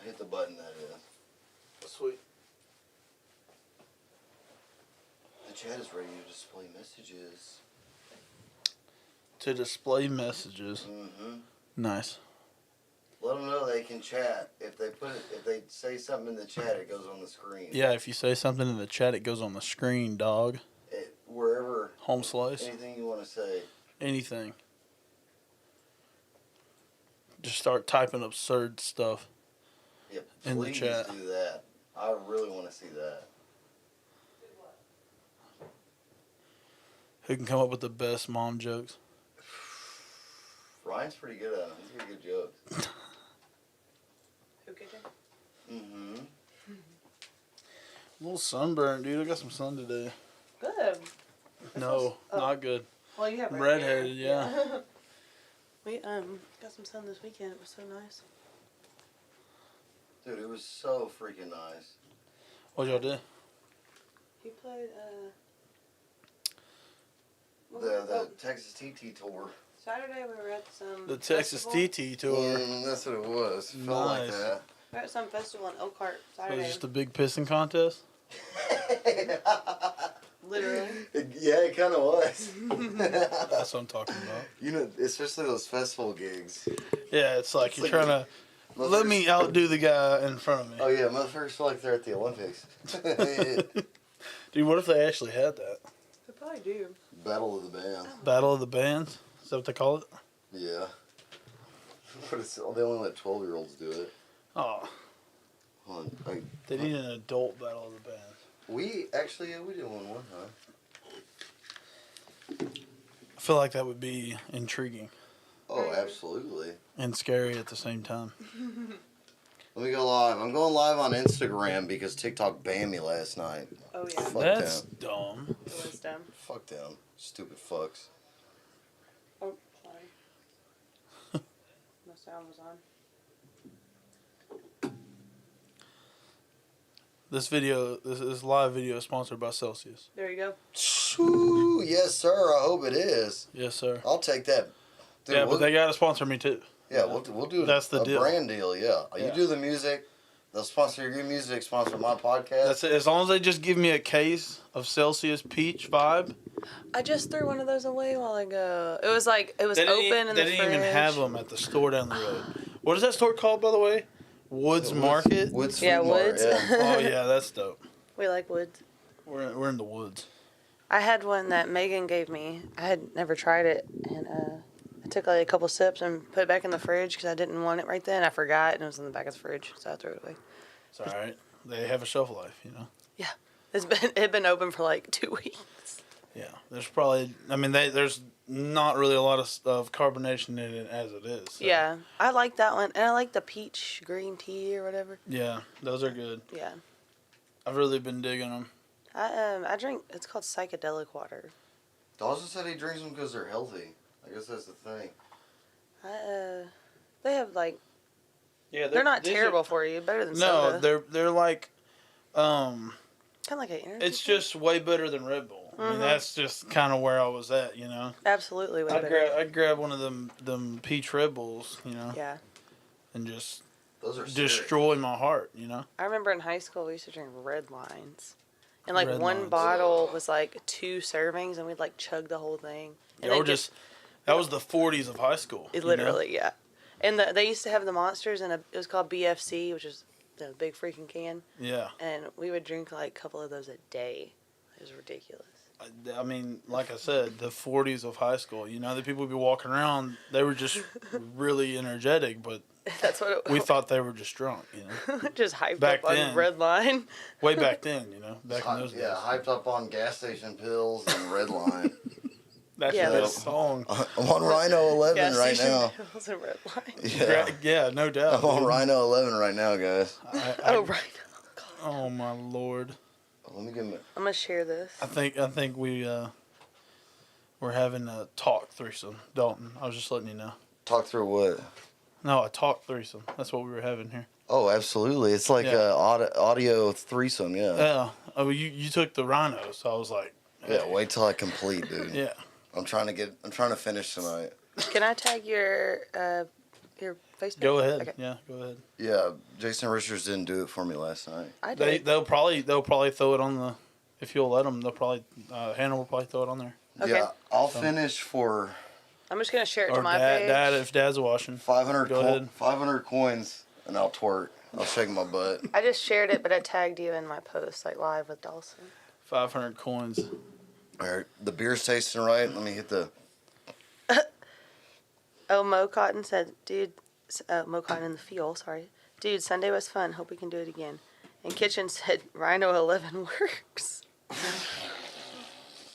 Hit the button, that is. Sweet. The chat is ready to display messages. To display messages. Mm-hmm. Nice. Let them know they can chat. If they say something in the chat, it goes on the screen. Yeah, if you say something in the chat, it goes on the screen, dog. Wherever. Home slice. Anything you want to say. Anything. Just start typing absurd stuff. Yeah, in the please chat. do that. I really want to see that. Who can come up with the best mom jokes? Ryan's pretty good at them. He's got good jokes. Who could you? Mm-hmm. A little sunburn, dude. I got some sun today. Good. No, not good. Well, you have Redheaded, yeah. We got some sun this weekend. It was so nice. Dude, it was so freaking nice. What y'all do? He played The Texas TT tour. Saturday we were at some The Texas festival. TT tour. That's what it was. Felt like Nice. that. We were at some festival in Elkhart So Saturday. it was just a big pissing contest? Literally. Yeah, it kind of was. That's what I'm talking about. You know, especially those festival gigs. Yeah, it's like It's you're like trying to let me outdo the guy in front of me. Oh, yeah, motherfuckers feel like they're at the Olympics. Dude, what if they actually had that? They probably do. Battle of the Bands. Battle of the Bands? Is that what they call it? Yeah. But they only let 12-year-olds do it. Oh, Hold on. they need an adult Battle of the Bands. We did one time. I feel like that would be intriguing Oh, absolutely. and scary at the same time. Let me go live. I'm going live on Instagram because TikTok banned me last night. Oh yeah. Fuck That's them. dumb. It was dumb. Fuck them. Stupid fucks. Oh, sorry. My sound was on. This live video is sponsored by Celsius. There you go. Ooh, yes, sir. I hope it is. Yes, sir. I'll take that. Dude, Yeah, but they gotta sponsor me too. Yeah, we'll do That's the a deal. brand deal, yeah. Yeah. You do the music, they'll sponsor your music, sponsor my podcast. That's it. As long as they just give me a case of Celsius Peach Vibe. I just threw one of those away a while ago. It was open in the fridge. They didn't even have them at the store down the road. What is that store called, by the way? Woods Market? Woods Yeah, Food Mart, Woods. yeah. Oh, yeah, that's dope. We like Woods. We're in the woods. I had one that Megan gave me. I had never tried it, and I took like a couple sips and put it back in the fridge because I didn't want it right then. I forgot, and it was in the back of the fridge, so I threw it away. It's all right. They have a shelf life, you know? Yeah, it had been open for like 2 weeks. Yeah. There's probably, there's not really a lot of carbonation in it as it is. So. Yeah, I like that one, and I like the peach green tea or whatever. Yeah, those are good. Yeah, I've really been digging them. I drink. It's called psychedelic water. Dawson said he drinks them because they're healthy. I guess that's the thing. They have like Yeah, they're not terrible for you. Better than soda. No, they're like, kind of like an energy. it's just way better than Red Bull. I mean, that's just kind of where I was at, you know. Absolutely way better. I'd grab one of them peach Red Bulls, you know, Yeah, and just Those are sick. destroy my heart, you know. I remember in high school we used to drink red lines, and like Red one Lines. bottle was like 2 servings, and we'd like chug the whole thing. And Or they just that was the 40s of high school. it you know? literally, yeah. And they used to have the monsters, and it was called BFC, which is the big freaking can. Yeah. And we would drink like a couple of those a day. It was ridiculous. I mean, like I said, the 40s of high school. You know, the people would be walking around. They were just really energetic, but That's what it we thought they were just drunk. You know, just hyped Back up on then. red line. way back then. You know, back in those days. Yeah, hyped up on gas station pills and red line. That's Yeah, the that's- song. I'm on Rhino 11 Gas right station now. pills and red line. Yeah. Yeah, no doubt. I'm on dude. Rhino 11 right now, guys. Oh, right. Oh my lord! Let me get my... I'm gonna share this. I think we're having a talk threesome, Dalton. I was just letting you know. Talk through what? No, a talk threesome. That's what we were having here. Oh, absolutely. It's like Yeah. a audio threesome, yeah. Yeah. Oh, you took the rhino, so I was like. Yeah, wait till I complete, dude. Yeah. I'm trying to finish tonight. Can I tag your Facebook? Go ahead. Okay. Yeah, go ahead. Yeah, Jason Richards didn't do it for me last night. I did. They'll probably throw it on the. If you'll let them, they'll probably Hannah will probably throw it on there. Okay. Yeah, I'll finish for I'm just gonna share it to Or my dad, page. dad, if dad's watching. 500 Go ahead. 500 coins, and I'll twerk. I'll shake my butt. I just shared it, but I tagged you in my post, like live with Dawson. 500 coins. All right, the beer's tasting right. Let me hit the. Oh, Mo Cotton said, dude, Mo Cotton in the field, sorry. Dude, Sunday was fun. Hope we can do it again. And Kitchen said, Rhino 11 works.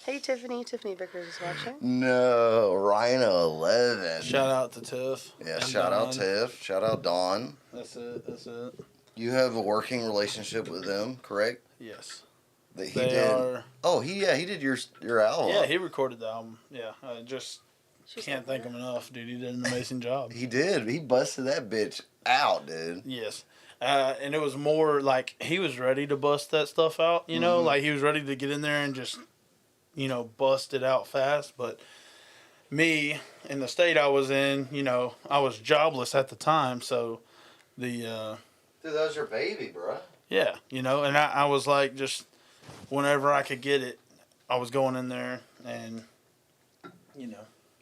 Hey, Tiffany. Tiffany Vickers is watching. No, Rhino 11. Shout out to Tiff. Yeah, and shout out Dawn. Tiff. Shout out Dawn. That's it. That's it. You have a working relationship with them, correct? Yes. That he They did. are. Oh, he did your album. Yeah, he recorded the album. Yeah, I just She's can't like, thank him enough, dude. He did an amazing job. He did. He busted that bitch out, dude. Yes. And it was more like he was ready to bust that stuff out, you know? Mhm. Like he was ready to get in there and just, bust it out fast. But me, in the state I was in, I was jobless at the time. So the, Dude, that was your baby, bro. yeah, and I was like, just whenever I could get it, I was going in there and,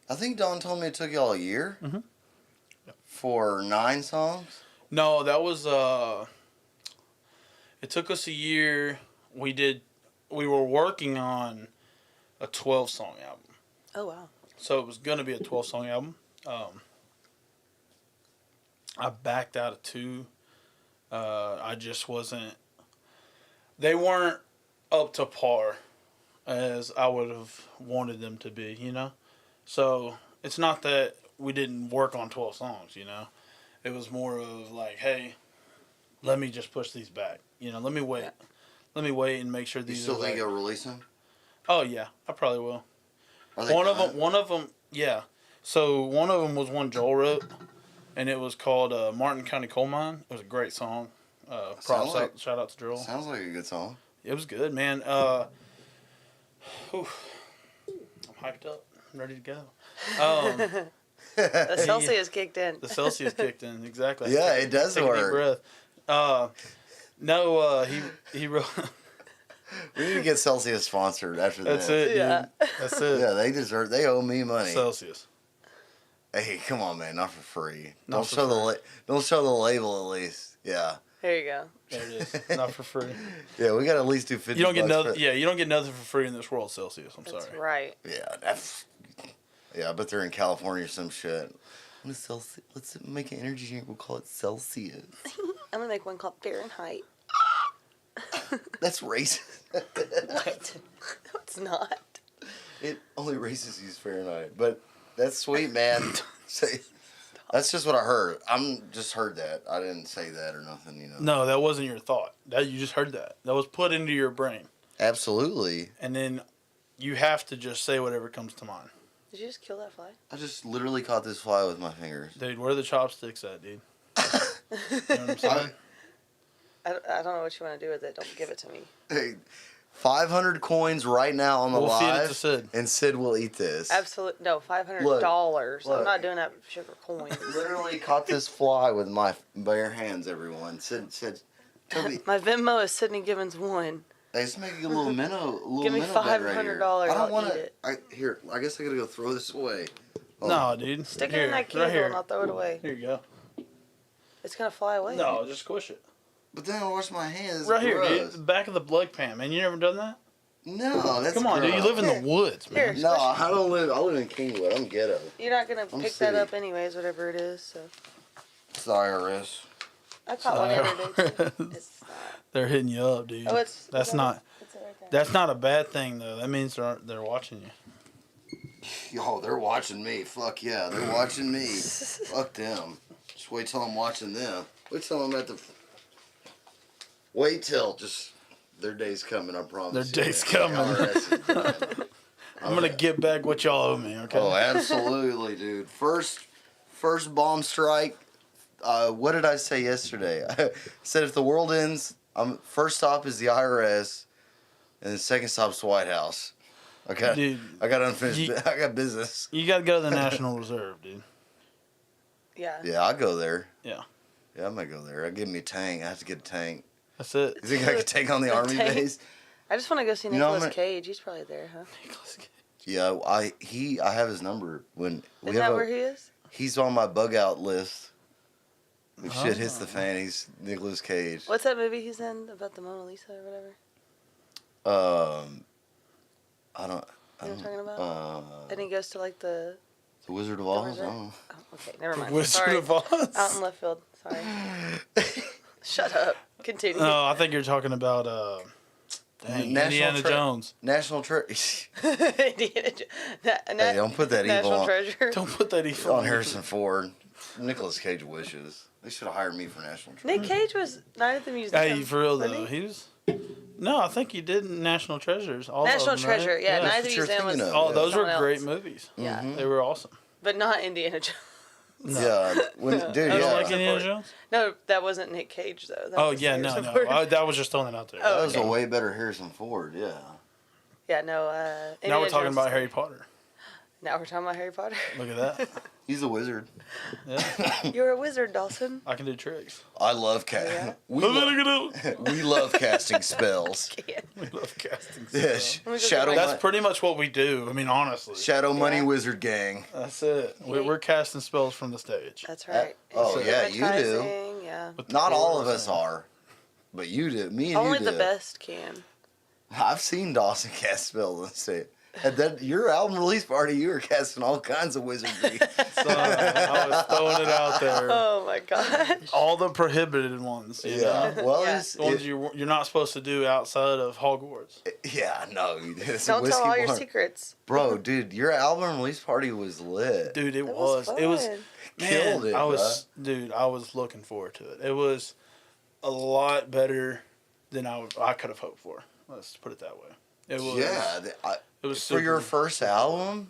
I think Dawn told me it took y'all a year Mhm. for 9 songs. No, that was, it took us a year. We were working on a 12-song album. Oh, wow. So it was going to be a 12-song album. I backed out of 2. I just wasn't. They weren't up to par as I would have wanted them to be, So it's not that we didn't work on 12 songs, It was more of like, hey, let me just push these back. Let me wait. Yeah. Let me wait and make sure You these still are think like, you'll release them? oh, yeah, I probably will. Are they One done? of them, yeah. So one of them was one Joel wrote, and it was called Martin County Coal Mine. It was a great song. Shout out to Joel. Sounds like a good song. It was good, man. I'm hyped up. I'm ready to go. The Celsius kicked in. The Celsius kicked in, exactly. Yeah, it does Take a deep work. breath. He wrote. We need to get Celsius sponsored after That's this. it, dude. Yeah. That's it. Yeah, they owe me money. Celsius. Hey, come on, man, not for free. Not Don't for show free. don't show the label at least. Yeah, There you go. There it is. Not for free. yeah, we got to at least do 50. You don't get bucks nothing. for- Yeah, you don't get nothing for free in this world, Celsius. I'm That's sorry. right. Yeah, I bet they're in California or some shit. Let's make an energy drink. We'll call it Celsius. I'm going to make one called Fahrenheit. That's racist. What? No, it's not. It only racists use Fahrenheit, but that's sweet, man. That's just what I heard. I'm just heard that. I didn't say that or nothing, No, that wasn't your thought. You just heard that. That was put into your brain, Absolutely. and then you have to just say whatever comes to mind. Did you just kill that fly? I just literally caught this fly with my fingers. Dude, where are the chopsticks at, dude? You know what I'm saying? I don't know what you want to do with it. Don't give it to me. Hey, 500 coins right now on the We'll feed it live, to Sid. and Sid will eat this. Absolutely. No, $500. Look. I'm not doing that for sugar coins. Literally caught this fly with my bare hands, everyone. Sid, Toby, My Venmo is Sydney Gibbons 1. hey, let's make a little minnow. Give me minnow bet right $500, here. I don't I'll want eat to. it. I guess I gotta go throw this away. Oh. No, dude. Stick it Here, in that right candle here. and I'll throw it away. Here you go. It's going to fly away. No, just squish it. But then I wash my hands. Right here, dude. gross. The back of the blood pan, man. You never done that? No, that's Come on, dude. You live in the woods, man. Here. No, I don't live. I live in Kingwood. I'm ghetto. You're not going to I'm pick that city. up anyways, whatever it is. So It's the IRS. I caught one the other day, too. It's not. They're hitting you up, dude. Oh, it's... That's it's not. It's right there. That's not a bad thing, though. That means they're watching you. Yo, they're watching me. Fuck yeah, they're watching me. Fuck them. Just wait till I'm watching them. Wait till I'm at the. Wait till just their day's coming. I promise. Their you. day's coming. IRS is coming. I'm gonna get back what y'all owe me, okay? Oh, absolutely, dude. First bomb strike. What did I say yesterday? I said if the world ends, first stop is the IRS, and the second stop's the White House. Okay, Dude, I got unfinished. I got business. you gotta go to the National Reserve, dude. Yeah. Yeah, I'll go there. Yeah. Yeah, I might go there. I'll give me a tank. I have to get a tank. That's it. You think I could take on the army tank? base? I just want to go see You know, Nicolas I'm gonna- Cage. He's probably there, huh? Nicolas Cage. Yeah, I have his number. When we Isn't have that where he is? he's on my bug out list. If shit hits the Oh. fan, he's Nicolas Cage. What's that movie he's in about the Mona Lisa or whatever? I don't. You know what I'm talking about? Uh, And he goes to like the. the Wizard of Oz. I Wizard? don't know. Oh, okay, never mind. Wizard Sorry. of Oz. Out in left field. Sorry. Shut up. Continue. No, I think you're talking about Indiana Tre- Jones. National Treasure. Indiana Jo- Hey, don't put that evil National on, Treasure. Don't put that evil on Harrison Ford. Nicolas Cage wishes. They should have hired me for National Treasure. Nick Cage was Night at the Museum. Hey, for real wasn't though, he? he was. No, I think you did National Treasures. All National of them, right? Treasure. Yeah, Night at That's the what you're Museum was. thinking of. Oh, those were someone great else. movies. Yeah, They were awesome. but not Indiana Jones. No. Yeah, dude. You Yeah. don't Yeah, like Indiana Jones? No, that wasn't Nick Cage though. That Oh was yeah, no, Harrison no. Ford. That was just throwing it out there. Oh, that was okay. a way better Harrison Ford. Yeah. Yeah, no. Now Indiana we're talking Jones about is- Harry Potter. Now we're talking about Harry Potter. Look at that. He's a wizard. Yeah, You're a wizard, Dawson. I can do tricks. I love Yeah. we, We we love casting spells. Yeah. love casting. Yeah, stuff. Let me go Shadow get That's Mon- pretty much what we do. I mean, honestly. Shadow Money Yeah. Wizard Gang. That's it. We're casting spells from the stage. That's right. Oh, And yeah, you do. hypnotizing, Yeah. With the Not all of chorus us and- are, but you do. Me and Only you the do. best can. I've seen Dawson cast spells on stage. At that your album release party, you were casting all kinds of wizardry. So, I was throwing it out there. Oh my gosh. All the prohibited ones. You yeah. know? Well, Yeah. it's, The ones it, you're not supposed to do outside of Hogwarts. yeah, no, it's a Don't whiskey tell all your bar. secrets. Bro, dude, your album release party was lit. Dude, it That was. It was. fun. Killed Man, it, I was, I was looking forward to it. It was a lot better than I could have hoped for. Let's put it that way. It was. Yeah, It was for your super- first album.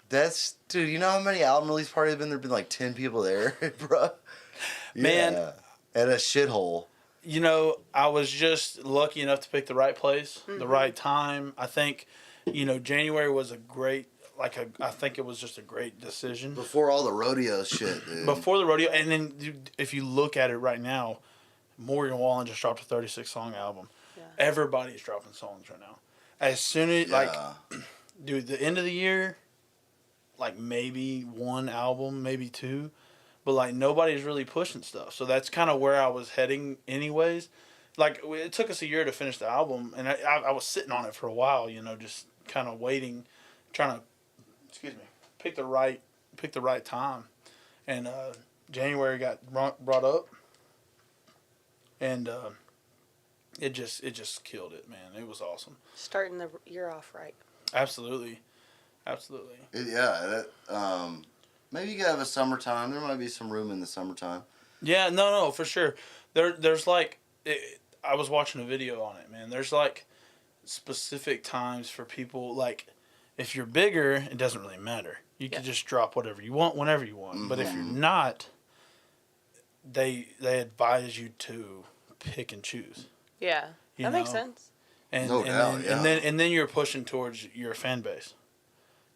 That's dude. You know how many album release parties have been? There've been like 10 people there, bro. Man. Yeah. At a shithole. You know, I was just lucky enough to pick the right place, the right time. I think, January was a great. I think it was just a great decision. Before all the rodeo shit, dude. Before the rodeo, and then if you look at it right now, Morgan Wallen just dropped a 36-song album. Yeah. Everybody's dropping songs right now. As soon as Yeah. dude, the end of the year, maybe one album, maybe two, but nobody's really pushing stuff. So that's kind of where I was heading, anyways. It took us a year to finish the album, and I was sitting on it for a while, just kind of waiting, trying to, pick the right time, and January got brought up, and it just killed it, man. It was awesome. Starting the year off right. Absolutely. Yeah. Maybe you could have a summertime. There might be some room in the summertime. Yeah, no, for sure. There's I was watching a video on it, man. There's specific times for people, if you're bigger, it doesn't really matter. You can just drop whatever you want whenever you want. Mm-hmm. But if you're not, they advise you to pick and choose. Yeah. You That makes know? sense. And, No and doubt, then, yeah. and then you're pushing towards your fan base.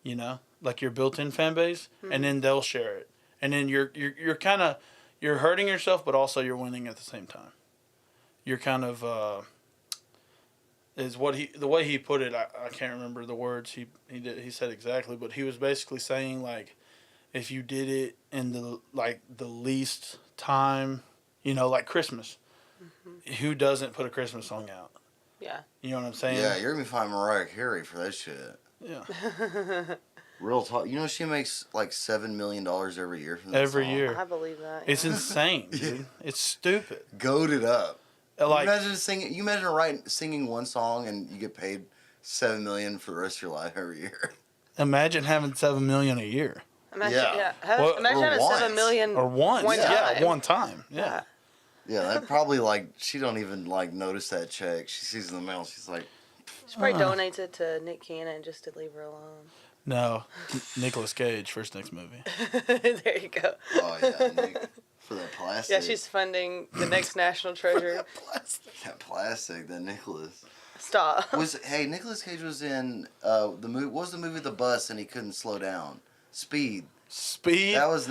Your built-in fan base, and then they'll share it. And then you're kind of you're hurting yourself, but also you're winning at the same time. You're kind of is what the way he put it. I can't remember the words he said exactly, but he was basically saying if you did it in the least time, like Christmas. Mm-hmm. Who doesn't put a Christmas song out? Yeah. You know what I'm saying? Yeah, you're gonna be finding Mariah Carey for that shit. Yeah. Real talk. You know she makes $7 million every year from that Every song? year. I believe that. It's yeah. insane, dude. It's stupid. Goated up. You Like, imagine singing. You imagine singing one song and you get paid $7 million for the rest of your life every year. imagine having 7 million a year Imagine, Yeah. Well, imagine or having once. 7 million. or once. One Yeah, time. one time. Yeah. Yeah, that probably she don't even notice that check. She sees it in the mail. She's like, She probably donates it to Nick Cannon just to leave her alone. No, Nicolas Cage for his next movie. There you go. oh yeah, Nick, for that plastic. Yeah, she's funding the next national treasure. that plastic. That Nicholas Stop. Nicolas Cage was in the movie. What was the movie The Bus and he couldn't slow down? Speed. Speed. That was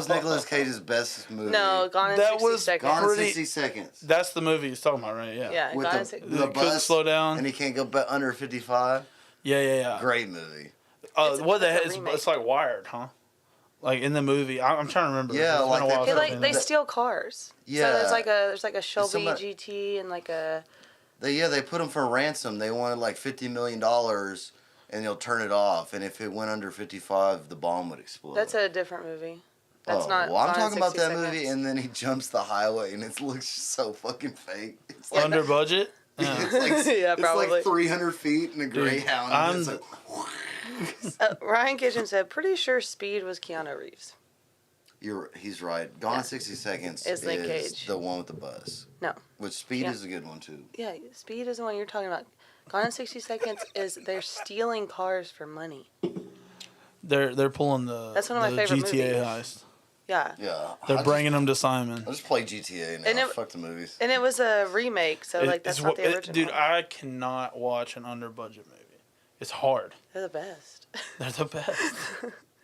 Nicolas Cage's best movie. No, Gone in That 60 was Seconds. Gone in pretty- 60 Seconds. That's the movie he's talking about, right? Yeah. Yeah, With Gone in the 60 the Couldn't bus, slow down. and he can't go under 55. Yeah. Great movie. What the it's a heck? remake. It's like Wired, huh? Like in the movie, I'm trying to remember. Yeah, It's been like a they while put since They I've seen they it. steal cars. Yeah. So there's like a Shelby somebody- GT and like a They put him for ransom. They wanted like $50 million, and they'll turn it off. And if it went under 55, the bomb would explode. that's a different movie. That's not. Well, I'm Gone in talking about 60 that movie, Seconds. and then he jumps the highway, and it looks so fucking fake. It's like, Under budget. Yeah. it's like Yeah, it's probably. like 300 feet in a Greyhound. And it's I'm- like, Ryan Kitchen said, "Pretty sure Speed was Keanu Reeves." he's right. Gone in 60 Seconds It's is Nick Cage. the one with the bus. No. Which Speed Yeah. is a good one too. Yeah, Speed is the one you're talking about. Gone in 60 Seconds is they're stealing cars for money. They're pulling the. That's one of my the favorite GTA movies. heist. Yeah. Yeah. They're bringing them to Simon. I just play GTA now. And it- Fuck the movies. And it was a remake, so like that's not the original. Dude, I cannot watch an under budget movie. It's hard. They're the best. They're the best.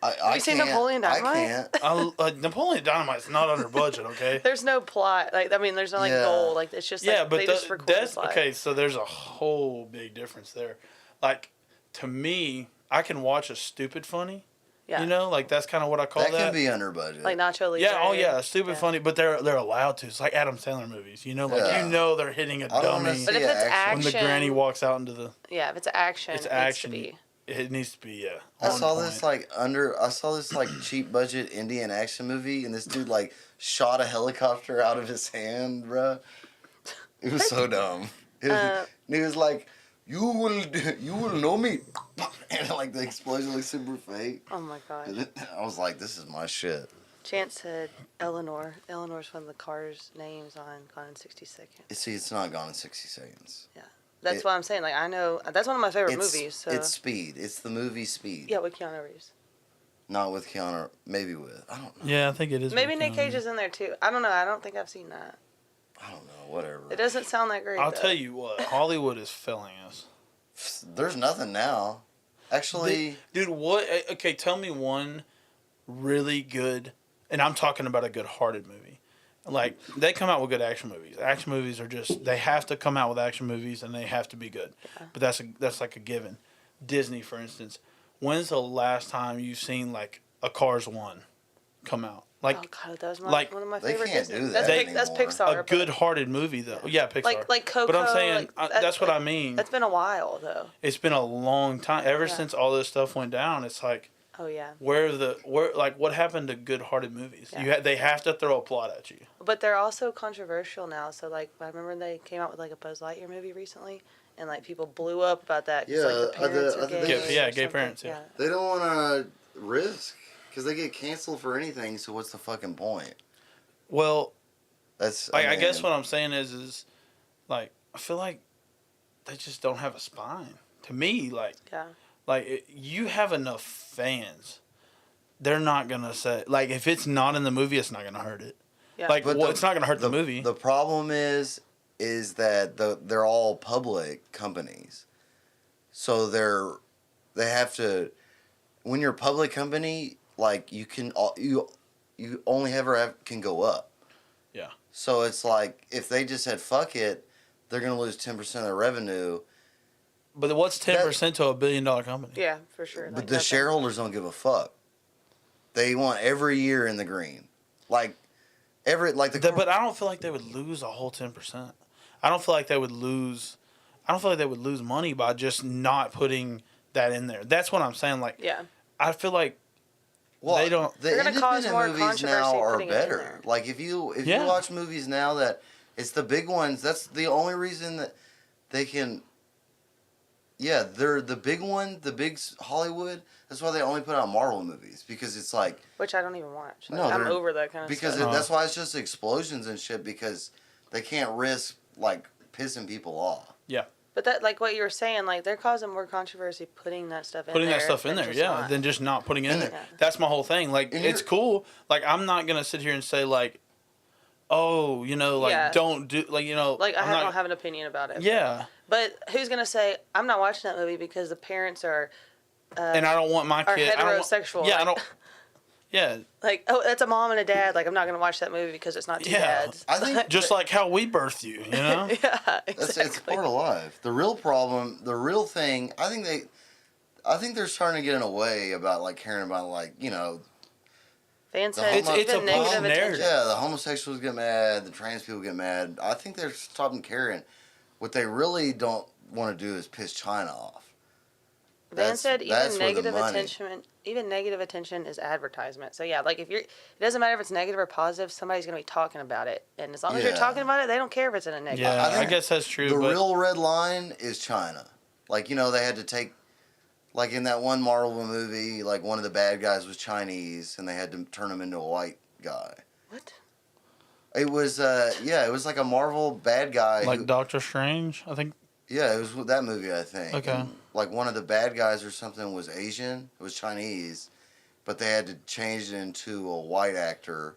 I you seen can't- Napoleon Dynamite? I can't. Napoleon Dynamite's not under budget, okay? There's no plot. Like I mean, there's no like Yeah. goal. Like it's just like Yeah, but they just record the that's plot. okay. So there's a whole big difference there. Like to me, I can watch a stupid funny. Yeah. You know, like that's kind of what I call That that. can be under budget. Like Nacho Libre. Yeah, oh yeah, stupid Yeah. funny, but they're allowed to. It's like Adam Sandler movies, you know, like Yeah. you know they're hitting a I don't wanna dummy see But if it's action. when the action, granny walks out into the. yeah, if it's action, It's it action. needs to be. It needs to be yeah. I on saw point. this like cheap budget Indian action movie, and this dude like shot a helicopter out of his hand, bruh. It was so dumb. And he was like, "You will know me," and like the explosion looks super fake. Oh my god. And I was like, "This is my shit." Chance said Eleanor. Eleanor's one of the cars' names on Gone in 60 Seconds. See, it's not Gone in 60 Seconds. That's It- what I'm saying. Like I know that's one of my favorite It's movies. So it's Speed. It's the movie Speed. yeah, with Keanu Reeves. Not with Keanu. Maybe with. I don't know. Yeah, I think it is. Maybe with Nick Keanu. Cage is in there too. I don't know. I don't think I've seen that. I don't know. Whatever. It doesn't sound that great. I'll though. tell you what, Hollywood is failing us. There's nothing now. Actually, Dude, what? Okay, tell me one really good, and I'm talking about a good-hearted movie. Like they come out with good action movies. Action movies are just they have to come out with action movies and they have to be good. Yeah. But that's like a given. Disney, for instance, when's the last time you've seen like a Cars 1 come out? Like Oh god, that was like, one of my they favorite. can't Disney. do That's, that that's anymore. Pixar. a but- good-hearted movie though. Yeah, Pixar. like Coco. But I'm saying like, that's what I mean. That's been a while though. It's been a long time ever Yeah. since all this stuff went down. It's like Oh yeah. where like what happened to good-hearted movies? Yeah. They have to throw a plot at you. But they're also controversial now. So like I remember they came out with like a Buzz Lightyear movie recently, and like people blew up about that. 'Cause, Yeah, like, the parents I are think gay. they- Yeah, or gay something. parents, yeah. they don't want to risk because they get canceled for anything. So what's the fucking point? Well, That's. I guess mean, what I'm saying is like I feel like they just don't have a spine. To me, Yeah. you have enough fans. They're not gonna say like if it's not in the movie, it's not gonna hurt it. Yeah. Like But well, the- it's not gonna hurt the movie. The problem is that they're all public companies, so they have to. When you're a public company, like you only ever can go up. Yeah. So it's like if they just said fuck it, they're gonna lose 10% of their revenue. But what's 10% to $1 billion company? Yeah, for sure. But Like, the nothing. shareholders don't give a fuck. They want every year in the green, like But I don't feel like they would lose a whole 10%. I don't feel like they would lose. I don't feel like they would lose money by just not putting that in there. That's what I'm saying. Like Yeah. I feel like Well, they don't. The They're gonna cause independent more movies now controversy are putting it in better. there. Like if you Yeah. watch movies now that it's the big ones. That's the only reason that they can. Yeah, they're the big one, the big Hollywood. That's why they only put out Marvel movies because it's like Which I don't even watch. Like, No, I'm they're- over that kind of because stuff. that's why it's just explosions and shit because they can't risk like pissing people off. But that, like what you were saying, like they're causing more controversy putting that stuff in Putting there. that stuff in than there, just yeah, not. than just not putting it in And there. Yeah. That's my whole thing. Like, And it's you're- cool. Like, I'm not gonna sit here and say like, oh, Yeah. don't do like Like I'm don't not, have an opinion about it. yeah, But who's gonna say I'm not watching that movie because the parents are and I don't want my are kid. heterosexual. I like, don't. Yeah, like, oh, that's a mom and a dad. Like, I'm not gonna watch that movie because it's not two dads. I think just like how we birthed you. You know. Yeah, exactly. it's part of life. The real problem, the real thing, I think they're starting to get in a way about like caring about like Van The said homo- It's a even negative positive attention. narrative. yeah, the homosexuals get mad, the trans people get mad. I think they're stopping caring. What they really don't want to do is piss China off. Van said that's even where the negative money- attention is advertisement. So yeah, like if it doesn't matter if it's negative or positive, somebody's gonna be talking about it, and as long as you're Yeah. talking about it, they don't care if it's in a negative. Yeah, I I think guess that's true. The but real red line is China. Like they had to take, like in that one Marvel movie, like one of the bad guys was Chinese, and they had to turn him into a white guy. What? It was it was like a Marvel bad guy. like Doctor Strange, I think. Yeah, it was with that movie, I think. Okay. And, like one of the bad guys or something was Asian. It was Chinese, but they had to change it into a white actor.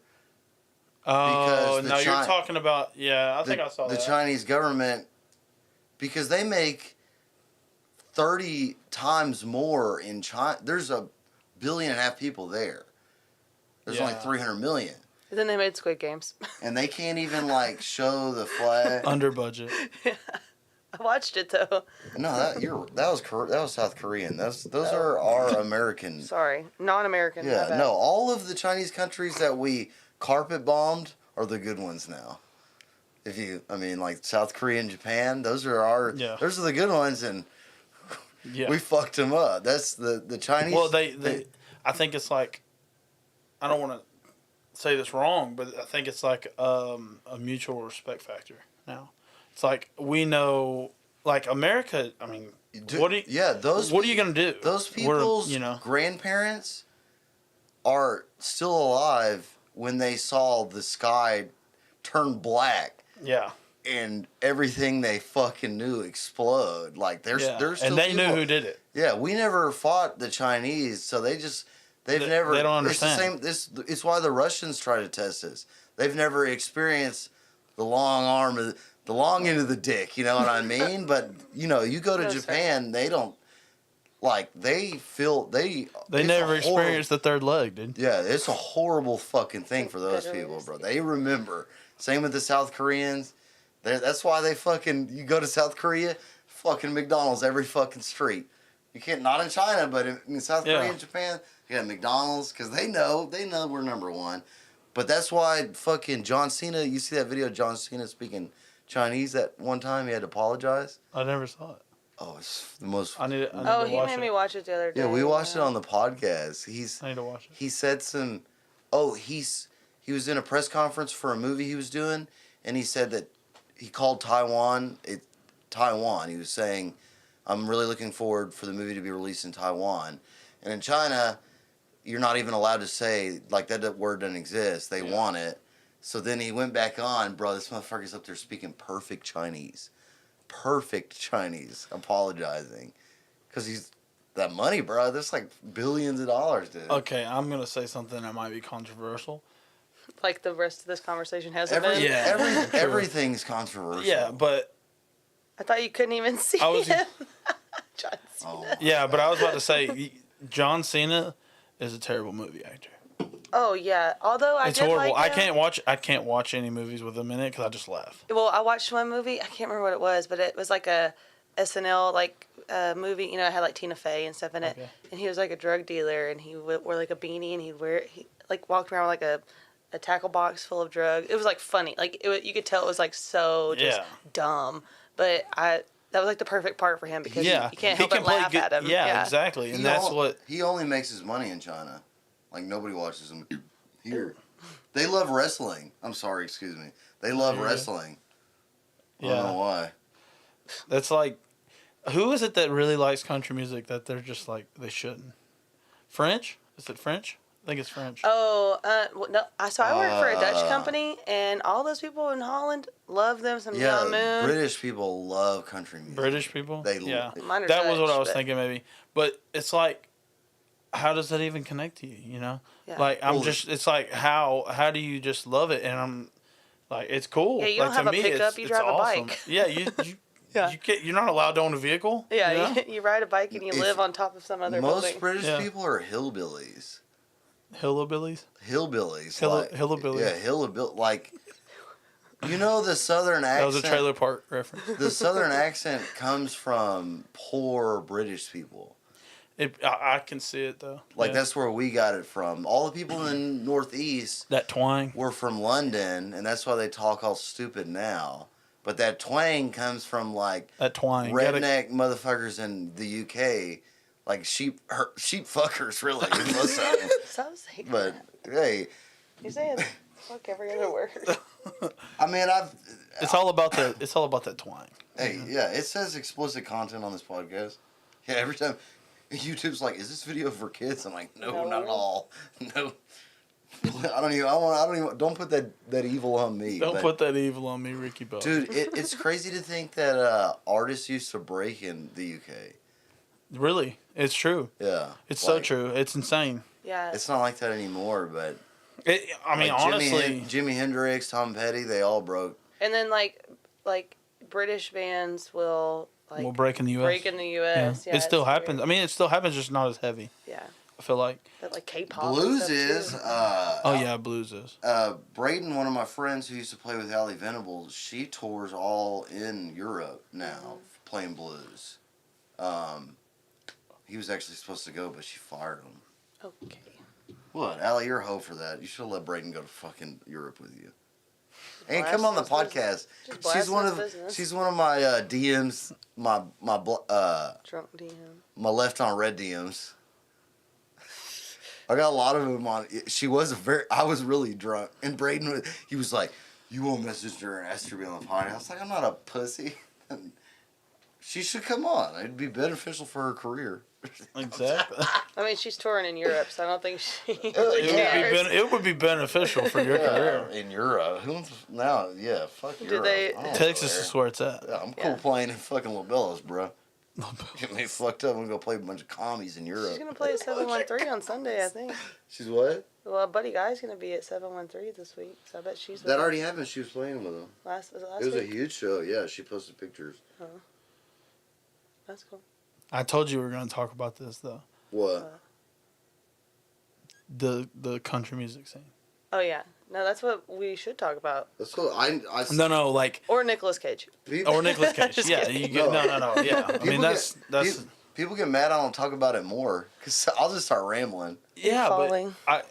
Oh, Because the no, you're Chi- talking about. Yeah, I think I saw the that. Chinese government, because they make 30 times more in China. There's 1.5 billion people there. There's only Yeah. 300 million. And then they made Squid Games. And they can't even like show the flag. Under budget. I watched it though. No, that was South Korean. Those are our American. Sorry, non-American. my Yeah, bad. no, all of the Chinese countries that we carpet bombed are the good ones now. Like South Korea and Japan, those are those are the good ones, and Yeah. we fucked them up. That's the Chinese. Well, they I think it's like, I don't want to say this wrong, but I think it's like a mutual respect factor now. It's like we know, like America. I mean, what are you gonna do? Those people's grandparents are still alive when they saw the sky turn black. Yeah. And everything they fucking knew explode. Like there's still and they people, knew who did it. Yeah, we never fought the Chinese, so they've never. They don't understand. It's why the Russians try to test us. They've never experienced the long arm of the long end of the dick. You know what I mean? But you go to Japan, they don't. Like they never experienced the third leg, dude. Yeah, it's a horrible fucking thing for those people, bro. They remember. Same with the South Koreans. That's why you go to South Korea, fucking McDonald's every fucking street. You can't, not in China, but in South Korea and Japan, you got McDonald's because they know we're number one. But that's why fucking John Cena, you see that video of John Cena speaking Chinese that one time, he had to apologize. I never saw it. Oh, it's the most. I need to He watch made it. me watch it the other day. Yeah, we watched it on the podcast. I need to watch it. He said some. Oh, he was in a press conference for a movie he was doing, and he said that he called Taiwan. Taiwan. He was saying, "I'm really looking forward for the movie to be released in Taiwan," and in China, you're not even allowed to say like that word doesn't exist. They want it. So then he went back on, bro. This motherfucker's up there speaking perfect Chinese. Perfect Chinese, apologizing, because he's that money, bro. There's like billions of dollars, dude. Okay, I'm gonna say something that might be controversial. Like the rest of this conversation hasn't been. Everything's controversial. Yeah, but I thought you couldn't even see I was- him. John Cena. Oh. yeah, but I was about to say, John Cena is a terrible movie actor. Oh yeah, although It's horrible. Like I can't watch any movies with him in it because I just laugh. Well, I watched one movie. I can't remember what it was, but it was like a SNL movie. It had like Tina Fey and stuff in it, and he was like a drug dealer, and he wore like a beanie, and he walked around with like a tackle box full of drugs. It was like funny, you could tell it was like so just dumb, but that was like the perfect part for him because you can't help but laugh at him. Yeah, exactly, and he only makes his money in China. Like nobody watches him here. They love wrestling. I'm sorry, excuse me. They love wrestling. I don't know why. That's like, who is it that really likes country music that they're just like they shouldn't? French? Is it French? I think it's French. Oh, no. So I work for a Dutch company, and all those people in Holland love them some Young Moon. British people love country music. British people? Mine are that was what Dutch, I was thinking maybe. But it's like, how does that even connect to you, Yeah. Like, it's like, how do you just love it? And I'm like, it's cool. Yeah, you like, don't have to a me, pickup, you drive awesome. a bike. Yeah, you Yeah. You're not allowed to own a vehicle. Yeah, You know? you ride a bike and you If live on top of some other Most building. British Yeah. people are hillbillies. Hillbillies. Hillbillies. Hillbillies. Yeah, hillbilly. Like, you know the southern accent. That was a Trailer Park reference. The southern accent comes from poor British people. I can see it though. Like, Yeah. that's where we got it from. All the people in the Northeast That twang. were from London, and that's why they talk all stupid now. But that twang comes from, like, That twang. redneck motherfuckers in the UK. Like, sheep fuckers, really. Most of them. So saying But, hey, you're saying fuck every other word. I mean, It's all about that twang. Hey, yeah, it says explicit content on this podcast. Yeah, every time YouTube's like, "Is this video for kids?" I'm like, "No, No. not at all. No." Don't put that evil on me. Don't but, put that evil on me, Ricky Bell. dude. It's crazy to think that artists used to break in the UK. Really, it's true. Yeah, It's so like, true. It's insane. Yeah. It's not like that anymore. But I mean, like honestly, Jimi Hendrix, Tom Petty, they all broke. And then like British bands will we'll break in the U.S. break in the U.S. Yeah, it still it's happens. weird. I mean, it still happens, just not as heavy. Yeah. I feel like. But like K-pop. and Blues stuff, is. too. Oh yeah, blues is. Braden, one of my friends who used to play with Allie Venables, she tours all in Europe now, playing blues. He was actually supposed to go, but she fired him. Okay. What? Allie, you're a hoe for that. You should have let Braden go to fucking Europe with you. And Blast come on the his podcast. Just blast his business. She's one of my DMs, my Drunk DM. my left on red DMs. I got a lot of them on. I was really drunk, and Braden, he was like, "You won't message her and ask her to be on the podcast." I was like, "I'm not a pussy." She should come on. It'd be beneficial for her career. Exactly. I mean, she's touring in Europe, so I don't think she really cares. It would be beneficial for your career. In Europe. Now, yeah, fuck Do Europe. they- I don't Texas care. is where it's at. Yeah, I'm cool Yeah. playing in fucking Lobellos, bro. Get me fucked up. I'm gonna go play a bunch of commies in Europe. She's gonna play at 713 on Sunday, I think. She's what? Well, Buddy Guy's gonna be at 713 this week, so I bet she's. That already happened. She was playing with him. Was it last It was a week? huge show. Yeah, she posted pictures. Oh. That's cool. I told you we were going to talk about this though. What? The country music scene. Oh yeah, no, that's what we should talk about. That's what I No, like Or Nicolas Cage. or Nicolas Cage. Just Yeah, kidding. you get no. Yeah, I mean that's People get mad I don't talk about it more because I'll just start rambling. yeah, Falling. but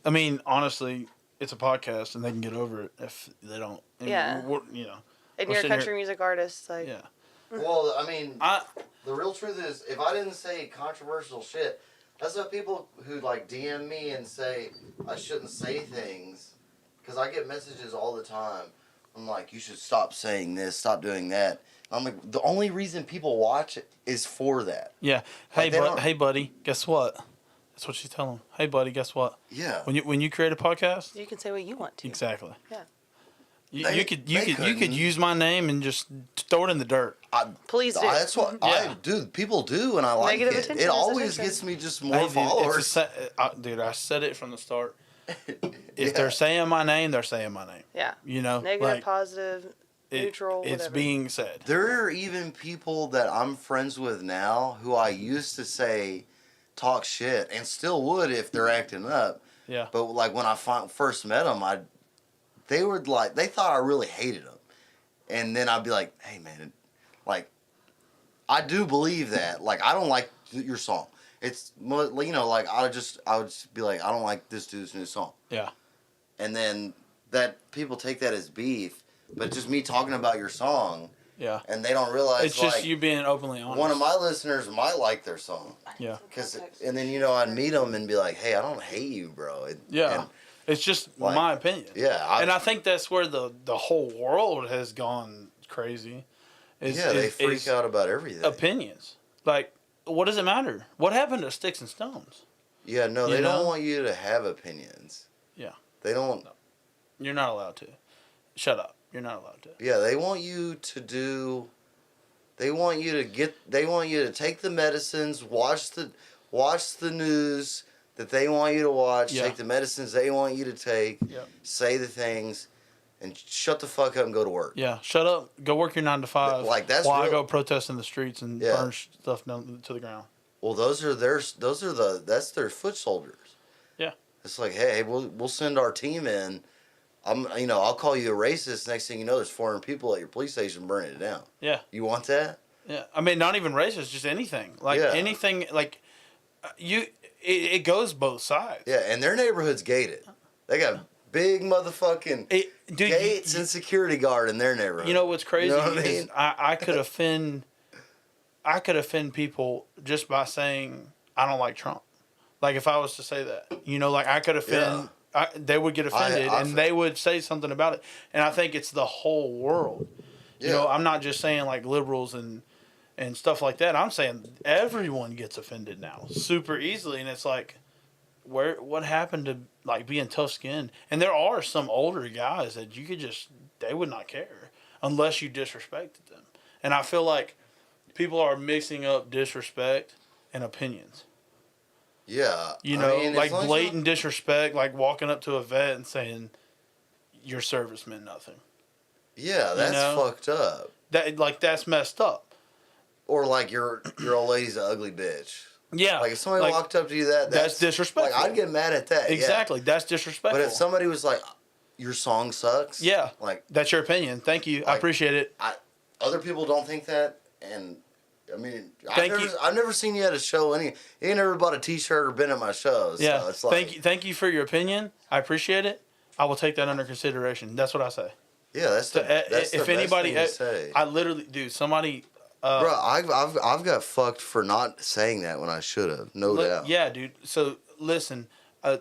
I mean honestly, it's a podcast and they can get over it if they don't. And Yeah. you know. And We're you're a sitting country here- music artist, like. Yeah. Well, I mean, I the real truth is, if I didn't say controversial shit, that's what people who like DM me and say I shouldn't say things, because I get messages all the time. I'm like, you should stop saying this, stop doing that. And I'm like, the only reason people watch it is for that. yeah. Like, they don't- Hey buddy, guess what? That's what she's telling him. Hey buddy, guess what? Yeah. When you create a podcast, You can say what you want to. exactly. Yeah. You could couldn't. use my name and just throw it in the dirt. Please do. That's what Yeah. people do, and I like Negative it. attention It is always attention. gets me just more Hey, dude, followers. Dude, I said it from the start. If Yeah. they're saying my name, they're saying my name. Yeah. You know, Negative, like, positive, neutral, it's whatever. being said. There are even people that I'm friends with now who I used to say talk shit and still would if they're acting up. Yeah. But like when I first met them, they thought I really hated them, and then I'd be like, hey man, like I do believe that. Like I don't like your song. It's like I would just be like, I don't like this dude's new song. Yeah. And then that people take that as beef, but just me talking about your song. Yeah. And they don't realize It's just like, you being openly honest. one of my listeners might like their song. Yeah. And then I'd meet them and be like, hey, I don't hate you, bro. Yeah. And, It's just like, my opinion. yeah. And I think that's where the whole world has gone crazy. They freak out about everything. Opinions. Like, what does it matter? What happened to Sticks and Stones? Yeah, no, You they know? don't want you to have opinions. Yeah. They don't. You're not allowed to. Shut up. You're not allowed to. Yeah, they want you to do. They want you to take the medicines, watch the news that they want you to watch, Yeah. take the medicines they want you to take, Yep. say the things, and shut the fuck up and go to work. Yeah, shut up. Go work your 9 to 5. Like, that's while I real. go protest in the streets and Yeah. burn stuff down to the ground. Well, that's their foot soldiers. Yeah. It's like, hey, we'll send our team in. I'll call you a racist. Next thing you know, there's 400 people at your police station burning it down. Yeah. You want that? Yeah. I mean, not even racist, just anything. Like Yeah. anything. Like it goes both sides. Yeah, and their neighborhood's gated. They got big motherfucking gates and security guard in their neighborhood. You know what's crazy? You know what I mean? Is I could offend. I could offend people just by saying I don't like Trump. Like if I was to say that, like I could offend. Yeah. They would get offended and they would say something about it. And I think it's the whole world. Yeah. I'm not just saying like liberals and stuff like that. I'm saying everyone gets offended now super easily, and it's like, what happened to like being tough skinned? And there are some older guys that they would not care unless you disrespected them. And I feel like people are mixing up disrespect and opinions. Yeah. Like blatant disrespect, like walking up to a vet and saying your service meant nothing. Yeah, that's fucked up. That's messed up. Or like your old lady's an ugly bitch. Yeah. Like if somebody walked up to you that's disrespectful. Like I'd get mad at that. Exactly. Yeah. That's disrespectful. But if somebody was like, your song sucks. Yeah. Like that's your opinion. Thank you. I appreciate it. Other people don't think that, and I mean, I've never seen you at a show. You ain't never bought a T-shirt or been at my shows. Yeah. So it's like, thank you for your opinion. I appreciate it. I will take that under consideration. That's what I say. Yeah, that's the best thing to say. I literally, dude, somebody. Bro, I've got fucked for not saying that when I should have. No doubt. Yeah, dude. So listen,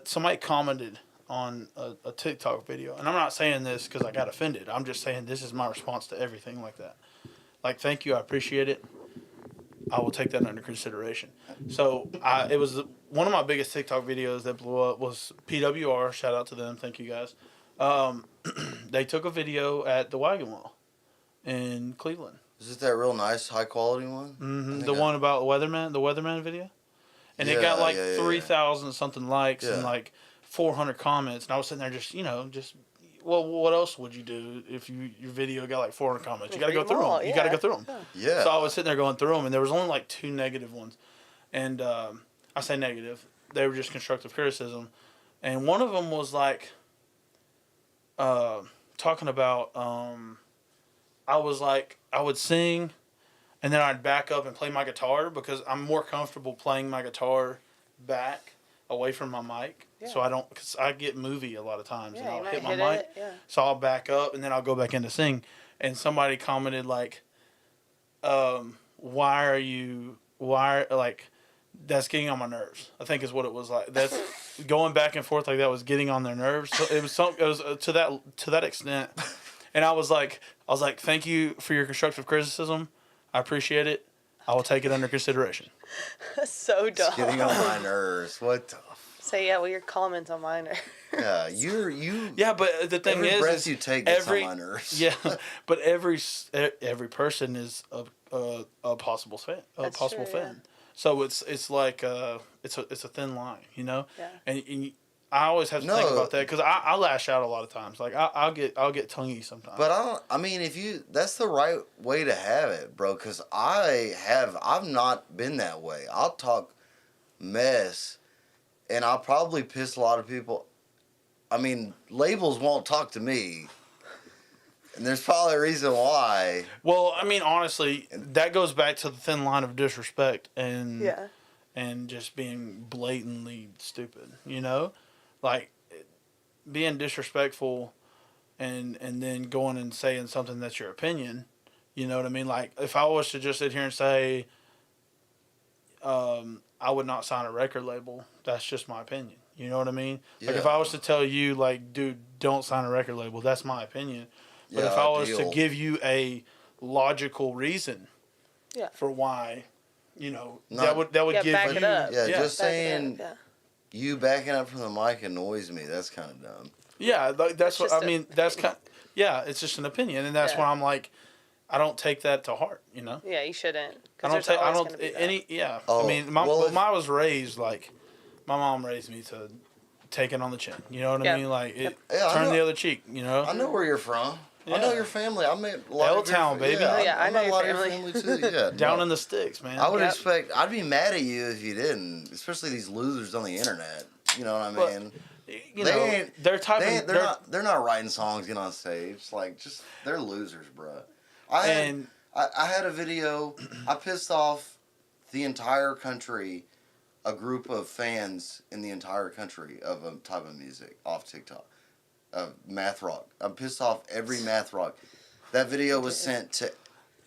somebody commented on a TikTok video, and I'm not saying this because I got offended. I'm just saying this is my response to everything like that. Like, thank you, I appreciate it. I will take that under consideration. So it was one of my biggest TikTok videos that blew up was PWR. Shout out to them. Thank you guys. They took a video at the Wagon Wheel in Cleveland. Is it that real nice, high quality one? Mm-hmm. The one about the Weatherman video, and it got like 3,000 something likes and like 400 comments. And I was sitting there well, what else would you do if your video got like 400 comments? You got to go through them. Yeah. You got to go through them. Yeah. So I was sitting there going through them, and there was only like 2 negative ones, and I say negative. They were just constructive criticism, and one of them was like talking about. I would sing, and then I'd back up and play my guitar because I'm more comfortable playing my guitar back away from my mic. Yeah. So I don't, because I get movie a lot of times and I'll hit my mic. Yeah. So I'll back up and then I'll go back in to sing. And somebody commented like, that's getting on my nerves. I think is what it was like. That's going back and forth like that was getting on their nerves. So it was to that extent. And I was like, thank you for your constructive criticism. I appreciate it. I will take it under consideration. So dumb. It's getting on my nerves. What the So yeah, well, your comments on mine are. Yeah, you. Yeah, but the thing every breath you take gets on my nerves. Yeah, but every person is a possible fan. That's possible true, fan. Yeah. So it's like it's a thin line, Yeah. And I always have to think about that because I lash out a lot of times. Like I'll get tonguey sometimes. But that's the right way to have it, bro. Because I've not been that way. I'll talk mess, and I'll probably piss a lot of people. I mean, labels won't talk to me, and there's probably a reason why. Well, I mean, honestly, that goes back to the thin line of disrespect and just being blatantly stupid. Like, being disrespectful and then going and saying something that's your opinion, you know what I mean? Like, if I was to just sit here and say, I would not sign a record label, that's just my opinion. You know what I mean? Yeah. Like, if I was to tell you, like, dude, don't sign a record label, that's my opinion. But if I was to give you a logical reason for why, that would give back you... it up. Yeah, just saying... You backing up from the mic annoys me. That's kind of dumb. Yeah, that's what I mean. That's kind. Yeah, it's just an opinion, and that's why I'm like, I don't take that to heart. Yeah, you shouldn't. I don't. Yeah. Oh, I mean, I was raised like, my mom raised me to take it on the chin. You know what Yeah. I mean? Like it, Yeah, I turn know- the other cheek. You know. I know where you're from. Yeah. I know your family. I met a lot of your L-Town, baby. Yeah, Oh, yeah, I know met a your lot of family. your family too. Yeah, Down no. in the sticks, man. I would Yep. expect. I'd be mad at you if you didn't, especially these losers on the internet. You know what I But, mean? You They know, ain't- they're typing. They're not writing songs, getting on stage. Like, just they're losers, bro. I had a video. I pissed off the entire country, a group of fans in the entire country of a type of music off TikTok, math rock. I'm pissed off every math rock. That video was sent to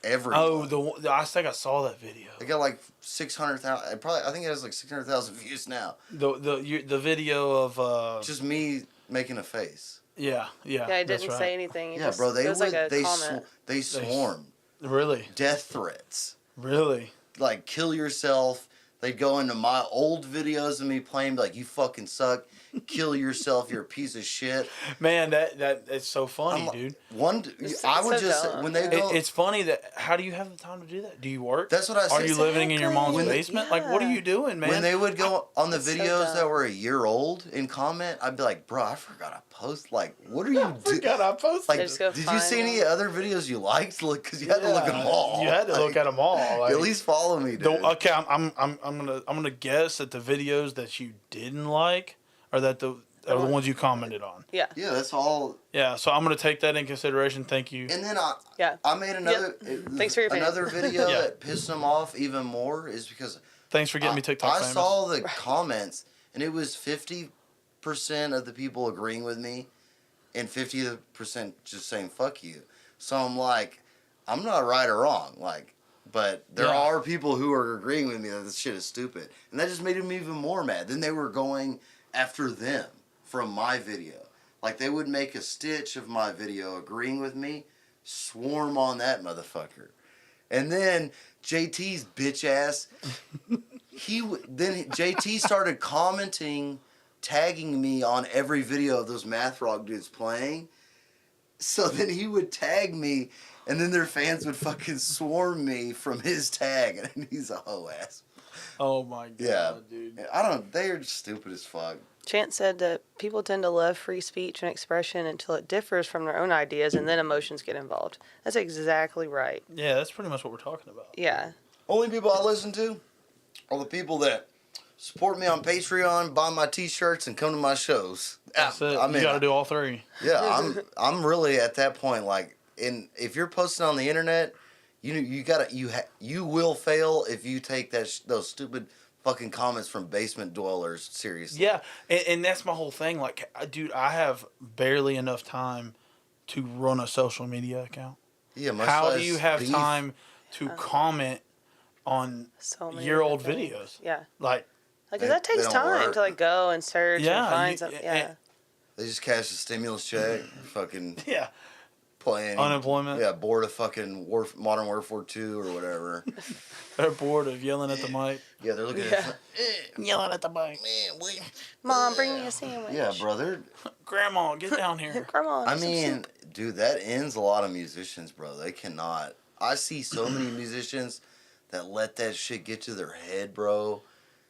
everyone. I think I saw that video. It got like 600,000. I think it has like 600,000 views now. The video of Just me making a face. yeah. Yeah, I didn't say anything. It Yeah, just, bro. They it was like a they comment. they swarmed. Really, Death threats. really. Like, kill yourself. They'd go into my old videos of me playing, like, you fucking suck. Kill yourself. You're a piece of shit. Man, that it's so funny, dude. I would so just dumb, when they go. It's funny that how do you have the time to do that? Do you work? That's what I said. Are you living in your mom's Exactly. basement? Like, what are you doing, man? When they would go on the It's so videos that dumb. were a year old and comment, I'd be like, bro, I forgot I post. Like, what are you doing? God, I posted. Like, They just go did you find see any them. other videos you liked? Look, because you had to look at them all. You had to look at them all. Like, At least follow me, dude. okay, I'm gonna guess that the videos that you didn't like are the ones you commented on. Yeah. Yeah, that's all. Yeah, so I'm gonna take that in consideration. Thank you. And then Yeah. I made another. Thanks for your opinion. another video Yeah. that pissed them off even more is because Thanks for getting me TikTok I famous. saw the comments and it was 50% of the people agreeing with me, and 50% just saying fuck you. So I'm like, I'm not right or wrong, like, but there Yeah. are people who are agreeing with me that this shit is stupid, and that just made them even more mad. Then they were going after them from my video. Like, they would make a stitch of my video agreeing with me, swarm on that motherfucker. And then JT's bitch ass, then JT started commenting, tagging me on every video of those math rock dudes playing. So then he would tag me, and then their fans would fucking swarm me from his tag, and he's a hoe ass. Oh my god, Yeah. dude. They're stupid as fuck. Chance said that people tend to love free speech and expression until it differs from their own ideas, and then emotions get involved. That's exactly right. Yeah, that's pretty much what we're talking about. Yeah. Only people I listen to are the people that support me on Patreon, buy my T-shirts, and come to my shows. That's it. I mean, you got to do all three. yeah, I'm really at that point. Like, if you're posting on the internet, you will fail if you take those stupid fucking comments from basement dwellers seriously. Yeah, and that's my whole thing. Like, dude, I have barely enough time to run a social media account. Yeah. Much How do less you have beef. time to comment on So many year-old different things. videos? Yeah. Like, Like, 'cause They- that they takes don't time work. to, like, go and search Yeah, and find you- something. and- Yeah. They just cashed a stimulus check, fucking yeah, playing unemployment. Yeah, bored of fucking Modern Warfare 2 or whatever. They're bored of yelling at the mic. Yeah, they're looking Yeah. at Yelling at the mic. man, wait. Mom, bring me a sandwich. Yeah, brother. Grandma, get down here. Grandma, I some soup. mean, dude, that ends a lot of musicians, bro. They cannot. I see so many musicians that let that shit get to their head, bro.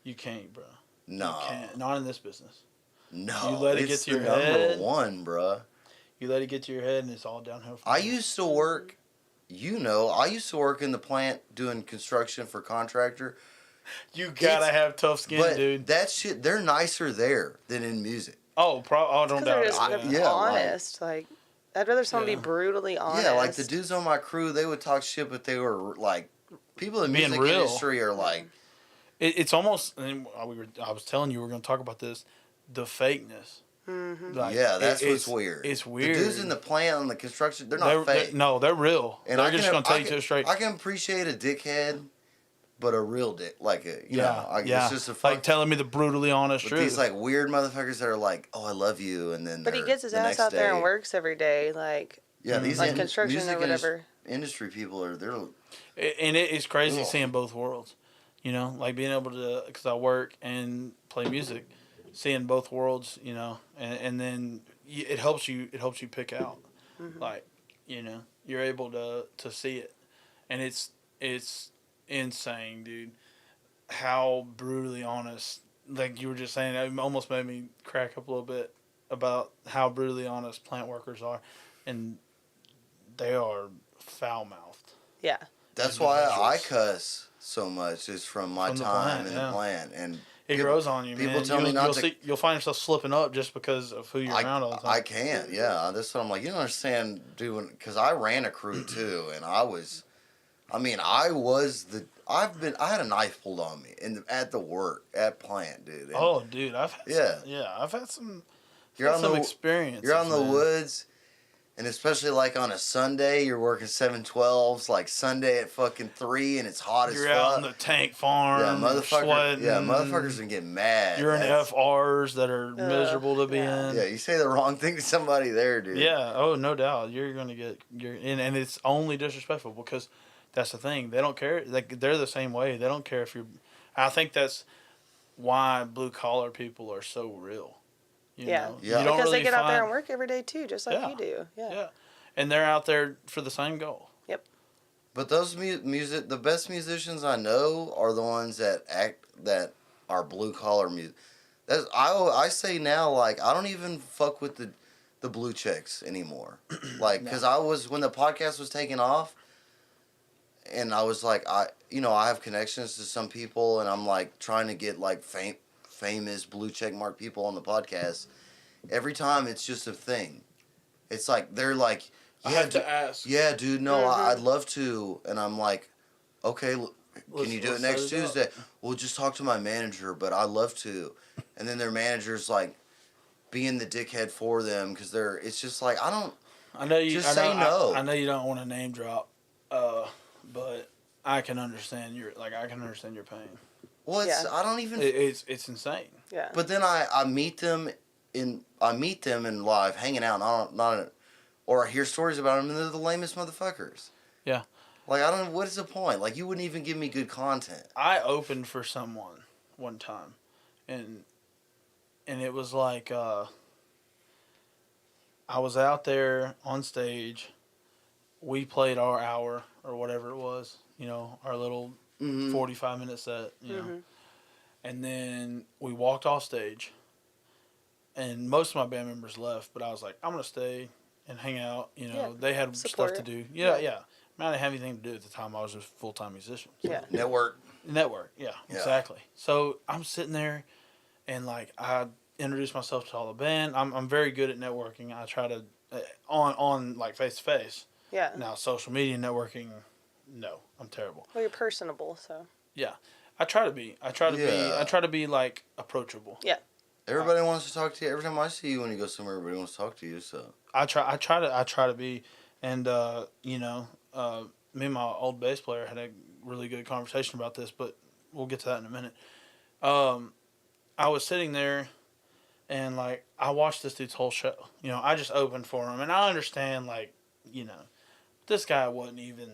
You can't, bro. No, You can't. Not in this business. no. You let it it's get to the your number head. one, bro. You let it get to your head, and it's all downhill from I there. used to work. I used to work in the plant doing construction for contractor. You gotta have tough skin, But dude. that shit, they're nicer there than in music. Oh, don't 'Cause doubt they're it. just Yeah. they're Yeah, like- honest. Like, I'd rather someone Yeah. be brutally honest. Yeah, like the dudes on my crew, they would talk shit, but they were like, people in the Being music real. industry are like, It's almost. And I was telling you we are gonna talk about this. The fakeness. Mm-hmm. Like, yeah, that's what's it's weird. It's weird. The dudes in the plant on the construction, they're not fake. No, they're real. And They're I just can- gonna tell I you can- to it straight. I can appreciate a dickhead, but a real dick, like a, you know, yeah. it's just a fuck. Like telling me the brutally honest But truth. these like weird motherfuckers that are like, oh, I love you, and then But he they're- gets his the ass next out there and day- works every day, like Yeah, these like construction music or whatever. industry people are they're And it's crazy Ugh. seeing both worlds. You know, like being able to, because I work and play music, seeing both worlds. You know, and then it helps you. It helps you pick out. Mm-hmm. Like, you know, you're able to see it, and it's insane, dude. How brutally honest like you were just saying, it almost made me crack up a little bit about how brutally honest plant workers are, and they are foul mouthed. Yeah. That's why I cuss so much. Is from my From the time plant, in yeah. the plant, and It grows on you, people man. tell me not to. You'll find yourself slipping up just because of who you're around all the time. I can't. Yeah, that's what I'm like. You don't understand doing because I ran a crew too, and I was I had a knife pulled on me at plant, dude. And Oh, dude, I've had some. You're on some the experience. You're on the woods, and especially like on a Sunday, you're working 7/12s, like Sunday at fucking 3, and it's hot as fuck. You're out on the tank farm. Motherfuckers can get mad. You're in FRs that are miserable to be in. Yeah, you say the wrong thing to somebody there, dude. Yeah, oh, no doubt. You're gonna get and it's only disrespectful because that's the thing. They don't care. Like they're the same way. They don't care if you're. I think that's why blue collar people are so real. You know? Yeah. You don't because really they get out there and work every day too, just like Yeah. you do. Yeah. Yeah, and they're out there for the same goal. Yep. But those the best musicians I know are the ones that are blue collar music. I say now, like, I don't even fuck with the blue chicks anymore. Like, because when the podcast was taking off, and I was like, I have connections to some people, and I'm like trying to get like famous blue check mark people on the podcast. Every time it's just a thing. It's like they're like, I have to ask. Yeah, dude, no, I'd love to, and I'm like, okay, can you do it next Tuesday? Well, just talk to my manager, but I'd love to. And then their manager's like being the dickhead for them because it's just like I know you say no. I know you don't want to name drop, but I can understand your pain. Well, I don't even. It's insane. Yeah. But then I meet them in live, hanging out, or I hear stories about them, and they're the lamest motherfuckers. Yeah. Like, I don't know, what is the point? Like, you wouldn't even give me good content. I opened for someone one time, and it was like I was out there on stage. We played our hour or whatever it was, our little 45-minute set, know. And then we walked off stage, and most of my band members left, but I was like, I'm going to stay and hang out. They had stuff to do. Yeah. I didn't have anything to do at the time. I was a full-time musician. Yeah. Network, yeah, exactly. So I'm sitting there, and like I introduce myself to all the band. I'm very good at networking. I try to on like face to face. Yeah. Now social media networking, no, I'm terrible. Well, you're personable, so. Yeah, I try to be. I try to be like approachable. Yeah. Everybody wants to talk to you. Every time I see you when you go somewhere, everybody wants to talk to you. So I try to be, and me and my old bass player had a really good conversation about this, but we'll get to that in a minute. I was sitting there, and like I watched this dude's whole show. I just opened for him, and I understand this guy wasn't even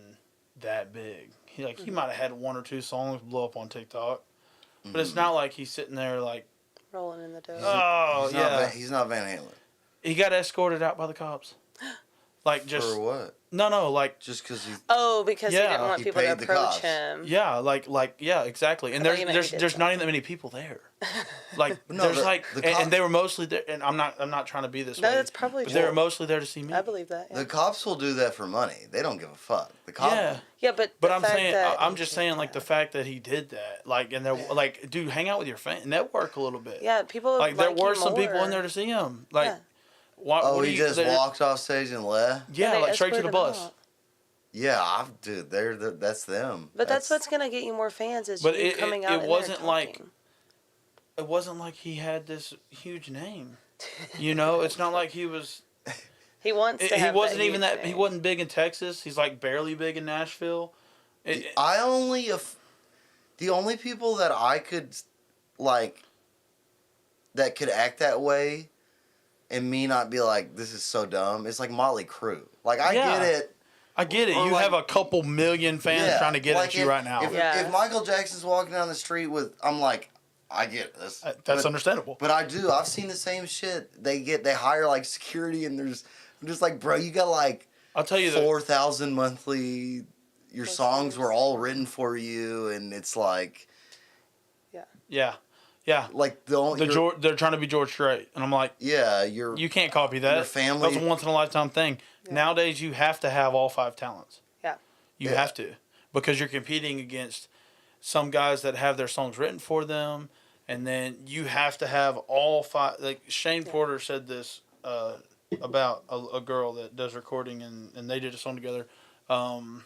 that big. He might have had 1 or 2 songs blow up on TikTok, but it's not like he's sitting there like rolling in the dough. He's not Van Halen. He got escorted out by the cops. Like just for what? No, like just because he. Oh, because he didn't want He people to paid the approach cops. him. yeah, yeah, exactly. And I thought you meant he there's did not even that many people there. Like No, there's the- like the and cop- they were mostly there. And I'm not trying to be this No, way. that's probably But true. they were mostly there to see me. I believe that. Yeah. The cops will do that for money. They don't give a fuck. The cops. Yeah. Yeah, but But the I'm fact saying, that I'm just saying, like, the fact that he did that, like, and they're, like, dude, hang out with your fans, network a little bit. Yeah, people Like, there were you some people more. in there to see him. Like, Yeah. why, Oh, what he do you, just walked off stage and left? Yeah, they like, straight to the escorted him bus. out. Yeah, dude, that's them. But that's what's gonna get you more fans is But you coming out. it in there wasn't like, talking. it wasn't like he had this huge name. It's not like he was. He wants to He have wasn't that even huge that. He name. wasn't big in Texas. He's like barely big in Nashville. The only people that I could, like, that could act that way and me not be like, this is so dumb, it's like Motley Crue. Like, I get it. I get it. Or You like- have a couple million fans trying to get like at you right now. If Michael Jackson's walking down the street I'm like, I get this. That's understandable. But I've seen the same shit. They hire, like, security, and I'm just like, bro, you got, like, I'll tell you 4,000 monthly. Your songs were all written for you, and it's like, Yeah. Yeah. Like They're trying to be George Strait, and I'm like, yeah, you can't copy that. your family. That's a once in a lifetime thing. Yeah. Nowadays, you have to have all 5 talents. Yeah. You Yeah. have to, because you're competing against some guys that have their songs written for them, and then you have to have all 5. Like Shane Porter said this about a girl that does recording, and they did a song together. I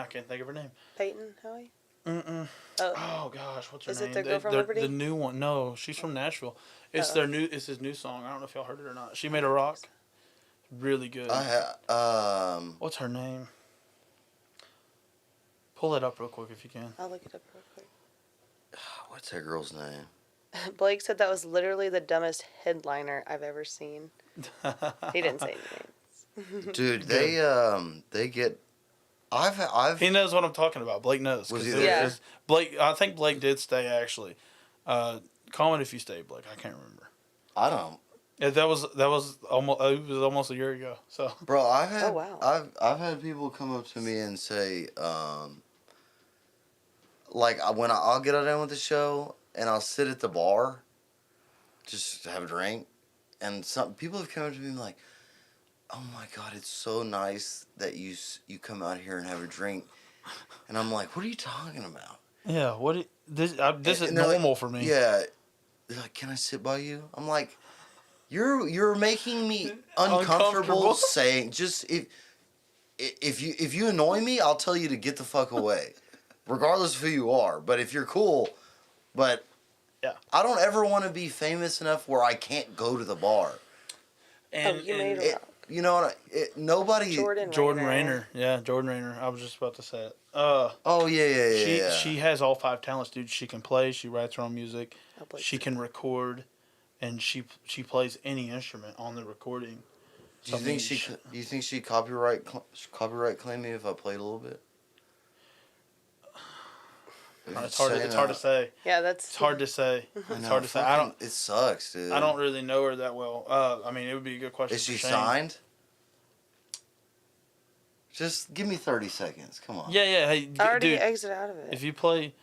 can't think of her name. Peyton Howie? Oh gosh, what's her Is name? it the girl from Liberty? The new one. No, she's from Nashville. It's It's his new song. I don't know if y'all heard it or not. She made a rock. Really good. What's her name? Pull it up real quick if you can. I'll look it up real quick. What's that girl's name? Blake said that was literally the dumbest headliner I've ever seen. He didn't say anything. Dude, they get. He knows what I'm talking about. Blake knows. Was he there? Yeah. Blake, I think Blake did stay actually. Comment if you stayed, Blake. I can't remember. I don't. Yeah, that was almost it was almost a year ago. So. Bro, I've had Oh, wow. I've had people come up to me and say, like when I'll get done with the show and I'll sit at the bar, just have a drink, and some people have come up to me and be like, "Oh my God, it's so nice that you come out here and have a drink," and I'm like, "What are you talking about?" Yeah, this is they're normal like, for me. Yeah, they're like, "Can I sit by you?" I'm like, "You're making me uncomfortable saying just if you annoy me, I'll tell you to get the fuck away, regardless of who you are. But if you're cool, but yeah, I don't ever want to be famous enough where I can't go to the bar." And, you made a rock. You know what? Nobody. Jordan Rayner. Yeah, Jordan Rayner. I was just about to say it. Oh yeah. She has all 5 talents, dude. She can play. She writes her own music. She can record, and she plays any instrument on the recording. Do you think she copyright claim me if I played a little bit? It's hard to say. Yeah, It's hard to say. It's hard to say. It sucks, dude. I don't really know her that well. I mean, it would be a good question. Is she for Shane. signed? Just give me 30 seconds. Come on. Yeah. Hey, I already dude, exited out of it. if you play,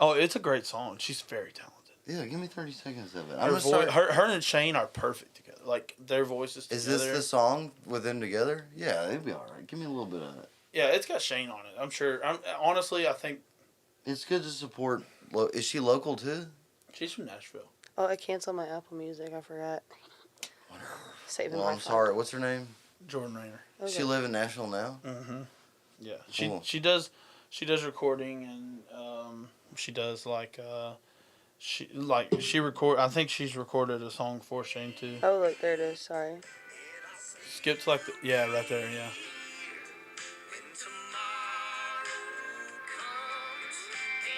it's a great song. She's very talented. Yeah, give me 30 seconds of it. Her and Shane are perfect together. Like their voices together. Is this the song with them together? Yeah, it'd be all right. Give me a little bit of it. Yeah, it's got Shane on it. I'm sure. Honestly, I think It's good to support. Is she local too? she's from Nashville. Oh, I canceled my Apple Music. I forgot. Saving Well, my I'm phone. sorry. What's her name? Jordan Rayner. Okay. She live in Nashville now. Mm-hmm. Yeah, Cool. she does recording, and she does she record. I think she's recorded a song for Shane too. Oh, look, there it is. Sorry. Skips right there. Yeah.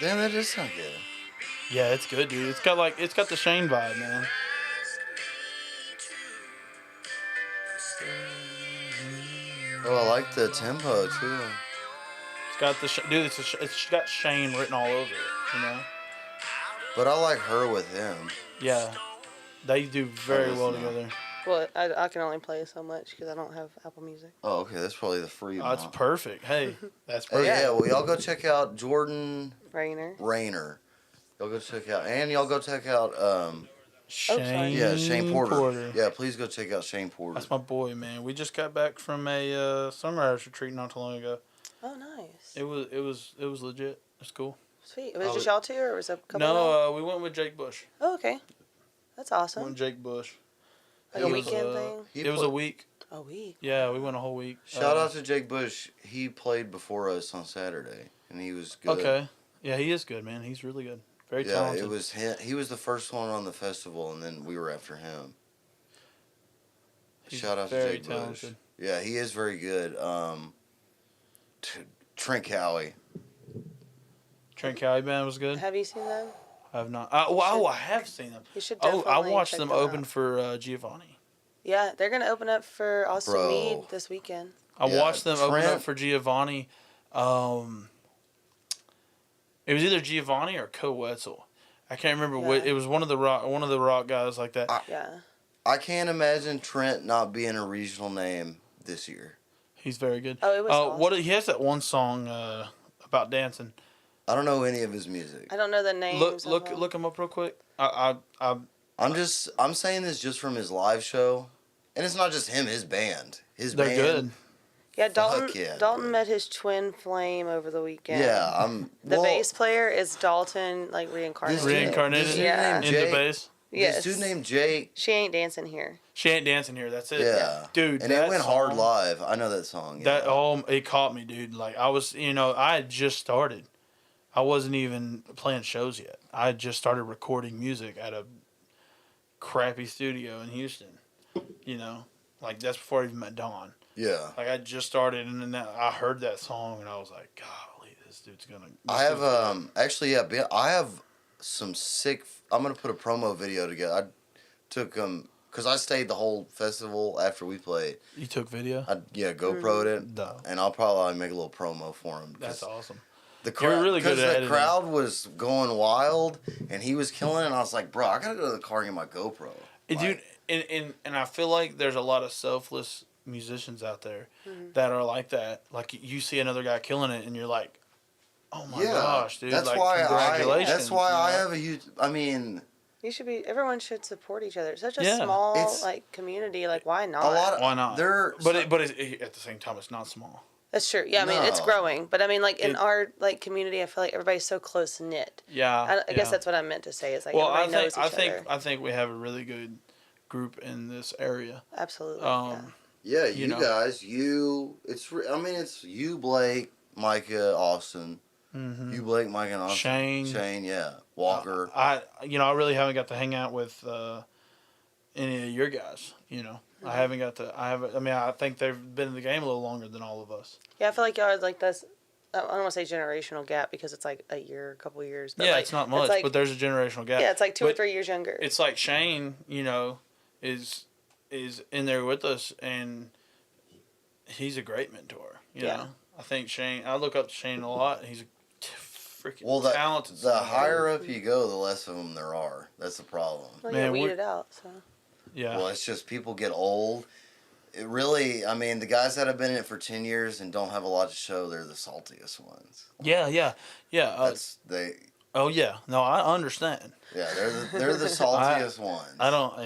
Damn, that does sound good. Yeah, it's good, dude. It's got the Shane vibe, man. Oh, I like the tempo too. It's got it's got Shane written all over it, you know. But I like her with him. Yeah, they do very well together. Well, I can only play so much because I don't have Apple Music. Oh, okay. That's probably the free Oh, one. it's perfect. Hey, that's Hey, perfect. yeah. Well, y'all go check out Jordan Rayner. Y'all go check out, and y'all go check out Shane. yeah, Shane Porter. Yeah, please go check out Shane Porter. That's my boy, man. We just got back from a Sunrise retreat not too long ago. Oh, nice. It was legit. It's cool. Sweet. Was it just y'all two, or was it a couple? of No, we went with Jake Bush. Oh, okay. That's We awesome. went with Jake Bush. Like It a was, weekend thing. It was a week. A week. Yeah, we went a whole week. Shout out to Jake Bush. He played before us on Saturday, and he was good. Okay. Yeah, he is good, man. He's really good. Very talented. It was him. He was the first one on the festival, and then we were after him. He's Shout out to very Jake talented. Bush. Yeah, he is very good. Trent Cowie. Trent Cowie Band was good. Have you seen them? I have not. I have seen them. You should Oh, definitely I watched check them them open out. for Giovanni. Yeah, they're gonna open up for Austin Bro. Meade this weekend. I Yeah, watched them open up Trent- for Giovanni. It was either Giovanni or Co Wetzel. I can't remember Yeah. what. It was one of the rock guys like that. Yeah. I can't imagine Trent not being a regional name this year. He's very good. Oh, it was awesome. He has that one song about dancing. I don't know any of his music. I don't know the names. Look him up real quick. I'm saying this just from his live show, and it's not just him. His band. They're good. Yeah, Dalton. Yeah, Dalton met his twin flame over the weekend. Yeah, The bass player is Dalton, like reincarnated. Reincarnated. Yeah. In the bass. Yes. This dude named Jake. She ain't dancing here. She ain't dancing here. That's it. Yeah, dude. And it went hard live. I know that song. Yeah. It caught me, dude. Like I was, I had just started. I wasn't even playing shows yet. I had just started recording music at a crappy studio in Houston. Like that's before I even met Dawn. Yeah. Like I just started, and then I heard that song, and I was like, "Golly, this dude's gonna." I have actually, yeah, I have some sick. I'm gonna put a promo video together. I took because I stayed the whole festival after we played. You took video? GoPro'd it, and I'll probably make a little promo for him. That's awesome. The crowd, really good at the crowd was going wild, and he was killing it. And I was like, bro, I gotta go to the car and get my GoPro. Dude, and I feel like there's a lot of selfless musicians out there that are like that. Like you see another guy killing it, and you're like, "Oh my gosh, dude!" That's like, why congratulations. That's why I have a huge. I mean, you should be. Everyone should support each other. It's such a small community. Like, why not? Why not? But at the same time, it's not small. That's true. Yeah, I mean it's growing, but I mean like in our community, I feel like everybody's so close knit. Yeah, I guess that's what I meant to say. Is like everybody knows each other. I think we have a really good group in this area. Absolutely. Yeah, you guys, it's you, Blake, Micah, Austin. Mm-hmm. You, Blake, Mike, and Austin. Shane, yeah. Walker. I really haven't got to hang out with any of your guys, I haven't got to. I think they've been in the game a little longer than all of us. Yeah, I feel like y'all are like this. I don't want to say generational gap because it's like a year, a couple years. But it's not much, but there's a generational gap. Yeah, it's like 2 or 3 years younger. It's like Shane, is in there with us, and he's a great mentor. You know, I think Shane. I look up to Shane a lot. He's a freaking talented. The higher up you go, the less of them there are. That's the problem. Well, you weed it out. So. Yeah. Well, it's just people get old. It really, the guys that have been in it for 10 years and don't have a lot to show, they're the saltiest ones. Yeah. Oh yeah, no, I understand. Yeah, they're the saltiest ones. I don't.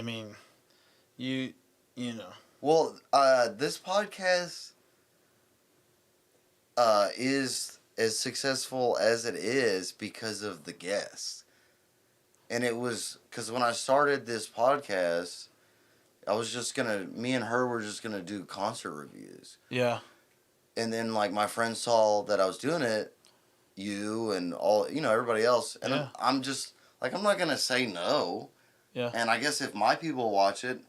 You know. Well, this podcast is as successful as it is because of the guests. And it was because when I started this podcast, I was just me and her were just gonna do concert reviews. Yeah. And then my friends saw that I was doing it, you and all, everybody else. And I'm just I'm not gonna say no. Yeah. And I guess if my people watch it,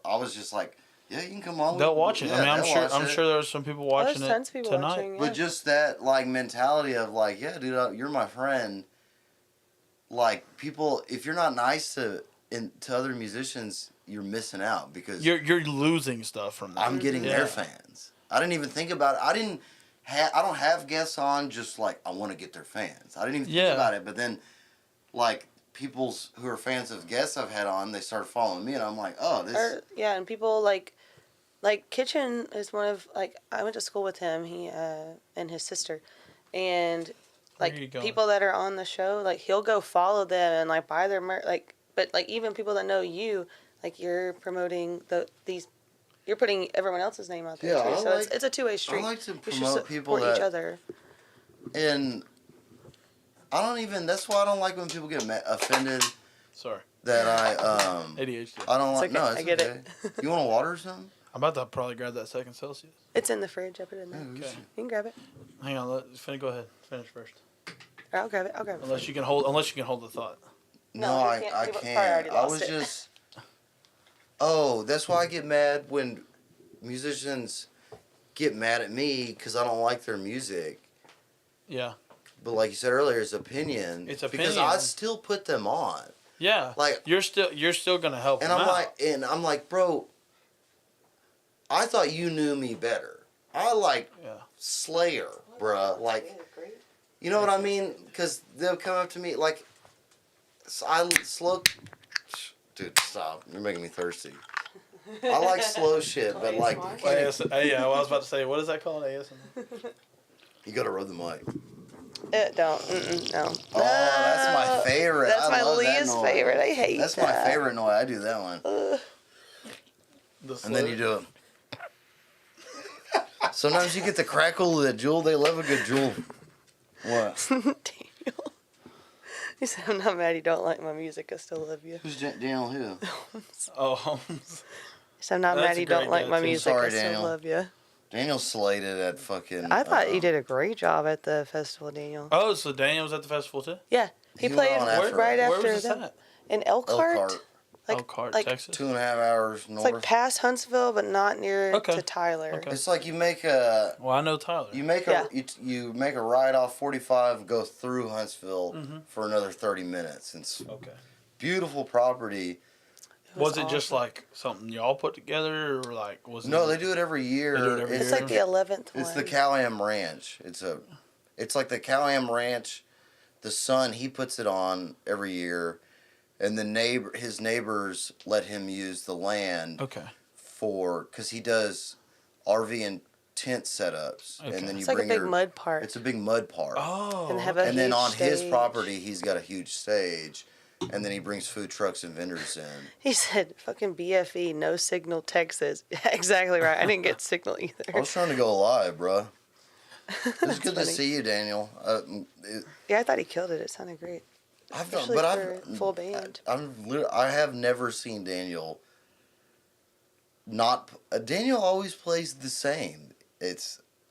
I was just like, yeah, you can come on. They'll watch it. I'm sure there's some people watching it tons of people tonight. watching, yeah. But just that mentality of yeah, dude, you're my friend. People, if you're not nice to other musicians, you're missing out because you're losing stuff from them. I'm getting their fans. I didn't even think about it. I don't have guests on just I want to get their fans. I didn't even think about it. But then people who are fans of guests I've had on, they started following me, and I'm like, oh, this. And people like Kitchen is one of I went to school with him. He and his sister, and people that are on the show, he'll go follow them and buy their merch. But even people that know you, you're promoting these. You're putting everyone else's name out there too. So it's a two-way street. I like to promote you should people support each other. And I don't even. That's why I don't like when people get offended. Sorry. That ADHD. I don't like. Okay. No, it's I get okay. it. You want a water or something? I'm about to probably grab that second Celsius. It's in the fridge. I put it in there. Okay. You can grab it. Hang on. Go ahead. Finish first. I'll grab it. Unless you can hold the thought. No, I can't. I was just. Oh, that's why I get mad when musicians get mad at me because I don't like their music. Yeah. But like you said earlier, it's opinion. It's opinion. Because I still put them on. Yeah. You're still gonna help them out. I'm like, bro, I thought you knew me better. I like Slayer, bruh. You know what I mean? Because they'll come up to me Dude, stop. You're making me thirsty. I like slow shit, but I was about to say, what is that called? ASMR? You gotta rub the mic. Don't. No. Oh, that's my favorite. That's I my love that least noise. favorite. I hate That's that. my favorite noise. I do that one. And then you do it. Sometimes you get the crackle of the jewel. They love a good jewel. What? Daniel. He said, I'm not mad you don't like my music. I still love you. Who's Daniel who? Oh, Holmes. He said, I'm not That's mad a you don't great like my tattoo. music. Sorry, I still Daniel. love you. Daniel slated at fucking... I thought you did a great job at the festival, Daniel. Oh, so Daniel was at the festival too? Yeah. He He played went on after right us. Where after was this them. at? In Elkhart? Elkhart. Like, Elkhart, like Texas. 2.5 hours it's north. like past Huntsville, but not near Okay. to Tyler. Okay. It's like you make a... Well, I know Tyler. You make Yeah. you make a ride off 45, go through Huntsville Mhm. for another 30 minutes. It's Okay. beautiful property. Was it just awesome. like something y'all put together, or like was it? No, they do it every year. They do it every It's year. like the 11th one. It's the Cal-Am Ranch. It's like the Cal-Am Ranch. The son, he puts it on every year, and his neighbors let him use the land Okay. because he does RV and tent setups, Okay. and then you It's like a bring big your. mud park. It's a big mud park. Oh. And they have a And then huge on his stage. property, he's got a huge stage, and then he brings food trucks and vendors in. He said, fucking BFE, no signal, Texas. Exactly right. I didn't get signal either. I was trying to go live, bro. It was good to funny. see you, Daniel. Yeah, I thought he killed it. It sounded great. I've done, Especially but for full band. I have never seen Daniel. Daniel always plays the same.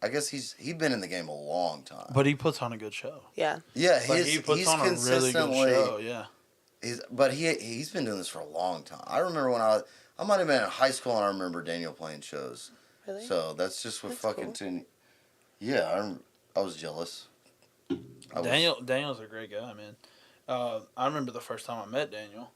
I guess he's been in the game a long time. But he puts on a good show. Yeah. Yeah, Like, he puts he's on a really good consistently. show. Yeah. He's been doing this for a long time. I remember when I might have been in high school and I remember Daniel playing shows. Really? So that's just what That's fucking cool. tune. Yeah, I was jealous. Daniel's a great guy, man. I remember the first time I met Daniel.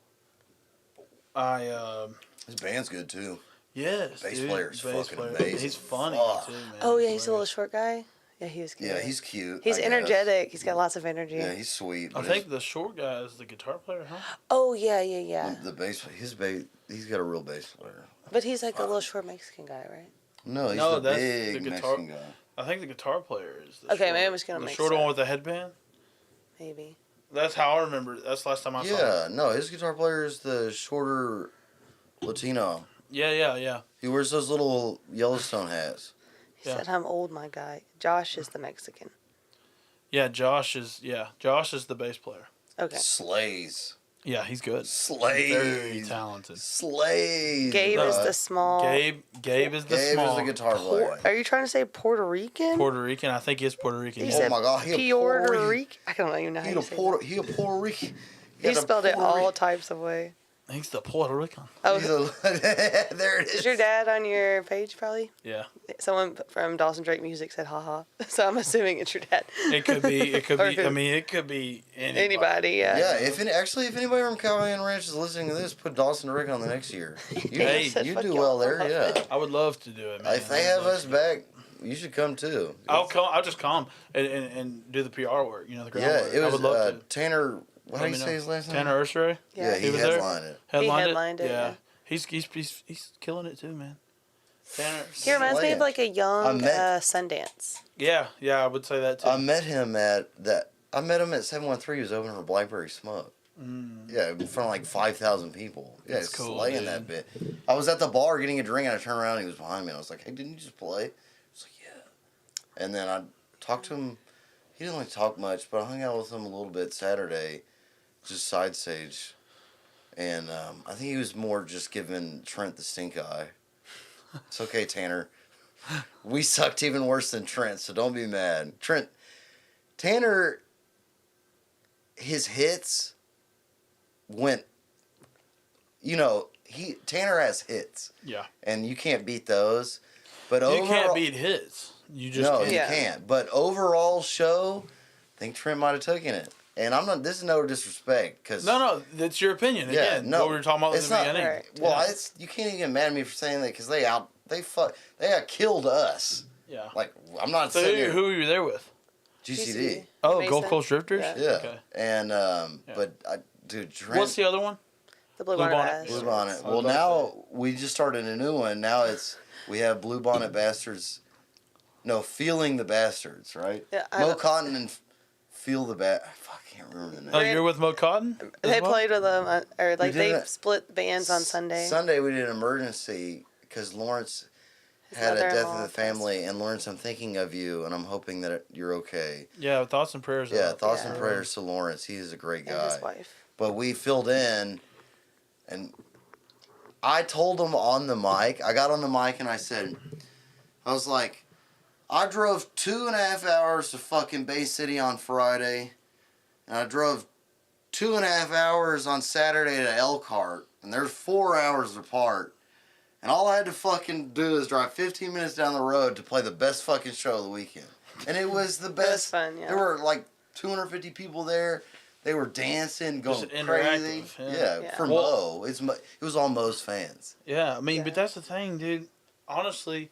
His band's good too. Yes, Bass dude, player's bass fucking player. amazing. He's funny Fuck. too, man. Oh, yeah, he's a hilarious. little short guy. Yeah, he was good. Yeah, he's cute. He's I guess. energetic. He's got lots of energy. Yeah, he's sweet. I but think the short guy is the guitar player, huh? Oh, yeah. the bass, he's got a real bass player. But he's like a little short Mexican guy, right? No, he's No, the that's big the guitar- Mexican guy. I think the guitar player is the Okay, short, maybe I'm just gonna the mix short it one up. with the headband. Maybe. That's how I remember. That's the last time I saw Yeah, him. no, his guitar player is the shorter Latino. Yeah. He wears those little Yellowstone hats. He Yeah. said, I'm old, my guy. Josh is the Mexican. Yeah, Josh is the bass player. Okay. Slays. Yeah, he's good. Slays. Very talented. Slays. Gabe is bruh. the small. Gabe is the Gabe small is the guitar player. Are you trying to say Puerto Rican? Puerto Rican. I think he's Puerto Rican. He yeah. Oh said my God, he a Puerto Puerto Rican. Rican. I don't even know how He you a say Puerto Rican. that. He spelled it all Rican. types of way. He's the Puerto Rican. Oh, There it is. is your dad on your page probably? Yeah. Someone from Dawson Drake Music said haha. So I'm assuming it's your dad. It could be. It could Or be. who? I mean, it could be anybody. Anybody, yeah. Yeah, if anybody from Cowboy Ranch is listening to this, put Dawson Drake on the next year. Hey, Said, You "Fuck do y'all, well I there, love yeah. it." I would love to do it, man. If they have us back, you should come too. I'll come. I'll just come and do the PR work. You know, the ground Yeah, work. it I was would love to. Tanner. What Let did me he know. say his last name? Tanner Ursary. Yeah, he He was there? headlined it. headlined it, yeah. He's killing it too, man. Tanner. He reminds me of like a I young met- Sundance. Yeah, I would say that too. I met him at 713. He was opening for Blackberry Smoke. Yeah, in front of like 5,000 people. Yeah, That's it's cool, slaying dude. that bit. I was at the bar getting a drink and I turned around and he was behind me and I was like, "Hey, didn't you just play?" He was like, "Yeah." And then I talked to him. He didn't like talk much, but I hung out with him a little bit Saturday, just side stage. And I think he was more just giving Trent the stink eye. It's okay, Tanner. We sucked even worse than Trent, so don't be mad. Tanner, his hits went, Tanner has hits, Yeah. and you can't beat those. But You overall, can't beat hits. You just no, can't. you Yeah. can't. But overall show, I think Trent might have taken it. And I'm not. This is no disrespect, because No, that's your opinion. Yeah, Again, no, what we were talking about in it's the not- beginning. Right. well, yeah. you can't even get mad at me for saying that because they got killed us. Yeah. Like I'm not So sitting here. who were you there with? GCD. Oh, Makes Gold sense. Coast Drifters. Yeah. Yeah. Okay. And Yeah. but dude, Trent. What's the other one? The Blue Blue Bonnet Bonnet. Bastards. Blue Bonnet. I was Well, about to now we just started a new one. Now we have Blue Bonnet Bastards. No, Feeling the Bastards, right? Yeah, I Mo don't- Cotton and Feel the Bad. Fuck, I can't remember the name. Oh, you're with Mo Cotton? as They well? played with them, or like did they it- split bands on Sunday. Sunday we did an emergency because Lawrence His had a death in mother-in-law the passed. family, and Lawrence, I'm thinking of you, and I'm hoping that you're okay. Yeah, thoughts and prayers. Yeah, up. thoughts Yeah. and prayers to Lawrence. He is a great And guy. his wife. But we filled in, and I told him on the mic. I got on the mic and I said, I was like, I drove 2.5 hours to fucking Bay City on Friday, and I drove 2.5 hours on Saturday to Elkhart, and they're 4 hours apart. And all I had to fucking do is drive 15 minutes down the road to play the best fucking show of the weekend. And it was the best. was fun, yeah. There were like 250 people there. They were dancing, going Just crazy. interactive, Yeah, Yeah. for Well- Mo. It was all Mo's fans. Yeah, I mean, Yeah. but that's the thing, dude. Honestly,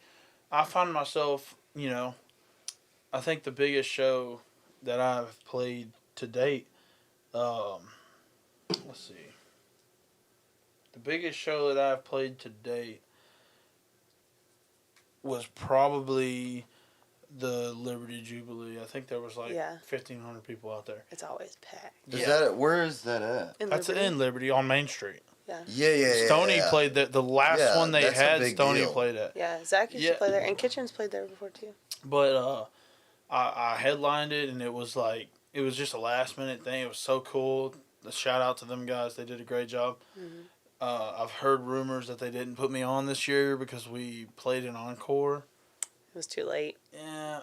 I find myself, I think the biggest show that I've played to date, let's see. The biggest show that I've played to date was probably the Liberty Jubilee. I think there was like Yeah. 1,500 people out there. It's always packed. Where is that at? In That's Liberty. in Liberty on Main Street. Yeah. Stony played the last Yeah, one they that's a had. big Stony deal. played at. Yeah, Zach used Yeah. to play there, and Kitchens played there before too. But I headlined it, and it was just a last minute thing. It was so cool. A shout out to them guys; they did a great job. Mm-hmm. I've heard rumors that they didn't put me on this year because we played an encore. It was too late. Yeah,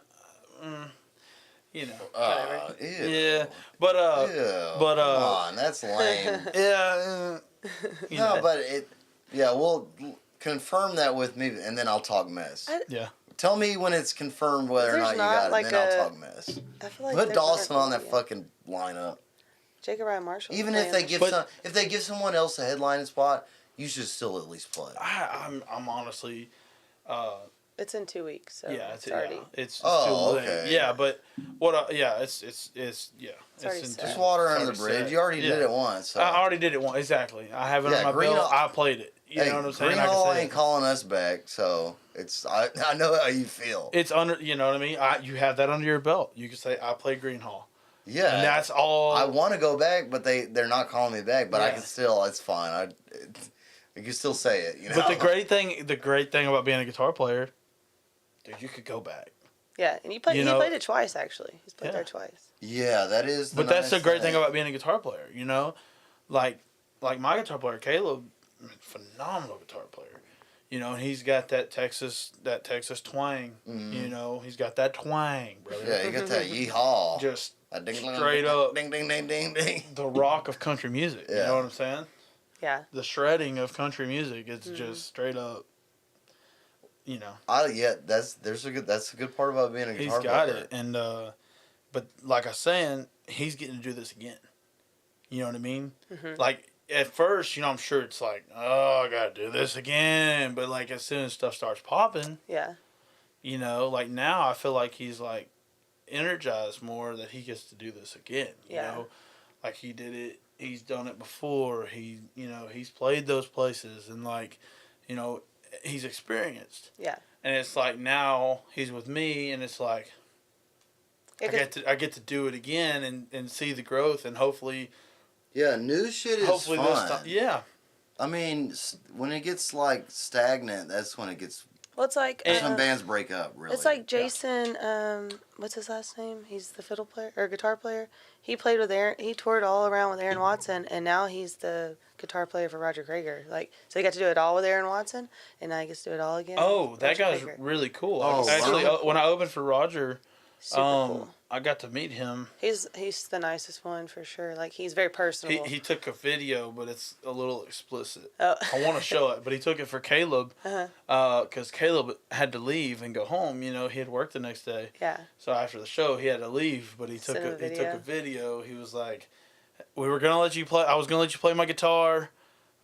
you know. Whatever. Ew. Yeah, but Ew. but, Come on, that's lame. yeah. You No, know. but we'll confirm that with me, and then I'll talk mess. Yeah. Tell me when it's confirmed whether or There's not you not got it, like and then a- I'll talk mess. I feel like Put there's Dawson on that yeah. fucking lineup. Jacob Ryan Marshall. Even if they give But- if they give someone else a headlining spot, you should still at least play. I'm honestly. it's in 2 weeks, so Yeah, it's already. it's Oh, too late. okay. Yeah, but what? It's already in set. Just two- water it's under the already bridge. set. You already did Yeah. it once. So. I already did it once. Exactly. I have it Yeah, on my Green belt. Hall- I played it. You know what I'm saying? Green I can Hall say ain't it. calling us back, so I know how you feel. It's under. You know what I mean? You have that under your belt. You can say I played Green Hall, Yeah, and that's all. I want to go back, but they're not calling me back. But I Yeah. can still. It's fine. You can still say it. You know. But the great thing about being a guitar player, dude, you could go back. Yeah, and he played it twice actually. He's played Yeah. there twice. Yeah, that is. But that's the great thing about being a guitar player. You know, like my guitar player Caleb, phenomenal guitar player. You know, and he's got that Texas twang. Mhm. You know, he's got that twang, brother. Yeah, you got that yeehaw. Just That ding, ding, straight ding, up. Ding ding ding ding ding. the rock of country music. You Yeah. know what I'm saying? Yeah. The shredding of country music is just straight up. You know, That's a good part about being a he's guitar got player. it, and but like I was saying, he's getting to do this again. You know what I mean? Mhm. Like at first, I'm sure it's like, oh, I gotta do this again. But like as soon as stuff starts popping, Yeah. like now I feel like he's like energized more that he gets to do this again. You Yeah. know, like he did it. He's done it before. He's played those places and like, he's experienced. Yeah. And it's like now he's with me, and it's like I get to do it again and see the growth, and hopefully New shit is this fun. time, yeah. I mean, when it gets like stagnant, that's when it gets. Well, it's like Some bands break up. Really. it's like Jason. What's his last name? He's the fiddle player or guitar player. He played with Aaron. He toured all around with Aaron Watson, and now he's the guitar player for Roger Krager. Like, so he got to do it all with Aaron Watson, and now he gets to do it all again. Oh, with that Roger guy's Krager. really cool. Oh, Actually, wow. when I opened for Roger, Super cool. I got to meet him. He's the nicest one for sure. Like, he's very personable. He took a video, but it's a little explicit. Oh. I want to show it, but he took it for Caleb Uh-huh. because Caleb had to leave and go home. He had work the next day. Yeah. So after the show, he had to leave, but he took a video. He was like, "We were gonna let you play. I was gonna let you play my guitar,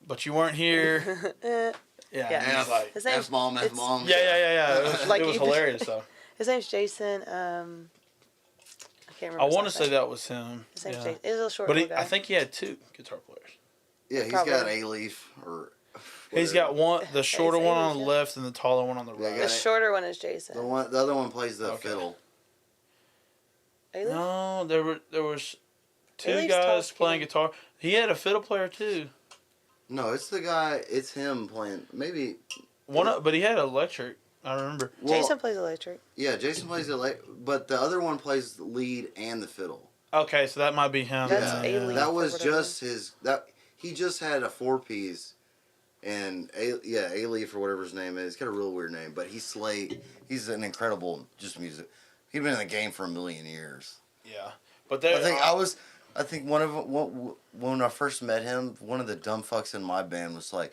but you weren't here." Eh. Yeah, Yeah. and he's like, His name's F-bomb, it's- F-bomb. yeah. It was, Like it was you- hilarious though. His name's Jason. I can't remember. I his want to last say name. that was him. His name's Yeah. Jason. He's a little short But little guy. I think he had two guitar players. Yeah, he's Probably. got A-Leaf or. He's whatever. got one, the shorter one on the yeah. left and the taller one on the Yeah, right. got the it. shorter one is Jason. The other one plays the Okay. fiddle. A-Leaf? No, there was two A-Leaf's guys tall, playing skinny. guitar. He had a fiddle player too. No, it's the guy. It's him playing. Maybe. But he had electric. I remember. Well, Jason plays electric. yeah, Jason plays the but the other one plays the lead and the fiddle. Okay, so that might be him. That's Yeah, A-Leaf. that or was whatever. just his. That he just had a 4-piece, and A-Leaf or whatever his name is. He's got a real weird name, but he's an incredible just music. He'd been in the game for a million years. Yeah, but there. I think when I first met him, one of the dumb fucks in my band was like,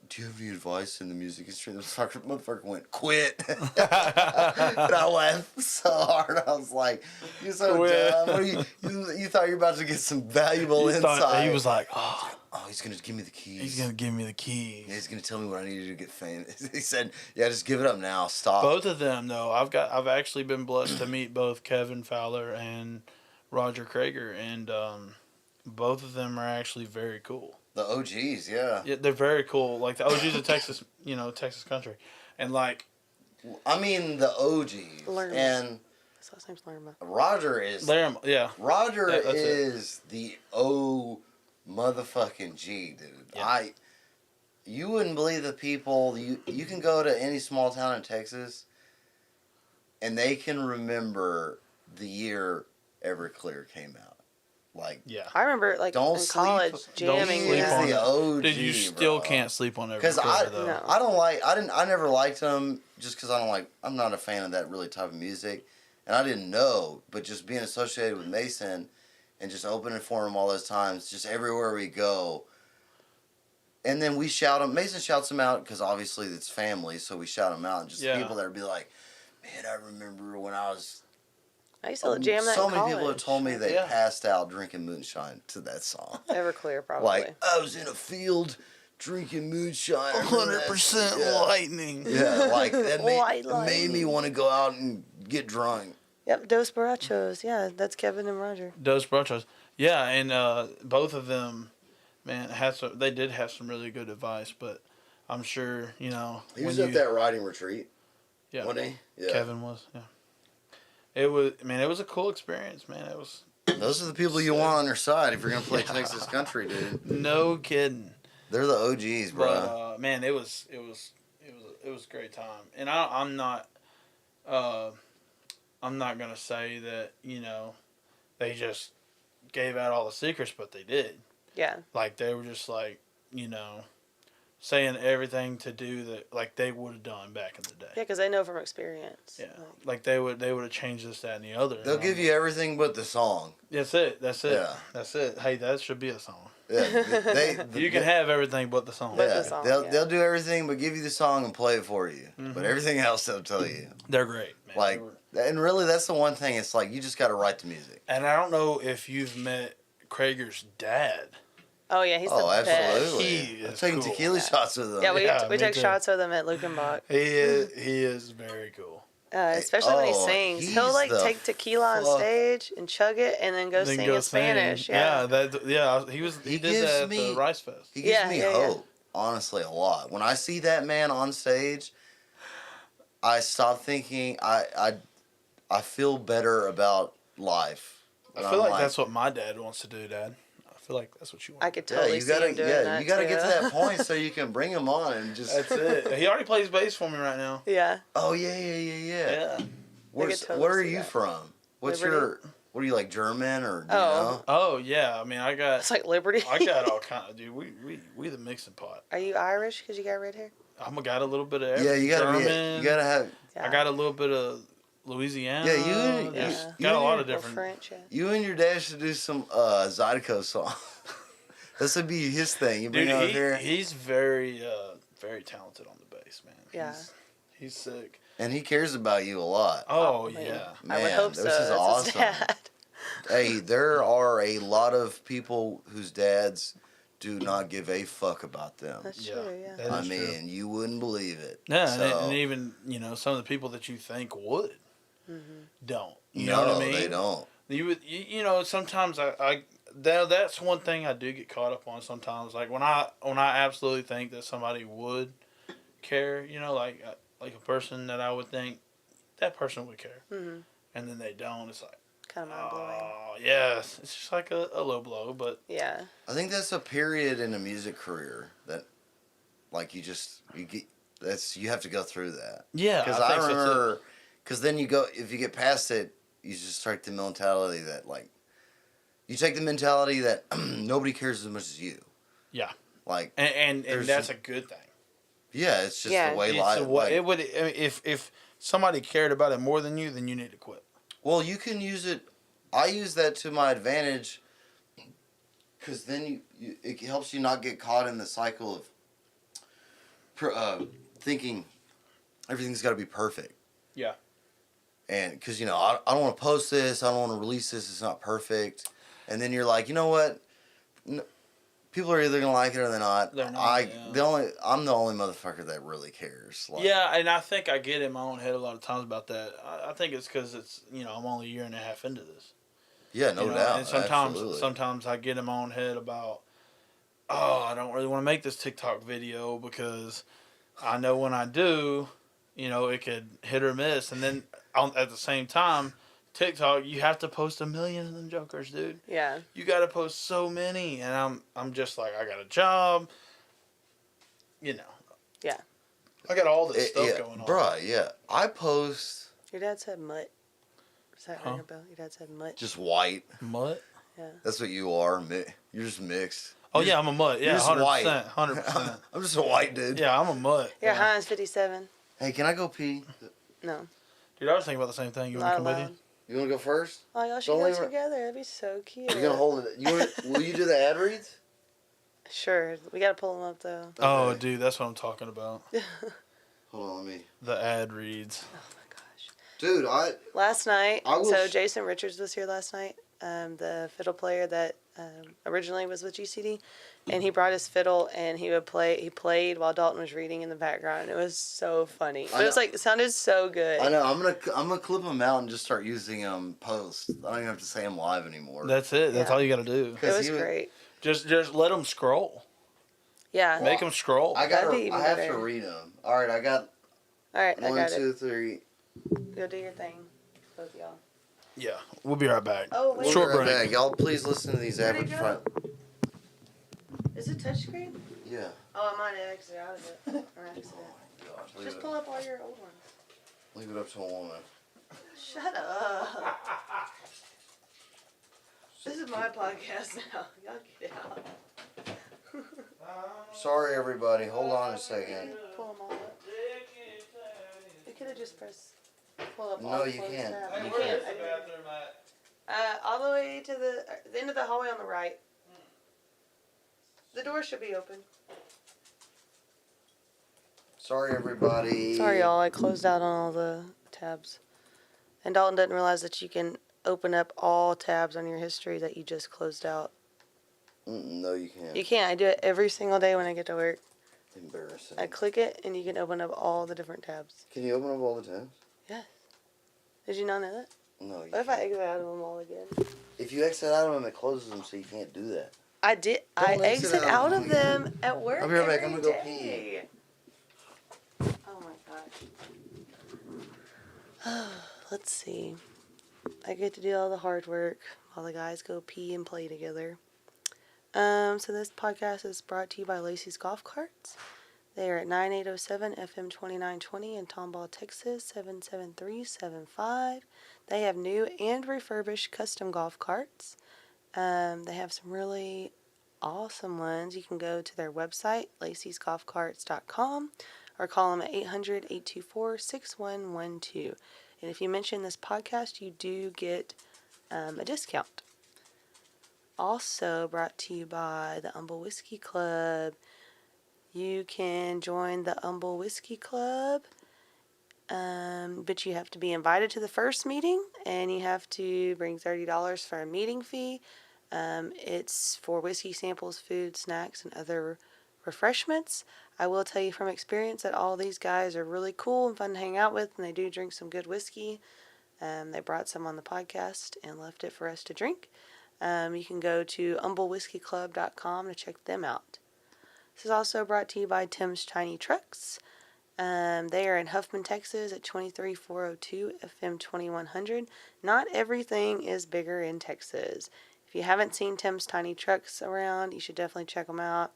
"Do you have any advice in the music industry?" The motherfucker went, "Quit." And I laughed so hard. I was like, "You're so Quit. dumb. What are you thought you were about to get some valuable insight." He was like, "Oh, he's gonna give me the keys. he's gonna give me the keys." Yeah, he's gonna tell me what I need to do to get famous. He said, "Yeah, just give it up now. Stop." Both of them, though, I've actually been blessed to meet both Kevin Fowler and Roger Krager, and both of them are actually very cool. The OGs, yeah. Yeah, they're very cool. Like the OGs of Texas, Texas country, and like I mean the OGs. Lerma. And His last name's Lerma. Roger is Laramie, yeah. Roger That's it. is the O motherfucking G, dude. Yeah. You wouldn't believe the people you can go to any small town in Texas and they can remember the year Everclear came out. Like, Yeah. I remember like Don't in college sleep- jamming. he sleep is on the it. OG, Dude, you still bro. can't sleep on Because Everclear, though. No. I never liked him just because I'm not a fan of that really type of music. And I didn't know, but just being associated with Mason and just opening for him all those times, just everywhere we go. And then we shout him, Mason shouts him out because obviously it's family, so we shout him out. And just Yeah. people that would be like, man, I remember when I was. I used to jam that So in many college. people have told me they Yeah. passed out drinking moonshine to that song. Everclear, probably. Like, I was in a field drinking moonshine. I remember that shit. Yeah. lightning. Yeah, like that White made me lightning. want to go out and get drunk. Yep, Dos Borrachos. Yeah, that's Kevin and Roger. Dos Brochos. Yeah, and both of them, man, they did have some really good advice, but I'm sure, He was at that riding retreat, yeah, wasn't he? Yeah. Kevin was, yeah. It was a cool experience, man. It was Those are the people you want on your side if you're gonna play Yeah. Texas country, dude. no kidding. They're the OGs, bro. But man, it was a great time, and I'm not gonna say that they just gave out all the secrets, but they did. Yeah. Like they were just like saying everything to do that like they would have done back in the day. Yeah, because I know from experience. Yeah, like they would have changed this, that, and the other. They'll give you everything but the song. That's it. Yeah. That's it. Hey, that should be a song. Yeah, You can have everything but the song. But Yeah, the song, they'll do everything but give you the song and play it for you. But everything else they'll tell you. They're great, man. Like, and really, that's the one thing. It's like you just got to write the music. And I don't know if you've met Krager's dad. Oh yeah, he's the Oh, best. absolutely. He I'm is taking cool. tequila shots with them. Yeah, we Yeah, me took too. shots with him at Lukenbach. He is very cool. Especially when he Oh, sings. he's He'll like the take tequila on fuck- stage and chug it and then go Then sing go in Spanish. sing. Yeah. He did gives that at me- the Rice Fest. He gives Yeah, me yeah, yeah. hope, honestly, a lot. When I see that man on stage, I stop thinking. I feel better about life. I feel like that's what my dad wants to do, Dad. I feel like that's what you want. I could totally you see gotta, him doing that. you gotta too. get to that point so you can bring him on and just. That's it. He already plays bass for me right now. Yeah. Oh yeah. Yeah. Where's, totally where are see you that. from? What's Liberty. your? What are you like, German or? Do you Oh. know? Oh yeah. I mean, I got It's like Liberty. all kind of dude. We the mixing pot. Are you Irish because you got red hair? Got a little bit of Yeah, you gotta German. you gotta have. Yeah. I got a little bit of Louisiana. Yeah, you- just yeah. got a you- lot of Or different. French, yeah. You and your dad should do some Zydeco song. This would be his thing. You bring Dude, him over here, he's very very talented on the bass, man. Yeah. He's sick. and he cares about you a lot. Oh man. yeah. I would Man, hope so. this is That's awesome. sad. Hey, there are a lot of people whose dads do not give a fuck about them. That's Yeah, true, yeah. that I is mean, true. you wouldn't believe it. Yeah, So, and even some of the people that you think would Mm-hmm. don't. You know no, what I mean? they don't. Sometimes that's one thing I do get caught up on sometimes. Like when I absolutely think that somebody would care, like a person that I would think that person would care, Mhm. and then they don't. It's like kind of mind blowing. Oh, yes. It's just like a low blow, but Yeah. I think that's a period in a music career that, like, you have to go through that. yeah, Because I I think so too. remember, because then if you get past it, you just start the mentality that, like, you take the mentality that nobody cares as much as you. Yeah. Like, And there's- that's a good thing. yeah, it's just Yeah. the way It's life. a, Like, it would I mean, if somebody cared about it more than you, then you need to quit. well, you can use it. I use that to my advantage. Because then it helps you not get caught in the cycle of thinking everything's got to be perfect. Yeah. And because, I don't want to post this, I don't want to release this, it's not perfect. And then you're like, you know what? People are either going to like it or they're not. They're not, I'm the only motherfucker that really cares. Like, Yeah, and I think I get in my own head a lot of times about that. I think it's because it's, I'm only a year and a half into this. Yeah, no doubt. And Absolutely. sometimes I get in my own head about, oh, I don't really want to make this TikTok video because I know when I do, it could hit or miss. And then at the same time, TikTok, you have to post 1 million of them jokers, dude. Yeah. You got to post so many, and I'm just like, I got a job, Yeah. I got all this stuff going on. Bruh, yeah. I post Your dad said mutt. Does that ring Huh? a bell? Your dad said mutt. just white. Mutt? Yeah. That's what you are. You're just mixed. Oh, yeah, I'm a mutt. Yeah, you're just 100%. white. 100%. I'm just a white dude. Yeah, I'm a mutt. Yeah, Yeah. Heinz 57. Hey, can I go pee? No. Dude, I was thinking about the same thing. You want Not to come with allowed. you? You want to go first? Oh, y'all should Don't go leave her- together. That'd be so cute. You're gonna hold it. Will you do the ad reads? Sure. We gotta pull them up though. Oh, Okay. dude, that's what I'm talking about. Hold on, let me. The ad reads. Oh my gosh. Dude, Last night, I will so sh- Jason Richards was here last night, the fiddle player that originally was with GCD, and he brought his fiddle and he played while Dalton was reading in the background. It was so funny. But it was like, it sounded so good. I know. I'm gonna clip them out and just start using them post. I don't even have to say them live anymore. That's it. That's Yeah. all you got to do. It was he would- great. Just let them scroll. Yeah. Well, Make them scroll. I That'd be even have better. to read them. All right, I got All right, I 1, got it. 2, 3. Go do your thing, both of y'all. Yeah, we'll be right back. Oh, wait. Short We'll be right break. back. Y'all, please listen to these Where'd average it front. Is it touchscreen? Yeah. Oh, I might have exited out of it. Or accident. Gosh, leave Just it, pull up all your old ones. leave it up to a woman. Shut up. This is my podcast now. Y'all get out. Sorry, everybody. Hold on a second. Pull them all up. You could have just pressed pull up No, all you closed can't. tabs. You You can't. can't. All the way to the end of the hallway on the right. The door should be open. Sorry, everybody. Sorry, y'all. I closed out on all the tabs. And Dalton didn't realize that you can open up all tabs on your history that you just closed out. No, you can't. You can't. I do it every single day when I get to work. Embarrassing. I click it and you can open up all the different tabs. Can you open up all the tabs? Yes. Did you not know that? No, you What if I can't. exit out of them all again? If you exit out of them, it closes them, so you can't do that. I did. Don't I exit exit out out of of them. them at work. I'll be right back. I'm every gonna go day. Oh my gosh. Let's see. I get to do all the hard work while the guys go pee and play together. So this podcast is brought to you by Lacey's Golf Carts. They are at 9807 FM 2920 in Tomball, Texas 77375. They have new and refurbished custom golf carts. They have some really awesome ones. You can go to their website, laceysgolfcarts.com, or call them at 800-824-6112. And if you mention this podcast, you do get a discount. Also brought to you by the Humble Whiskey Club. You can join the Humble Whiskey Club, but you have to be invited to the first meeting, and you have to bring $30 for a meeting fee. It's for whiskey samples, food, snacks, and other refreshments. I will tell you from experience that all these guys are really cool and fun to hang out with, and they do drink some good whiskey. They brought some on the podcast and left it for us to drink. You can go to humblewhiskeyclub.com to check them out. This is also brought to you by Tim's Tiny Trucks. They are in Huffman, Texas at 23402 FM 2100. Not everything is bigger in Texas. If you haven't seen Tim's Tiny Trucks around, you should definitely check them out.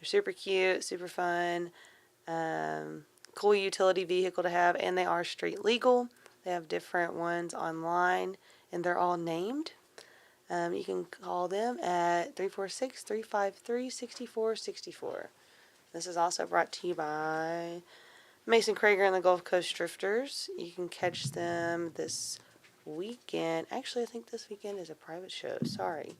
They're super cute, super fun, cool utility vehicle to have, and they are street legal. They have different ones online, and they're all named. You can call them at 346-353-6464. This is also brought to you by Mason Krager and the Gulf Coast Drifters. You can catch them this weekend. Actually, I think this weekend is a private show. Sorry.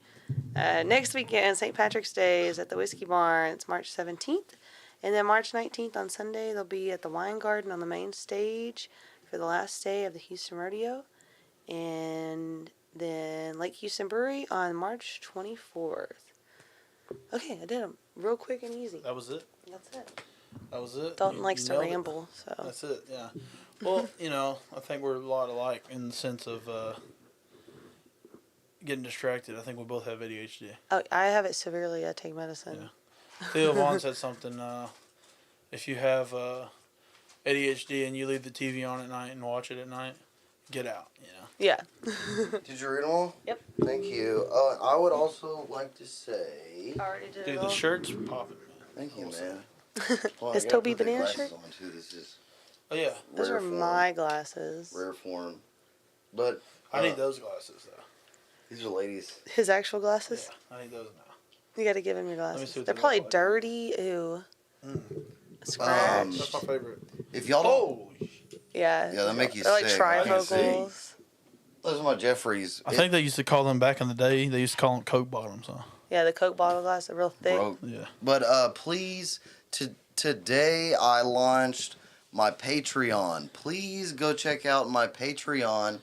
Next weekend, St. Patrick's Day, is at the Whiskey Barn. It's March 17th. And then March 19th on Sunday, they'll be at the Wine Garden on the main stage for the last day of the Houston Rodeo. And then Lake Houston Brewery on March 24th. Okay, I did them real quick and easy. That was it? That's it. That was it? Dalton likes to ramble, so. That's it, yeah. Well, I think we're a lot alike in the sense of getting distracted. I think we both have ADHD. Oh, I have it severely. I take medicine. Yeah. Theo Vaughn said something, if you have ADHD and you leave the TV on at night and watch it at night, get out, Yeah. Did you read them all? Yep. Thank you. I would also like to say. I already did Dude, it the all. shirt's popping, man. Thank you, Awesome. man. Well, Is I gotta Toby put the Banana glasses shirt? on, too. This is Oh, yeah. Those rare are form. my glasses. Rare form. But I need those glasses, though. these are ladies. His actual glasses? Yeah, I need those now. You got to give him your me glasses. see what They're they probably look like. dirty. Ew. Scratch. That's my favorite. If y'all don't, Oh! Yeah. yeah, that make you They're like sick. I can't see. trifocals. Those are my Jeffries. I think they used to call them back in the day, they used to call them Coke bottoms, huh? Yeah, the Coke bottle glass are real thick. broke. Yeah. But please, today I launched my Patreon. Please go check out my Patreon.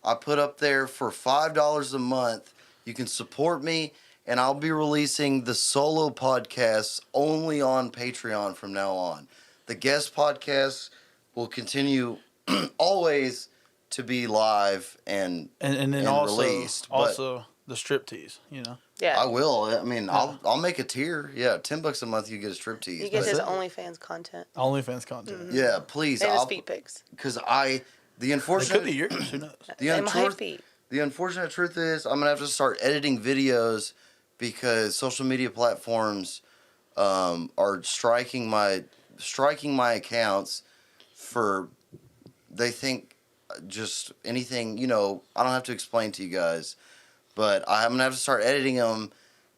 I put up there for $5 a month. You can support me, and I'll be releasing the solo podcasts only on Patreon from now on. The guest podcasts will continue always to be live and And then and also, released, but- also the striptease, Yeah. I will. I mean, I'll make a tier. Yeah, $10 a month you get a striptease. You get But- his That's it. OnlyFans content. OnlyFans content. Mm-hmm. Yeah, please. And his feet pics. Because the It could be unfortunate yours, who knows? The And my untruth- feet. the unfortunate truth is I'm gonna have to start editing videos because social media platforms are striking my accounts for they think just anything, I don't have to explain to you guys, but I'm gonna have to start editing them,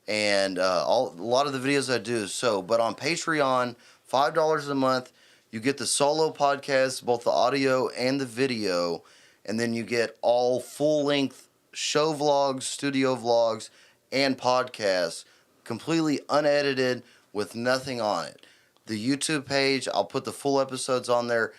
and a lot of the videos I do. But on Patreon, $5 a month, you get the solo podcasts, both the audio and the video, and then you get all full-length show vlogs, studio vlogs, and podcasts, completely unedited with nothing on it. The YouTube page, I'll put the full episodes on there,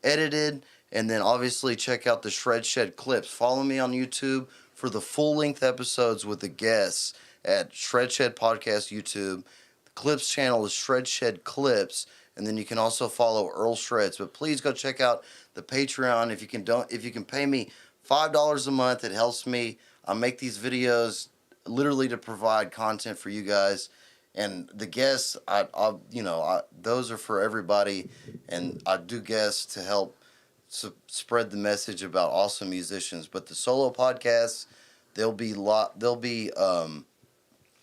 edited, and then obviously check out the Shred Shed clips. Follow me on YouTube for the full-length episodes with the guests at Shred Shed Podcast YouTube. The Clips channel is Shred Shed Clips, and then you can also follow Earl Shreds. But please go check out the Patreon. If you can pay me $5 a month, it helps me. I make these videos literally to provide content for you guys. And the guests, those are for everybody, and I do guests to help spread the message about awesome musicians. But the solo podcasts, they'll be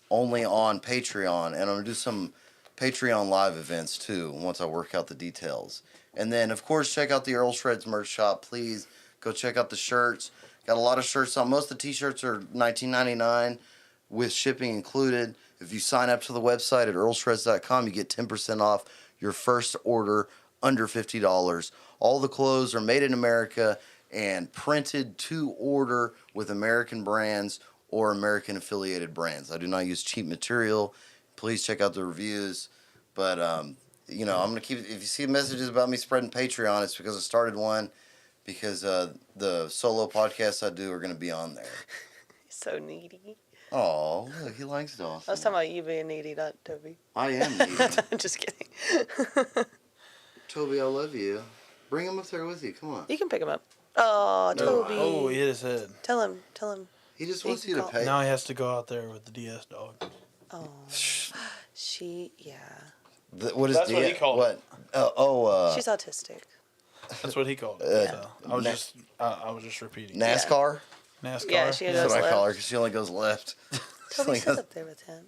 only on Patreon, and I'm gonna do some Patreon live events too once I work out the details. And then of course check out the Earl Shreds merch shop. Please go check out the shirts. Got a lot of shirts on. Most of the t-shirts are $19.99 with shipping included. If you sign up to the website at earlshreds.com, you get 10% off your first order under $50. All the clothes are made in America and printed to order with American brands or American affiliated brands. I do not use cheap material. Please check out the reviews. But, I'm going to keep, if you see messages about me spreading Patreon, it's because I started one because the solo podcasts I do are going to be on there. So needy. Oh, look, he likes Dawson. I was talking about you being needy, not Toby. I am needy. Just kidding. Toby, I love you. Bring him up there with you. Come on. You can pick him up. Oh, Toby. Oh, he hit his head. Tell him. He just He wants can you to call- pay. Now he has to go out there with the DS dog. Oh. Yeah. What is That's what he called it. What? She's autistic. That's what he called it. So I was just repeating. NASCAR. NASCAR. Yeah, she That's goes what I call her left. because she only goes left. Toby, sit up there with him.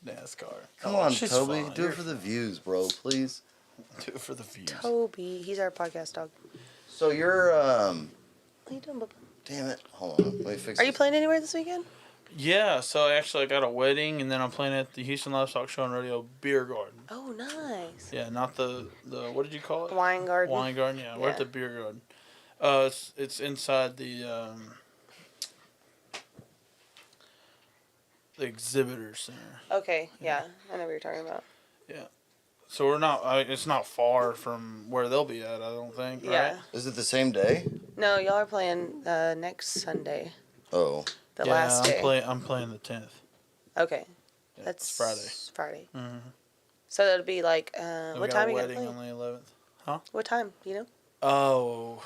NASCAR. Come on, she's Toby. fine. Do it for the views, bro. Please. Do it for the views. Toby, he's our podcast dog. So you're What are you doing, Bubba? Damn it. Hold on. Let me fix Are you this. playing anywhere this weekend? Yeah, so actually I got a wedding, and then I'm playing at the Houston Livestock Show and Rodeo Beer Garden. Oh, nice. Yeah, not the what did you call it? Wine garden. Wine garden, yeah. We're at Yeah. the beer garden. It's inside the exhibitor center. Okay, yeah. I know what you're talking about. So we're not. It's not far from where they'll be at. I don't think. Yeah. Right? Is it the same day? No, y'all are playing next Sunday, Oh. the Yeah, last day. I'm playing the 10th. Okay. Yeah, That's it's Friday. Friday. Mm-hmm. So that'll be like, We what got time a are you going to wedding play? on the 11th. What time, do you know? Oh.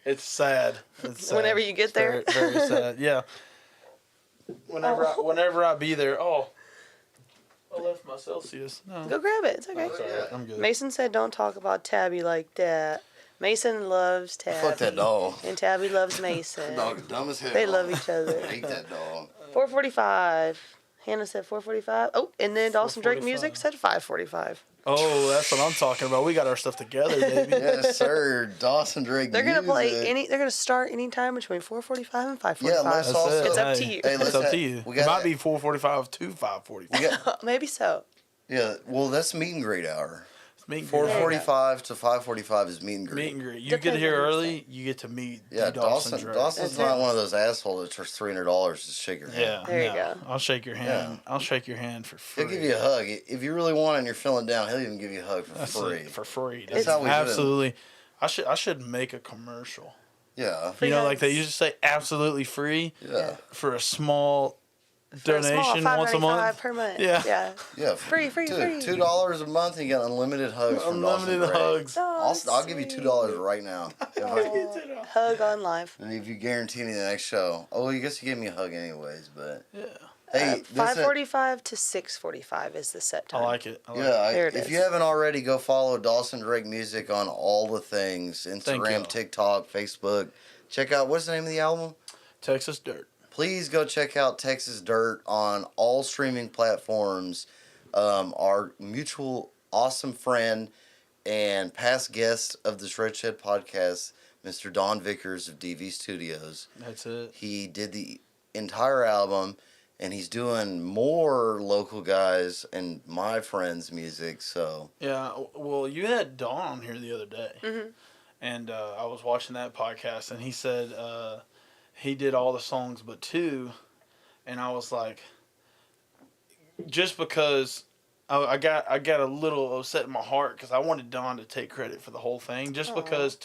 It's sad. It's sad. Whenever you get It's there. Very, very sad. Yeah. Whenever I be there. Oh. I left my Celsius. No. Go grab it. It's okay. That's all right. I'm good. Mason said don't talk about Tabby like that. Mason loves Tabby. Fuck that dog. And Tabby loves Mason. Dog is dumb as hell. They love each other. I hate that dog. 4:45. Hannah said 4:45. Oh, and then Dawson Drake 4:45. Music said 5:45. Oh, that's what I'm talking about. We got our stuff together, baby. Yes, sir. Dawson Drake. They're gonna play music. They're gonna start anytime between 4:45 and 5:45. Yeah, let's That's also- it. It's up to Hey, you. Hey, It's let's up have- to you. we It got- might be 4:45 to 5:45. We got, Maybe so. yeah, well, that's meet and greet hour. Meet and greet. 4:45 to 5:45 is meet and greet. Meet and greet. You Depends get here on who's early, you get to meet Yeah, the Dawson Drake. Dawson's That's not it. one of those assholes that charges $300 to shake your hand. Yeah. There you no. go. I'll shake your hand. Yeah. I'll shake your hand for free. He'll give you a hug. If you really want it and you're feeling down, he'll even give you a hug for That's free. it, for free. That's how we do it. absolutely. I should make a commercial. Yeah. Free You know, like they hugs. used to say, absolutely free Yeah. for a small For a small donation once a $5.95 month. per month. Yeah. Yeah. Yeah. Free. Dude, $2 a month and you get unlimited hugs from Dawson Unlimited Drake. hugs. I'll give you $2 right now. Hug on live. And if you guarantee me the next show. Oh, I guess you gave me a hug anyways, but Yeah. hey, this is- 5:45 to 6:45 is the set I time. like it. I like yeah, There it if is. you haven't already, go follow Dawson Drake Music on all the things: Instagram, y'all. TikTok, Facebook. Check out what's the name of the album? it. Texas Dirt. Please go check out Texas Dirt on all streaming platforms. Our mutual awesome friend and past guest of the Shred Shed podcast, Mr. Don Vickers of DV Studios. That's it. He did the entire album, and he's doing more local guys and my friends' music. So Yeah. Well, you had Dawn on here the other day. Mhm. And I was watching that podcast, and he said he did all the songs but two, and I was like, just because I got a little upset in my heart because I wanted Don to take credit for the whole thing, just Aw. because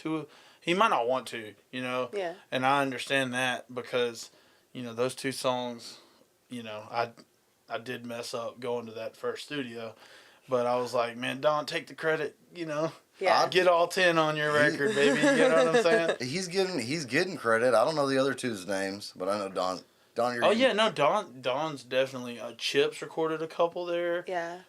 he might not want to, Yeah. and I understand that because those two songs, I did mess up going to that first studio, but I was like, man, Don, take the credit, Yeah. Get all 10 on your record, baby. You know what I'm saying? he's getting credit. I don't know the other two's names, but I know Don. You're Oh yeah, no, Don's definitely. Chips recorded a couple there. Yeah.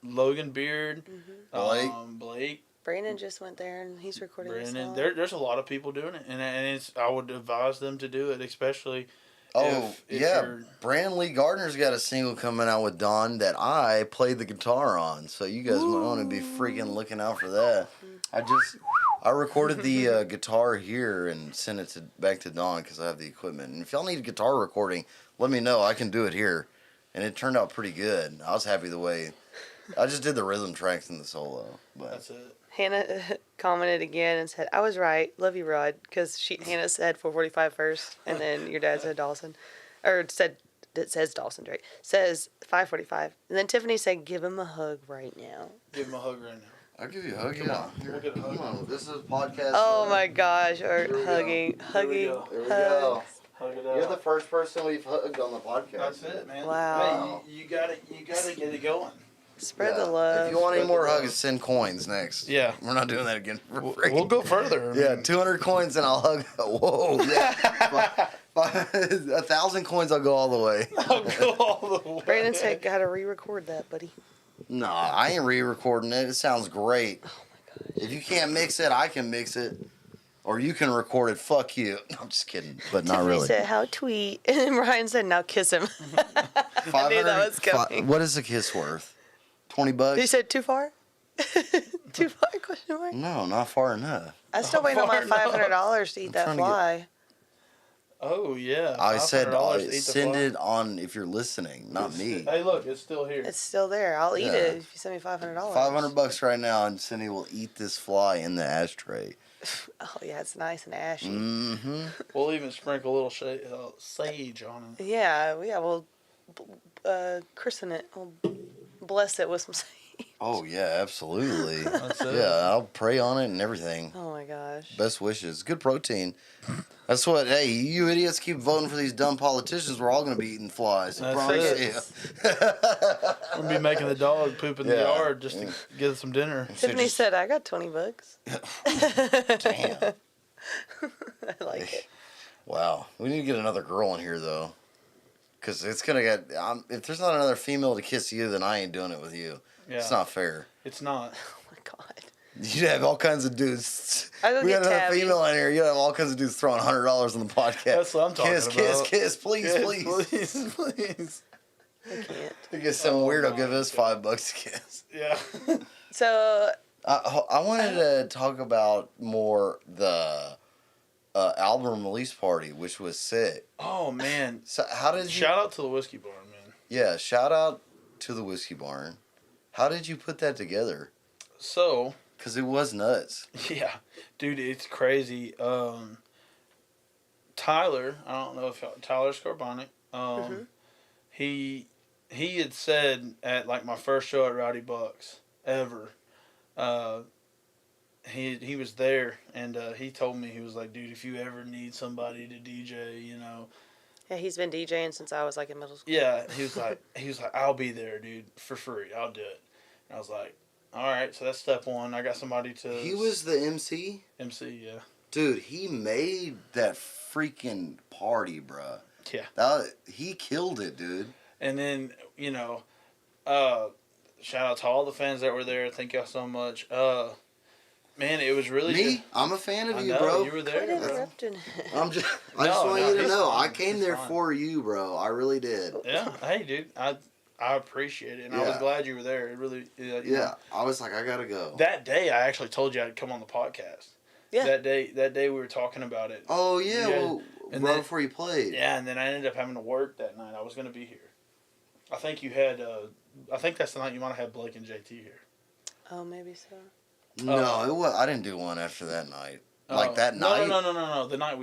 Logan Beard, Blake, Brandon just went there and he's recording a Brandon. song. There's a lot of people doing it, and I would advise them to do it, especially. Oh, if yeah. you're- Brandon Lee Gardner's got a single coming out with Don that I played the guitar on. So you guys might want to be freaking looking out for that. I recorded the guitar here and sent it back to Don because I have the equipment. And if y'all need a guitar recording, let me know. I can do it here. And it turned out pretty good. I was happy the way. I just did the rhythm tracks and the solo. But That's it. Hannah commented again and said, I was right. Love you, Rod. Because Hannah said 4:45 first, and then your dad said Dawson. Or said, it says Dawson Drake. Says 5:45. And then Tiffany said, give him a hug right now. Give him a hug right now. I'll give you a hug. Come Yeah. on. Here, We'll get a hug. come on. This is a podcast. Oh my gosh. Or Here we go. hugging. Here we Hugging. go. There we go. hugs. Hug it out. You're the first person we've hugged on the podcast. That's it, man. Wow. Hey, you gotta get it going. Spread the love. If you want any Spread more the love. hugs, send coins next. Yeah. We're not doing that again for free. We'll go further. I Yeah, mean, 200 coins and I'll hug. Whoa, yeah. 1,000 coins, I'll go all the way. I'll go all the way. Brandon said, "Gotta re-record that, buddy." Nah, I ain't re-recording it. It sounds great. Oh my gosh. If you can't mix it, I can mix it. Or you can record it. Fuck you. I'm just kidding, but not Tiffany really. said, "How tweet?" And then Ryan said, "Now kiss him." I knew that was coming. What is a kiss worth? $20? He said, "Too far." Too far? Question mark. No, not far enough. I still waiting on my far enough. $500 to eat that trying to get- fly. Oh, yeah. I said $500 to eat the send fly. it on if you're listening, not me. Hey, look, it's still here. It's still there. I'll eat Yeah. it if you send me $500. $500 right now, and Cindy will eat this fly in the ashtray. Oh yeah, it's nice and ashy. Mm-hmm. We'll even sprinkle a little sage on it. Yeah, we'll christen it. We'll bless it with some sage. Oh yeah, absolutely. That's it. Yeah, I'll pray on it and everything. Oh my gosh. Best wishes. Good protein. That's what. Hey, you idiots keep voting for these dumb politicians. We're all gonna be eating flies. I That's promise it. you. We'll be making the dog poop in the Yeah. yard just to get us some dinner. Tiffany just- said, "I got $20." Damn. I like it. Wow. We need to get another girl in here though, because it's gonna get. If there's not another female to kiss you, then I ain't doing it with you. Yeah. It's not fair. It's not. Oh my god. You'd have all kinds of dudes. I go We got get another Tabby. female in here. You'd have all kinds of dudes throwing $100 on the podcast. That's what I'm talking kiss, about. Kiss, please, Yes, please. please. I can't. To get some Oh weirdo, my give us God. $5 to kiss. Yeah. So I wanted to talk about more the album release party, which was sick. Oh, man. So how did you? Shout out to the Whiskey Barn, man. Yeah, shout out to the Whiskey Barn. How did you put that together? So, Because it was nuts. yeah. Dude, it's crazy. Tyler, I don't know if Tyler Scarbonic, he had said at like my first show at Rowdy Bucks ever, he was there and he told me, he was like, dude, if you ever need somebody to DJ, you know, yeah, he's been DJing since I was like in middle school. yeah, he was like, I'll be there, dude, for free. I'll do it. And I was like, all right, so that's step one. I got somebody to He was the MC? MC, yeah. Dude, he made that freaking party, bruh. Yeah. He killed it, dude. And then, you know, shout out to all the fans that were there. Thank y'all so much. Man, it was really Me? good. I'm a fan of I you, know, bro. you were Quit there. bro. interrupting. I just No, want no, you to he's know. fine. I came He's there fine. for you, bro. I really did. Yeah, hey, dude, I appreciate it, and I was Yeah. glad you were there. It really, you Yeah, know. I was like, I gotta go. That day, I actually told you I'd come on the podcast. Yeah. That day we were talking about it. Oh yeah, Yeah. well, And right then- before you played. Yeah, and then I ended up having to work that night. I was gonna be here. I think you had. I think that's the night you might have had Blake and JT here. Oh, maybe so. No, it was. I didn't do one after that night. Like that night. No. The night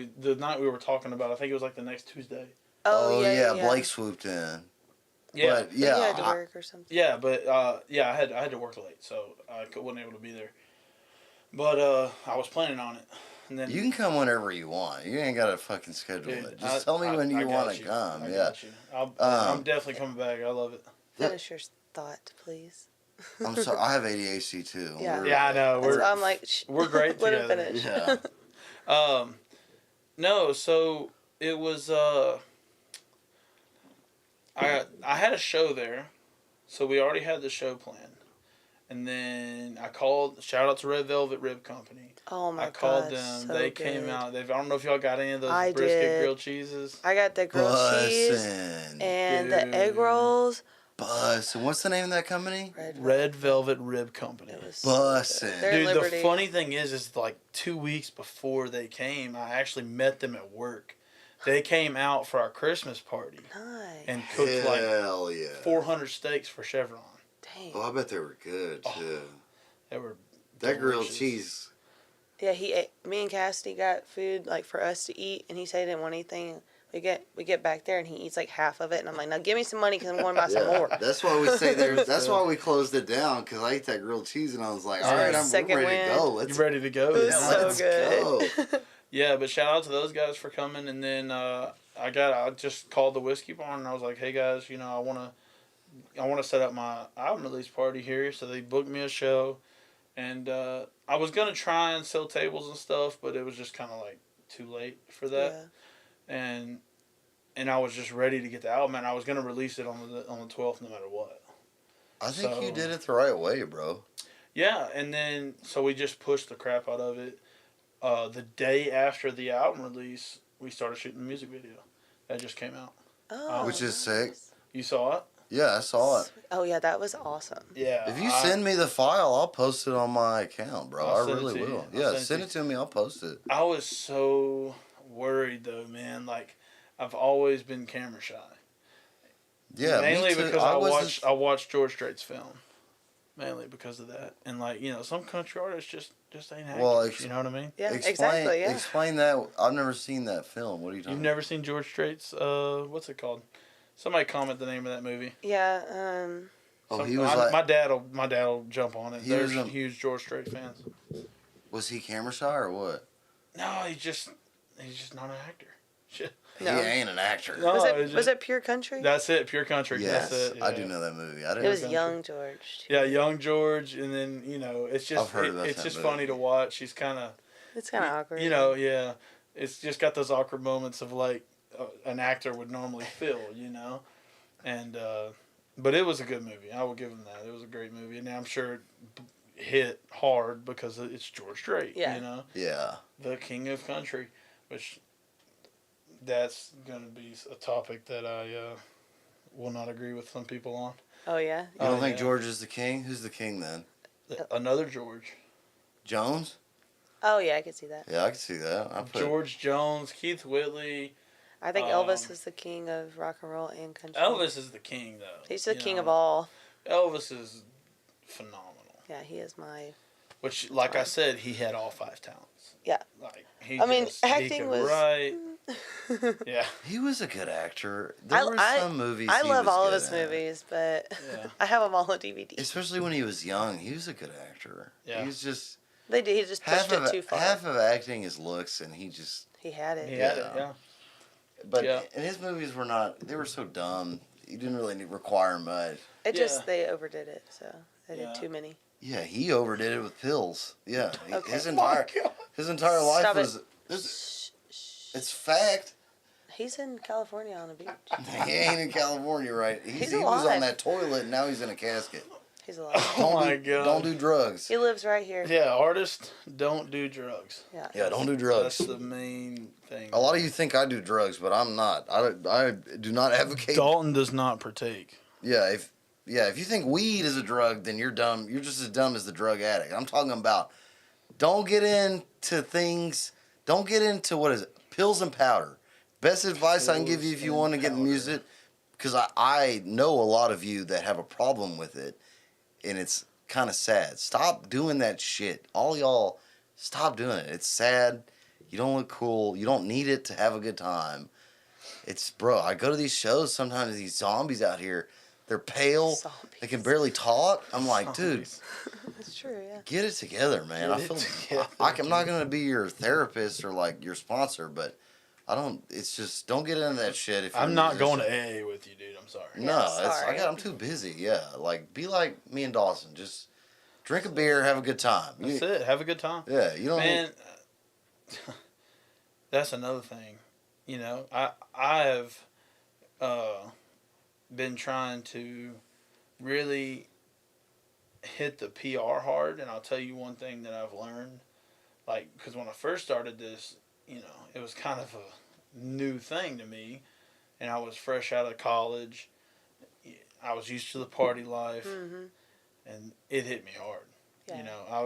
we were talking about. I think it was like the next Tuesday. Oh yeah, yeah. Blake swooped in. Yeah. But But yeah, you had to work or something. Yeah, but yeah, I had to work late, so I wasn't able to be there. But I was planning on it, and then you can come whenever you want. You ain't gotta fucking schedule Dude, it. Just tell me when you got want to you. come. I Yeah. got you. I'm definitely coming back. I love it. Finish your thought, please. I'm sorry. I have ADHD too. Yeah. Yeah, I know. That's why I'm like, We're great let him together. finish. Yeah. No, so it was I had a show there, so we already had the show planned. And then I called, shout out to Red Velvet Rib Company. Oh my god. I called them. So they good. came out. I don't know if y'all got any of those I brisket did. grilled cheeses. I got the grilled cheese Bussin'. and the egg Dude. rolls. Bussin'. What's the name of that company? Red Velvet Rib Company. It was so Bussin'. good. They're in Dude, Liberty. the funny thing is like 2 weeks before they came, I actually met them at work. They came out for our Christmas party Nice. and cooked like Hell yeah. 400 steaks for Chevron. Dang. Oh, I bet they were good too. They were That grilled delicious. cheese. Yeah, he ate. Me and Cassidy got food like for us to eat, and he said he didn't want anything. We get back there, and he eats like half of it, and I'm like, now give me some money because I'm going to buy some more. That's why we say there. That's why we closed it down because I ate that grilled cheese and I was like, all right, I'm Second ready win. to go. You Let's ready to go? It was yeah, so let's good. go. Yeah, but shout out to those guys for coming. And then I just called the Whiskey Barn and I was like, hey guys, I want to I want to set up my album release party here, so they booked me a show, and I was gonna try and sell tables and stuff, but it was just kind of like too late for that, and I was just ready to get the album, and I was gonna release it on the 12th, no matter what. I think you did it the right way, bro. Yeah, and then so we just pushed the crap out of it. The day after the album release, we started shooting the music video. That just came out. Oh, Which is sick. You saw it? Yeah, I saw it. Oh yeah, that was awesome. Yeah. If you send me the file, I'll post it on my account, bro. I'll I send it really to you. will. I'll Yeah, send send it it to me. I'll post it. I was so worried though, man. Like, I've always been camera shy. Yeah, mainly me too. because I watched George Strait's film. Mainly because of that, and like some country artists just ain't actors. Well, you know what I mean? Yeah, exactly. Yeah. Explain that. I've never seen that film. What are you talking You've about? never seen George Strait's what's it called? Somebody comment the name of that movie. Yeah. Oh, he was like. my dad'll jump on it. They're huge George Strait fans. Was he camera shy or what? No, he's just not an actor. Shit. No. He ain't an actor. No, Was it Pure Country? That's it, Pure Country. Yes, That's it. Yeah. I do know that movie. I didn't. It was know young George. Yeah, young George, and then it's just I've heard about it's that just movie. funny to watch. He's kind of It's kind of awkward. yeah. It's just got those awkward moments of like an actor would normally feel, and but it was a good movie. I will give him that. It was a great movie, and I'm sure it hit hard because it's George Strait. Yeah. Yeah. The king of country, which that's going to be a topic that I will not agree with some people on. Oh yeah. You don't think yeah. George is the king? Who's the king then? Another George. Jones? Oh yeah, I could see that. Yeah, I can see that. George Jones, Keith Whitley. I think Elvis is the king of rock and roll and country. Elvis is the king, though. He's the king of all. Elvis is phenomenal. Yeah, he is my. Which, like I said, he had all 5 talents. Yeah. Like Acting was. Write. Yeah. He was a good actor. There were some movies. I love all of good his in. movies, but Yeah. I have them all on DVD. Especially when he was young, he was a good actor. Yeah. He was just He just pushed it too far. half of acting is looks, and he just. He had it. He had it, yeah. But Yeah. and his movies were not. They were so dumb. You didn't really require much. It just Yeah. they overdid it, so they Yeah. did too many. Yeah, he overdid it with pills. Yeah, Okay. his Oh entire my God. life Stop it. was. It's fact. He's in California on a beach. He ain't in California, right? He was alive. on that toilet, and now he's in a casket. He's alive. Oh my God. Don't do drugs. He lives right here. Yeah, artists don't do drugs. Yeah. Yeah, don't do drugs. That's the main thing. A lot of you think I do drugs, but I'm not. I do not advocate. Dalton does not partake. Yeah, if you think weed is a drug, then you're dumb. You're just as dumb as the drug addict. I'm talking about. Don't get into things. Don't get into what is it? Pills and powder. Best advice I can give you if you want to get in music, because I know a lot of you that have a problem with it, and it's kind of sad. Stop doing that shit. All y'all, stop doing it. It's sad. You don't look cool. You don't need it to have a good time. Bro, I go to these shows, sometimes these zombies out here, they're pale. Zombies. They can barely talk. I'm like, dude, That's true, yeah. get it together, man. Get it together, I'm not going to be your therapist or like your sponsor, but it's just, don't get into that shit. If you're I'm a not going musician. to AA with you, dude. I'm sorry. No, Yeah, sorry. I'm too busy. Yeah, like be like me and Dawson. Just drink a beer, have a good time. That's it. Have a good time. Yeah, you don't. Man, that's another thing. I have been trying to really hit the PR hard, and I'll tell you one thing that I've learned. Like, because when I first started this, it was kind of a new thing to me, and I was fresh out of college. I was used to the party life, and it hit me hard. Yeah. I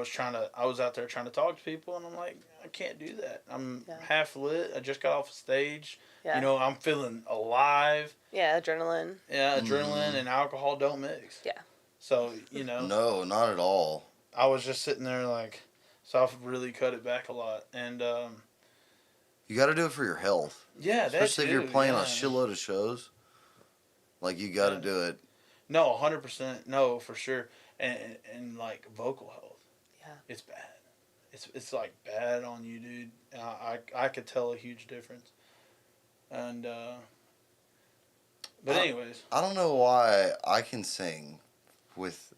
was out there trying to talk to people, and I'm like, I can't do that. I'm half lit. I just got off the stage. Yeah. I'm feeling alive. Yeah, adrenaline. Yeah, adrenaline and alcohol don't mix. Yeah. So, No, not at all. I was just sitting there like, so I've really cut it back a lot. And, You got to do it for your health. yeah, that's Especially if you're playing a shitload of shows. Like, you got to do it. No, 100%. No, for sure. And like vocal health. Yeah. It's bad. It's like bad on you, dude. I could tell a huge difference. And But anyways. I don't know why I can sing with.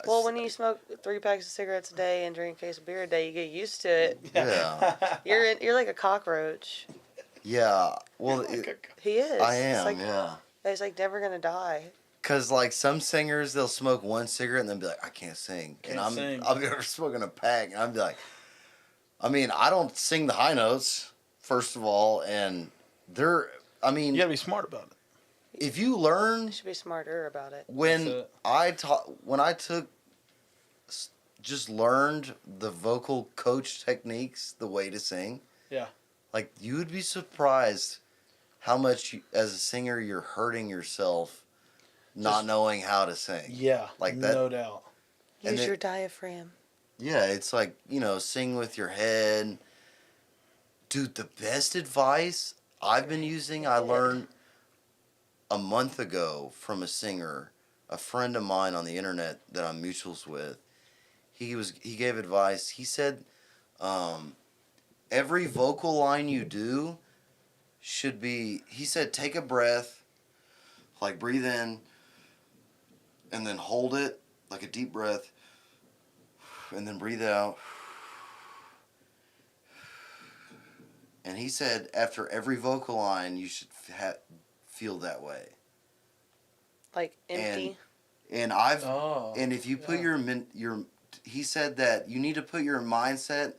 Well, when you smoke 3 packs of cigarettes a day and drink a case of beer a day, you get used to it. Yeah. You're like a cockroach. Yeah. Well, He is. I am. It's like, yeah. he's like never gonna die. Cause like some singers, they'll smoke one cigarette and then be like, I can't sing, I'll be smoking a pack, and I'm like, I mean, I don't sing the high notes first of all, and I mean, You gotta be smart about it. if you learn, You should be smarter about it. when I just learned the vocal coach techniques, the way to sing. Yeah. Like you would be surprised how much as a singer you're hurting yourself. Not knowing how to sing. Yeah, like that. No doubt. Use your diaphragm. Yeah, it's like, sing with your head. Dude, the best advice I've been using, I learned a month ago from a singer, a friend of mine on the internet that I'm mutuals with. He gave advice. He said, every vocal line you do should be, he said, take a breath, like breathe in, and then hold it, like a deep breath, and then breathe out. And he said after every vocal line, you should feel that way. Like empty. And if you put he said that you need to put your mindset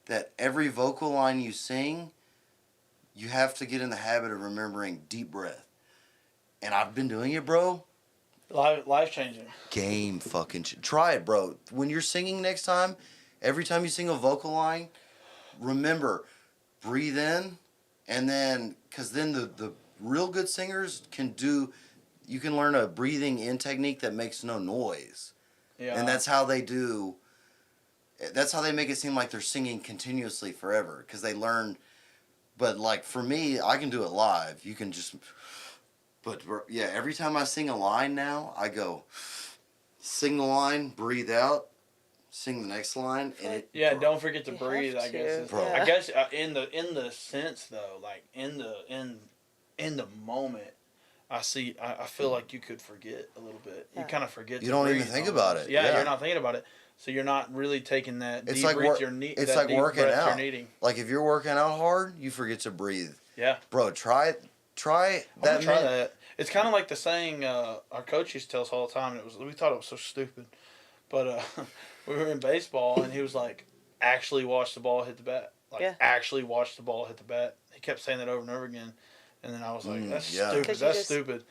that every vocal line you sing, you have to get in the habit of remembering deep breath. And I've been doing it, bro. Life changing. Game fucking try it, bro. When you're singing next time, every time you sing a vocal line, remember, breathe in, and then, because then the real good singers you can learn a breathing in technique that makes no noise. Yeah. And that's how they make it seem like they're singing continuously forever, because they learn, but like for me, I can do it live. You can just... But yeah, every time I sing a line now, I go, sing the line, breathe out, sing the next line, and don't forget to breathe. I guess. Bro. I guess in the sense though, like in the moment, I feel like you could forget a little bit. Yeah. You kind of forget. You don't even think about it. Yeah, Yeah, you're not thinking about it, so you're not really taking that it's deep like breath. it's like working out. You're needing. Like if you're working out hard, you forget to breathe. Yeah. Bro, try that. Try that. It's kind of like the saying our coach used to tell us all the time, and we thought it was so stupid, but we were in baseball, and he was like, "Actually watch the ball hit the bat." Actually watch the ball hit the bat. He kept saying that over and over again, and then I was like, "That's stupid. That's stupid."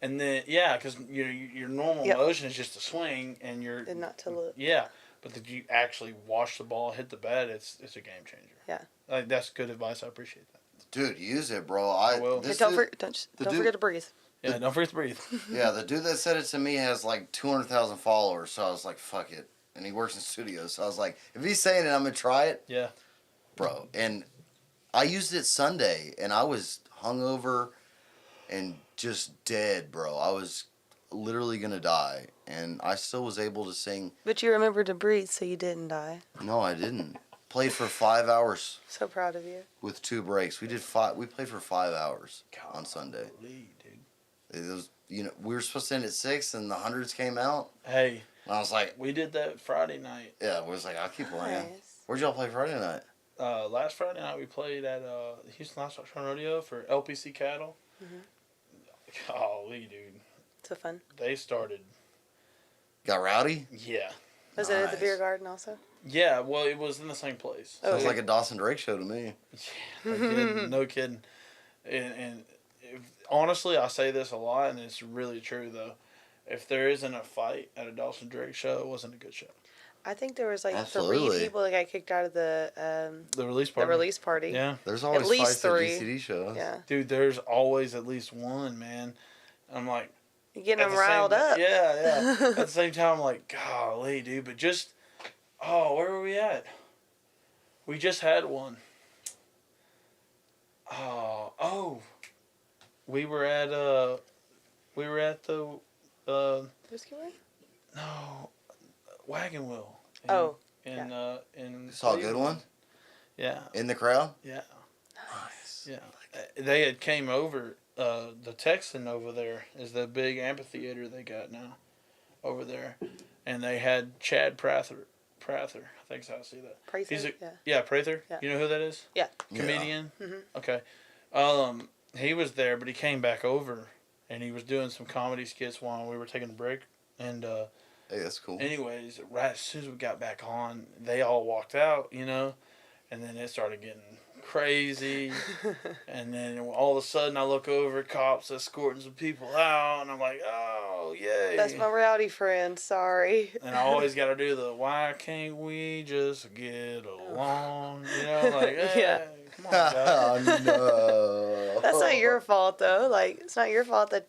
And then because your normal motion is just to swing, and And not to look. Yeah, but that you actually watch the ball hit the bat, it's a game changer. Yeah. Like that's good advice. I appreciate that. Dude, use it, bro. I will. Don't forget to breathe. Yeah, don't forget to breathe. Yeah, the dude that said it to me has like 200,000 followers, so I was like, fuck it. And he works in studios, so I was like, if he's saying it, I'm gonna try it. Yeah. Bro, and I used it Sunday, and I was hungover and just dead, bro. I was literally gonna die, and I still was able to sing. But you remembered to breathe, so you didn't die. No, I didn't. Played for 5 hours. So proud of you. With 2 breaks. We played for 5 hours on Sunday. Dude. It was, we were supposed to end at 6, and the hundreds came out. Hey. And I was like... We did that Friday night. Yeah, I was like, I'll keep playing. Nice. Where'd y'all play Friday night? Last Friday night we played at Houston Livestock Rodeo for LPC Cattle. Mm-hmm. Golly, dude. So fun. They started... Got rowdy? Yeah. Was it at the beer garden also? Yeah, well, it was in the same place. Sounds like a Dawson Drake show to me. Yeah, no kidding. And honestly, I say this a lot, and it's really true, though. If there isn't a fight at a Dawson Drake show, it wasn't a good show. I think there was like Absolutely. 3 people that got kicked out of the release party. The release party. Yeah. There's always at least fights 3. at GCD shows. Yeah. Dude, there's always at least one, man. I'm like... You're getting them riled up. Yeah. At the same time, I'm like, golly, dude. But just... Oh, where were we at? We just had one. We were at the Whiskey Way? no, Wagon Wheel. In Saw a good one? Yeah. In the crowd? Yeah. Nice. Yeah. They had came over the Texan over there is the big amphitheater they got now over there, and they had Chad Prather. I think so. I see that. Prather? Yeah, Prather. Yeah. You know who that is? Yeah. Comedian. Yeah. Mm-hmm. Okay. He was there, but he came back over, and he was doing some comedy skits while we were taking a break. And Hey, that's cool. anyways, right as soon as we got back on, they all walked out, and then it started getting crazy. And then all of a sudden, I look over, cops escorting some people out, and I'm like, oh, yay. That's my rowdy friend. Sorry. And I always got to do the, why can't we just get along? Like, hey, Yeah. come on, guys. No. That's not your fault, though. Like, it's not your fault that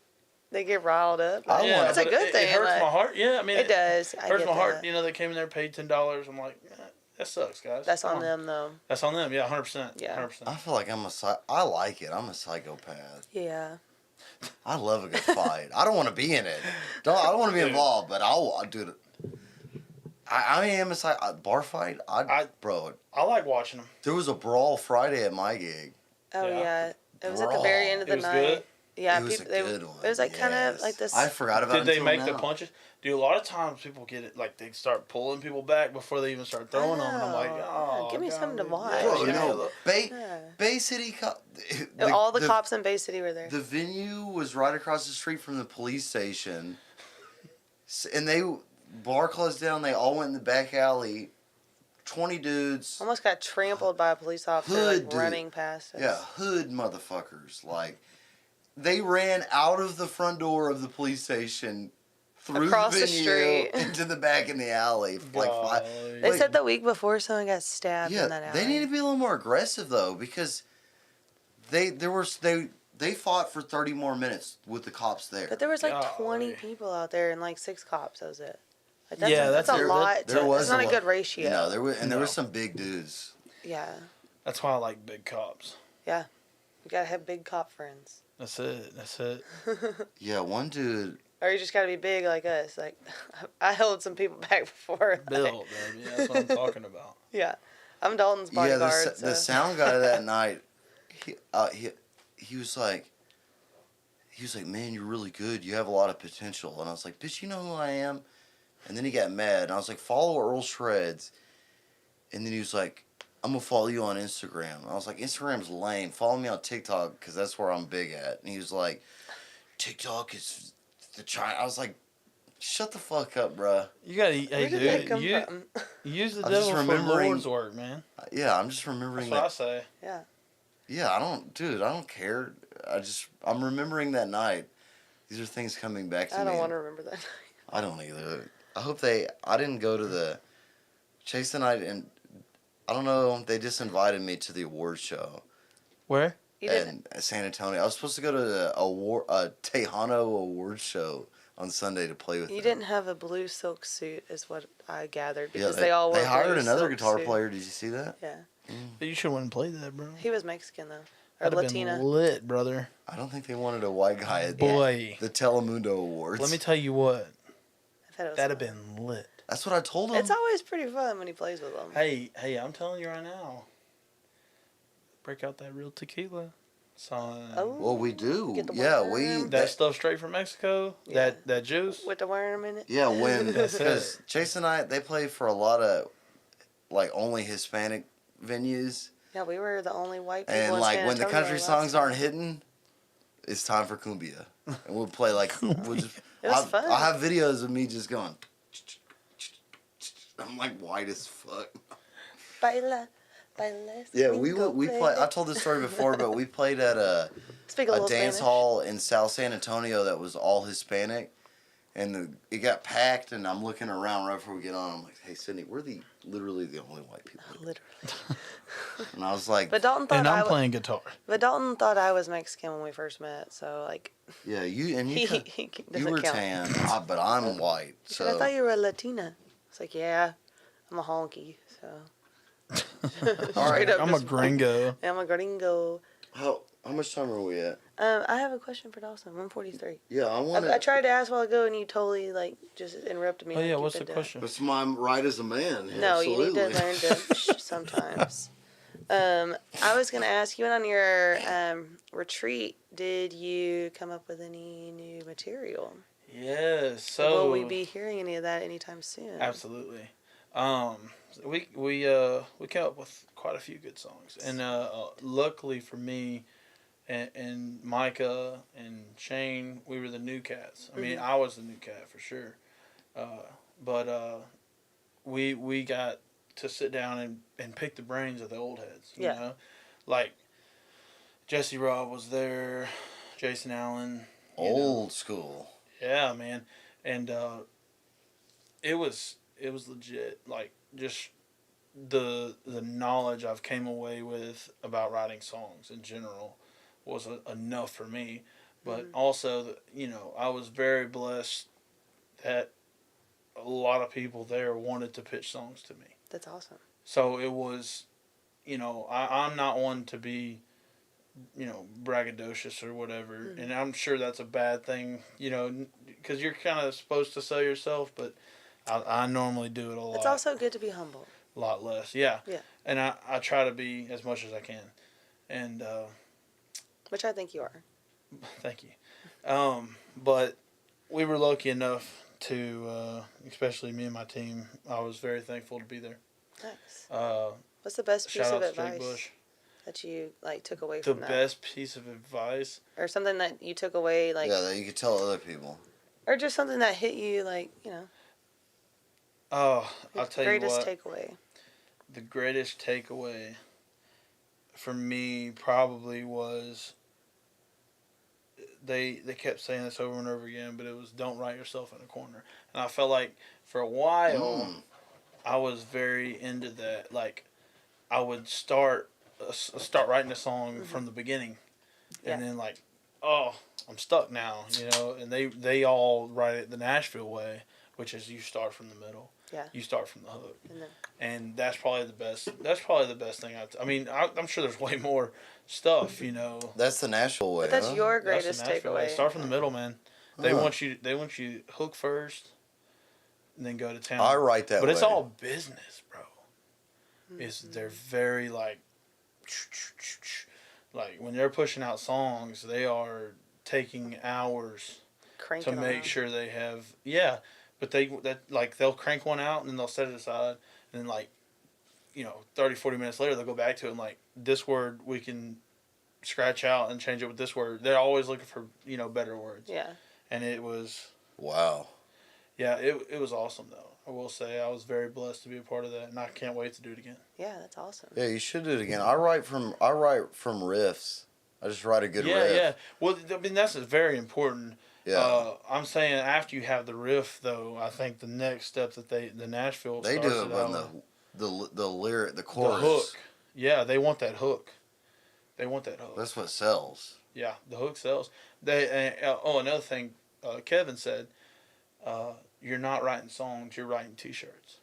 they get riled up. Like, Yeah, that's a but good thing. It hurts like, my heart. Yeah, I mean, it does. I hurts get my heart. that. They came in there, paid $10. I'm like, that sucks, guys. That's Come on them, though. That's on them. Yeah, 100%. Yeah. 100%. I feel like I like it. I'm a psychopath. Yeah. I love a good fight. I don't want to be in it. I don't want to be Dude. involved, but I'll do it. I am a bar fight. Bro, I like watching them. there was a brawl Friday at my gig. Oh, Yeah. yeah. It was at the very end of the It was night. good? Yeah, It was a good one. It was like kind of Yes. like this. I forgot about it. Did they until make now. the punches? Dude, a lot of times people get it, like, they start pulling people back before they even start throwing them. And I'm like, oh, give me something to golly. watch. Bro, Yeah, no. Bay, Yeah. Bay City Cop. All the cops in Bay City were there. The venue was right across the street from the police station. And bar closed down. They all went in the back alley. 20 dudes. Almost got trampled by a police officer Hood like dude. running past us. Yeah, hood motherfuckers. Like, they ran out of the front door of the police station, through Across the the venue, street. into the back in the alley. Like five. Golly. They Wait. said the week before someone got stabbed in that Yeah, alley. they need to be a little more aggressive though, because they fought for 30 more minutes with the cops there. But there was like Golly. 20 people out there and like 6 cops. That was it. Like, Yeah, that's a there- lot. there was It's not a a lot. good ratio. No, there was No. some big dudes. Yeah, That's why I like big cops. you gotta have big cop friends, That's it. Yeah, one dude. or you just gotta be big like us. Like, I held some people back before. like, Built, baby. That's what I'm talking about. yeah, I'm Dalton's Yeah, bodyguard. the so. sound guy that night, he was like, man, you're really good. You have a lot of potential. And I was like, bitch, you know who I am? And then he got mad. And I was like, follow Earl Shreds. And then he was like, I'm going to follow you on Instagram. And I was like, Instagram's lame. Follow me on TikTok because that's where I'm big at. And he was like, TikTok is the China. I was like, shut the fuck up, bruh. You gotta, Where hey, did that dude, come you from? use the I'm just devil for remembering- Lord's work, man. Yeah, I'm just remembering That's what that. I say. Yeah, Yeah, I don't care. I'm remembering that night. These are things coming back to me. I don't want to remember that. I don't either. I didn't go to the Chase and and I don't know, they just invited me to the awards show Where? You didn't. in San Antonio. I was supposed to go to the Tejano awards show on Sunday to play with You them. didn't have a blue silk suit, is what I gathered, Yeah, because they all wore they hired blue another silk guitar suit. player. Did you see that? Yeah, You should have went and played that, bro. he was Mexican though, or That'd have Latina. been lit, brother. I don't think they wanted a white guy at Boy, the Telemundo Awards. let me tell you what. I thought it was That'd have fun. been lit. That's what I told him. It's always pretty fun when he plays with them. Hey, I'm telling you right now. Break out that real tequila, son. Oh, Well, we do. Get the Yeah, worm. That stuff straight from Mexico. Yeah. That juice. with the worm in it. Yeah, when That's because Chase and I they play for a lot of like only Hispanic venues, Yeah, we were the only white people. and in like San when the Antonio country last songs time. aren't hitting, it's time for cumbia, and we'll play like we'll just. It was fun. I have videos of me just going. I'm like white as fuck. Baila, baila. Yeah, we play. play. I told this story before, but we played at a Speak a little dance Spanish. hall in South San Antonio that was all Hispanic, and it got packed. And I'm looking around right before we get on. I'm like, "Hey, Sydney, we're literally the only white people." here." Literally. And I was like, But Dalton thought And I'm I playing guitar. But Dalton thought I was Mexican when we first met, so like "Yeah, you and you, he you doesn't were count. tan, but I'm white." He said, I So thought you were a Latina. It's like, yeah, I'm a honky, so. All right, Straight up I'm a just- gringo. I'm a gringo. how much time are we at? I have a question for Dawson. 143. Yeah, I want I to. tried to ask a while ago, and you totally like just interrupted me. Oh like yeah, you've what's been the doing. question? It's my right as a man. No, you need to absolutely. learn to shh sometimes. I was gonna ask you, went on your retreat. Did you come up with any new material? Yeah, so Will we be hearing any of that anytime soon? absolutely. Um, we came up with quite a few good songs, and luckily for me and Micah and Shane, we were the new cats. I mean, I was the new cat for sure. But we got to sit down and pick the brains of the old heads. You know, like Jesse Robb was there, Jason Allen. Old school. Yeah, man, and it was legit. Like just the knowledge I've came away with about writing songs in general was enough for me. But also, I was very blessed that a lot of people there wanted to pitch songs to me. That's awesome. So it was, I'm not one to be, braggadocious or whatever. And I'm sure that's a bad thing, because you're kind of supposed to sell yourself, but I normally do it a lot. It's also good to be humble. A lot less, yeah. Yeah. And I try to be as much as I can. And, which I think you are. thank you. But we were lucky enough to, especially me and my team, I was very thankful to be there. Nice. What's the best piece of advice that you took away from that? The best piece of advice, or something that you took away, that you could tell other people, or just something that hit you, Oh, I'll tell you what. Greatest takeaway. The greatest takeaway for me probably was they kept saying this over and over again, but it was don't write yourself in a corner. And I felt like for a while I was very into that. Like I would start writing a song from the beginning, and then I'm stuck now, And they all write it the Nashville way, which is you start from the middle. Yeah. You start from the hook, and that's probably the best. That's probably the best thing. I'm sure there's way more stuff, That's the Nashville way. But that's your greatest takeaway. Start from the middle, man. They want you. They want you hook first, and then go to town. I write that way. But it's all business, bro. They're very like when they're pushing out songs, they are taking hours Cranking to make sure they have But they'll crank one out and then they'll set it aside, and then 30, 40 minutes later they'll go back to it and this word we can scratch out and change it with this word. They're always looking for better words. Yeah. And it was wow. Yeah, it was awesome though. I will say I was very blessed to be a part of that, and I can't wait to do it again. Yeah, that's awesome. Yeah, you should do it again. I write from riffs. I just write a good riff. Yeah. Well, I mean that's very important. Yeah. I'm saying after you have the riff, though, I think the next step that the Nashville they starts do it when the lyric, the chorus, the hook. Yeah, they want that hook. That's what sells. Yeah, the hook sells. Another thing, Kevin said, you're not writing songs, you're writing T-shirts.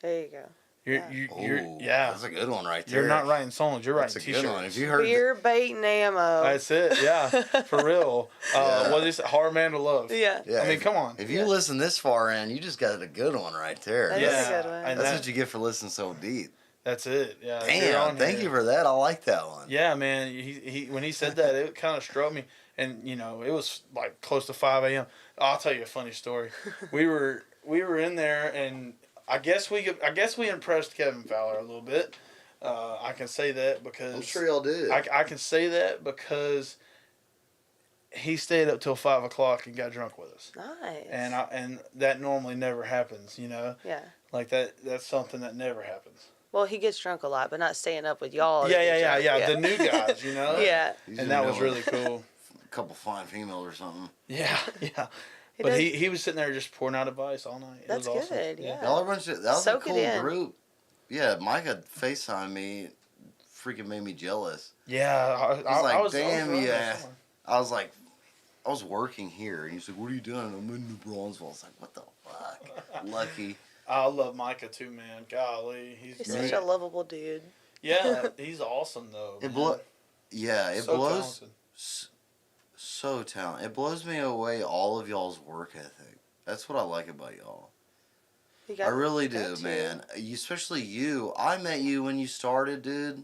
There you go. That's a good one right there. You're not writing songs, you're writing T-shirts. Good one. If you heard beer bait and ammo. That's it. Yeah, for real. What is it? Hard Man to Love. Yeah. I mean, come on. If you listen this far in, you just got a good one right there. That is a good one. And that's what you get for listening so deep. That's it. Yeah. Damn. Thank you for that. I like that one. Yeah, man. He when he said that, it kind of struck me, and it was close to 5 a.m. I'll tell you a funny story. We were in there, and I guess we impressed Kevin Fowler a little bit. I can say that because I'm sure y'all did. I can say that because he stayed up till 5 o'clock and got drunk with us. Nice. And that normally never happens, Yeah. Like that's something that never happens. Well, he gets drunk a lot, but not staying up with y'all. Yeah. The new guys, Yeah. And that was really cool. A couple fine females or something. Yeah. But he was sitting there just pouring out advice all night. That's awesome. Good, yeah. Y'all are a bunch of, that was Soak a cool group. Yeah, Mike had FaceTime me. Freaking made me jealous. Yeah. I was like, I was working here. And he's like, what are you doing? I'm in New Bronzeville. I was like, what the fuck? Lucky. I love Micah too, man. Golly. He's such a lovable dude. Yeah, he's awesome, though. It blows. Talented. So talented. It blows me away all of y'all's work ethic. That's what I like about y'all. I really do, man. Especially you. I met you when you started, dude.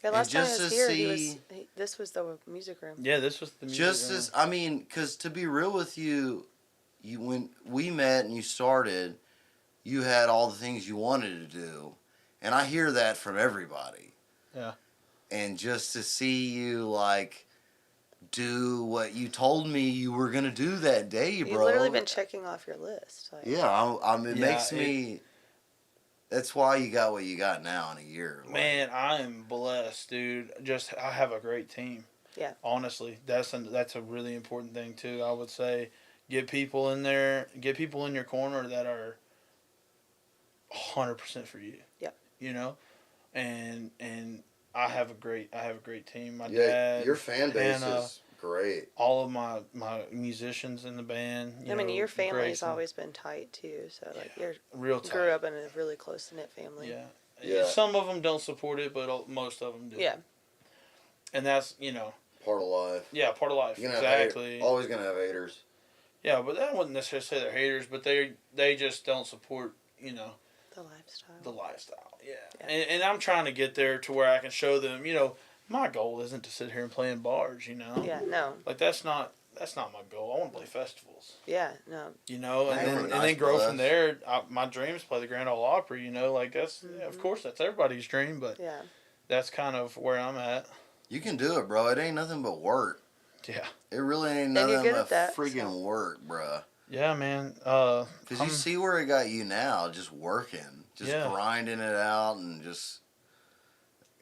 Yeah, last time I just was to here, see, this was the music room. Yeah, this was the music just room. as I mean, because to be real with you, when we met and you started, you had all the things you wanted to do, and I hear that from everybody. Yeah. And just to see you like do what you told me you were gonna do that day, bro. You've literally been checking off your list. Like, Yeah, it Yeah, makes me. That's why you got what you got now in a year. Man, I am blessed, dude. I have a great team. Yeah. Honestly, that's a really important thing too. I would say, get people in there, get people in your corner that are 100% for you. Yeah. You know, and I have a great team. My Yeah, dad, your fan base Hannah, is great. all of my musicians in the band. I mean, your family's Grayson. always been tight too. So like, Yeah, you're real tight. grew up in a really close knit family. Yeah. Yeah. Some of them don't support it, but most of them do. Yeah. And that's Part of life. yeah, part of life. You're Exactly. Always gonna have haters. Yeah, but I wouldn't necessarily say they're haters, but they just don't support The lifestyle. the lifestyle. Yeah. Yeah. And I'm trying to get there to where I can show them. My goal isn't to sit here and play in bars. Yeah. No. Like that's not my goal. I want to play festivals. Yeah. No. And then grow from there. My dream is to play the Grand Ole Opry. Like that's of course that's everybody's dream, but Yeah. that's kind of where I'm at. You can do it, bro. It ain't nothing but work. Yeah. It really ain't And you're nothing good but at that, freaking so. work, bro. Yeah, man. Because you see where it got you now, just working, just Yeah. grinding it out, and just.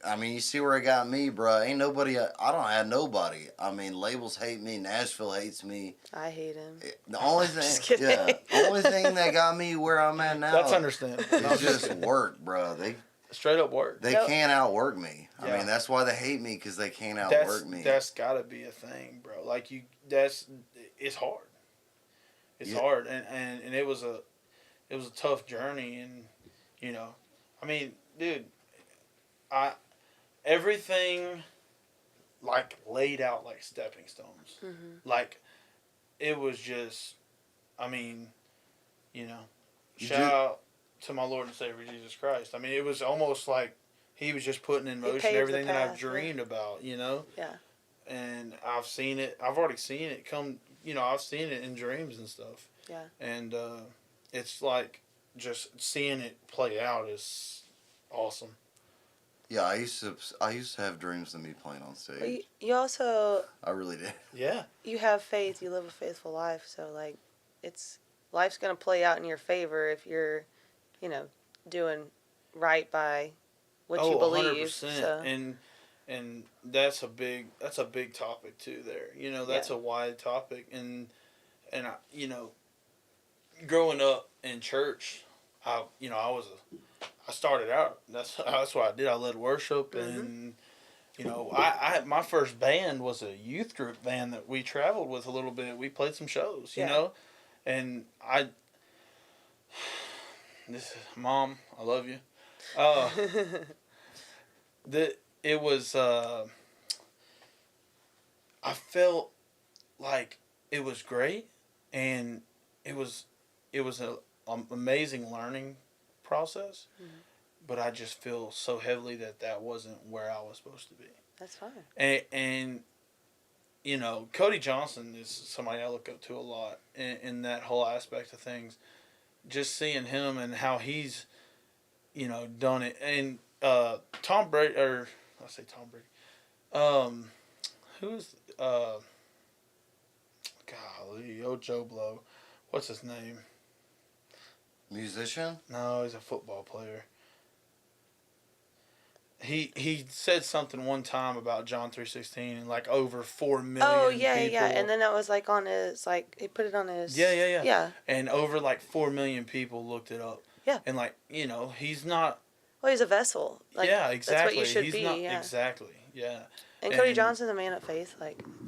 I mean, you see where it got me, bro. Ain't nobody. I don't have nobody. I mean, labels hate me. Nashville hates me. I hate him. The only Just thing, kidding. yeah, only thing that got me where I'm at now. That's understandable. It's just work, bro. Straight up work. They Nope. can't outwork me. I Yeah. mean, that's why they hate me, because they can't outwork me. That's gotta be a thing, bro. Like it's hard. It's Yeah. hard, and it was a tough journey, and I mean, dude, everything like laid out like stepping stones. Mm-hmm. Like it was just, I mean, You shout out to my Lord and Savior Jesus Christ. I mean, it was almost like He was just putting in motion paved the everything that I've path, dreamed about, Yeah. And I've seen it. I've already seen it come. I've seen it in dreams and stuff. Yeah. And it's like just seeing it play out is awesome. Yeah, I used to have dreams of me playing on stage. Well, you also I really did. Yeah. you have faith. You live a faithful life. So like, life's gonna play out in your favor if you're, doing right by what you believe. 100%. So. And that's a big topic too there. That's a wide topic, and growing up in church, I started out, that's what I did. I led worship, and I my first band was a youth group band that we traveled with a little bit. We played some shows, and Mom, I love you. It was I felt like it was great, and it was an amazing learning process, but I just feel so heavily that wasn't where I was supposed to be. That's fine. And Cody Johnson is somebody I look up to a lot in that whole aspect of things. Just seeing him and how he's, done it. And Tom Brady, or I say Tom Brady. Who's golly, Joe Blow. What's his name? Musician? No, he's a football player. He said something one time about John 3:16 and like over 4 million Oh yeah, people. yeah, and then that was like on his he put it on his. Yeah. Yeah. And over like 4 million people looked it up. Yeah. And like he's not. Well, he's a vessel. Like, yeah, exactly. That's what you should he's be. Not, yeah. Exactly. Yeah. And Cody Johnson's a man of faith.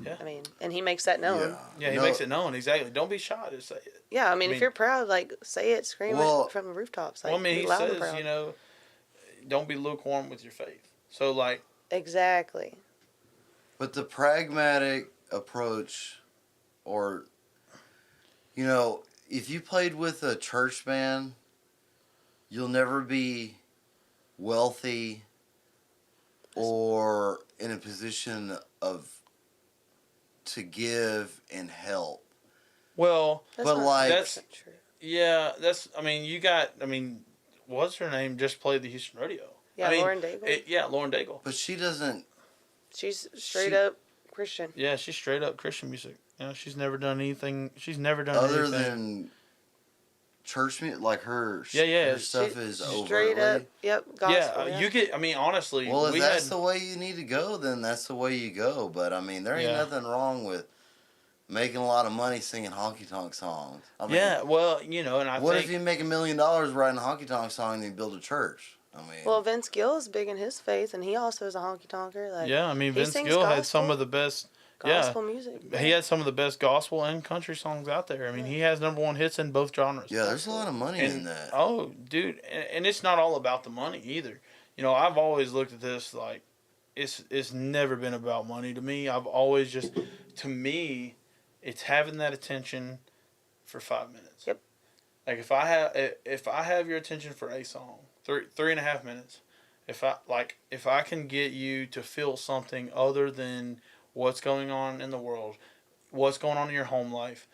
Yeah. I mean, and he makes that known. Yeah, he makes it known. Exactly. Don't be shy to say it. Yeah, I mean, if you're proud, say it, scream it from the rooftops. Well, I mean, be he loud and says, proud. don't be lukewarm with your faith. So, Exactly. But the pragmatic approach, or, if you played with a church band, you'll never be wealthy or in a position of to give and help. Well, That's But not like, that's 100% true. yeah. That's I mean, you got. I mean, what's her name? Just played the Houston rodeo. Yeah, I mean, Lauren Daigle. yeah, Lauren Daigle. but she doesn't. She's straight She, up Christian. Yeah, she's straight up Christian music. You know, she's never done anything. She's never done other anything. than church music, like her. Yeah. Her stuff is straight up. overtly. Yep, gospel. You get. I mean, honestly, Well, if we that's had. the way you need to go, then that's the way you go. But I mean, there ain't Yeah. nothing wrong with making a lot of money singing honky tonk songs. I mean, Yeah, well, you know, and I what think if you make $1 million writing a honky tonk song and you build a church? I mean, Well, Vince Gill is big in his faith, and he also is a honky tonker. Like, yeah, I mean he Vince sings Gill had gospel. some of the best. gospel music. He had some of the best gospel and country songs out there. I mean, he has #1 hits in both genres. yeah, there's a lot of money in And that. oh, dude, and it's not all about the money either. You know, I've always looked at this like it's never been about money to me. I've always just to me, it's having that attention for 5 minutes. Yep. Like if I have your attention for a song, 3.5 minutes. If I can get you to feel something other than what's going on in the world, what's going on in your home life,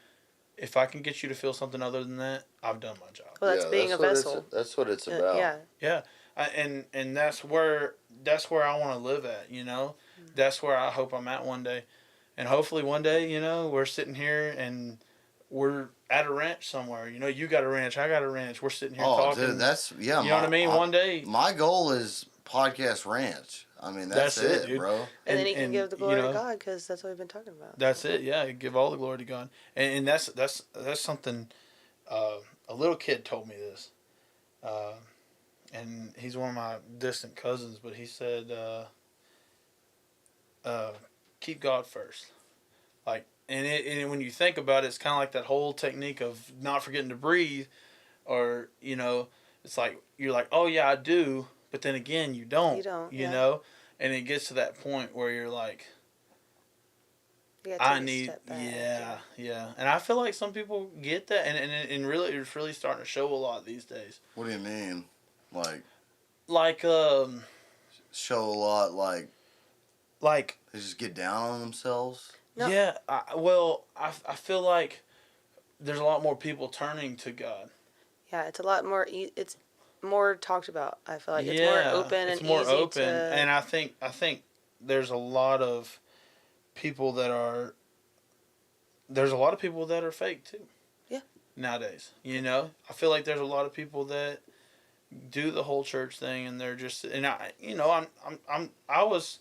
if I can get you to feel something other than that, I've done my job. Well, that's being a vessel. That's what it's about. Yeah. Yeah, and that's where I want to live at. You know, that's where I hope I'm at one day, and hopefully one day, you know, we're sitting here and we're at a ranch somewhere. You know, you got a ranch, I got a ranch. We're sitting here talking. Dude, that's yeah. You know what I mean? One day, my goal is podcast ranch. I mean, that's it, dude. bro. And then he can give the glory you know, to God, because that's what we've been talking about. That's it. Yeah, give all the glory to God, and that's something. A little kid told me this, and he's one of my distant cousins. But he said, "Keep God first." Like, and when you think about it, it's kind of like that whole technique of not forgetting to breathe, or you know, it's like you're like, "Oh yeah, I do," but then again, you don't. You don't. You Yeah. know, and it gets to that point where you're like. You gotta I take a need, step back. yeah, and I feel like some people get that, and really, it's really starting to show a lot these days. What do you mean? Like, Show a lot, like they just get down on themselves? No. yeah, I feel like there's a lot more people turning to God. Yeah, it's a lot more. It's more talked about. I feel like it's Yeah, more open it's and more easy open, to. and I think there's a lot of people that are. There's a lot of people that are fake too. Yeah. Nowadays, you know, I feel like there's a lot of people that do the whole church thing, and they're just, and I was,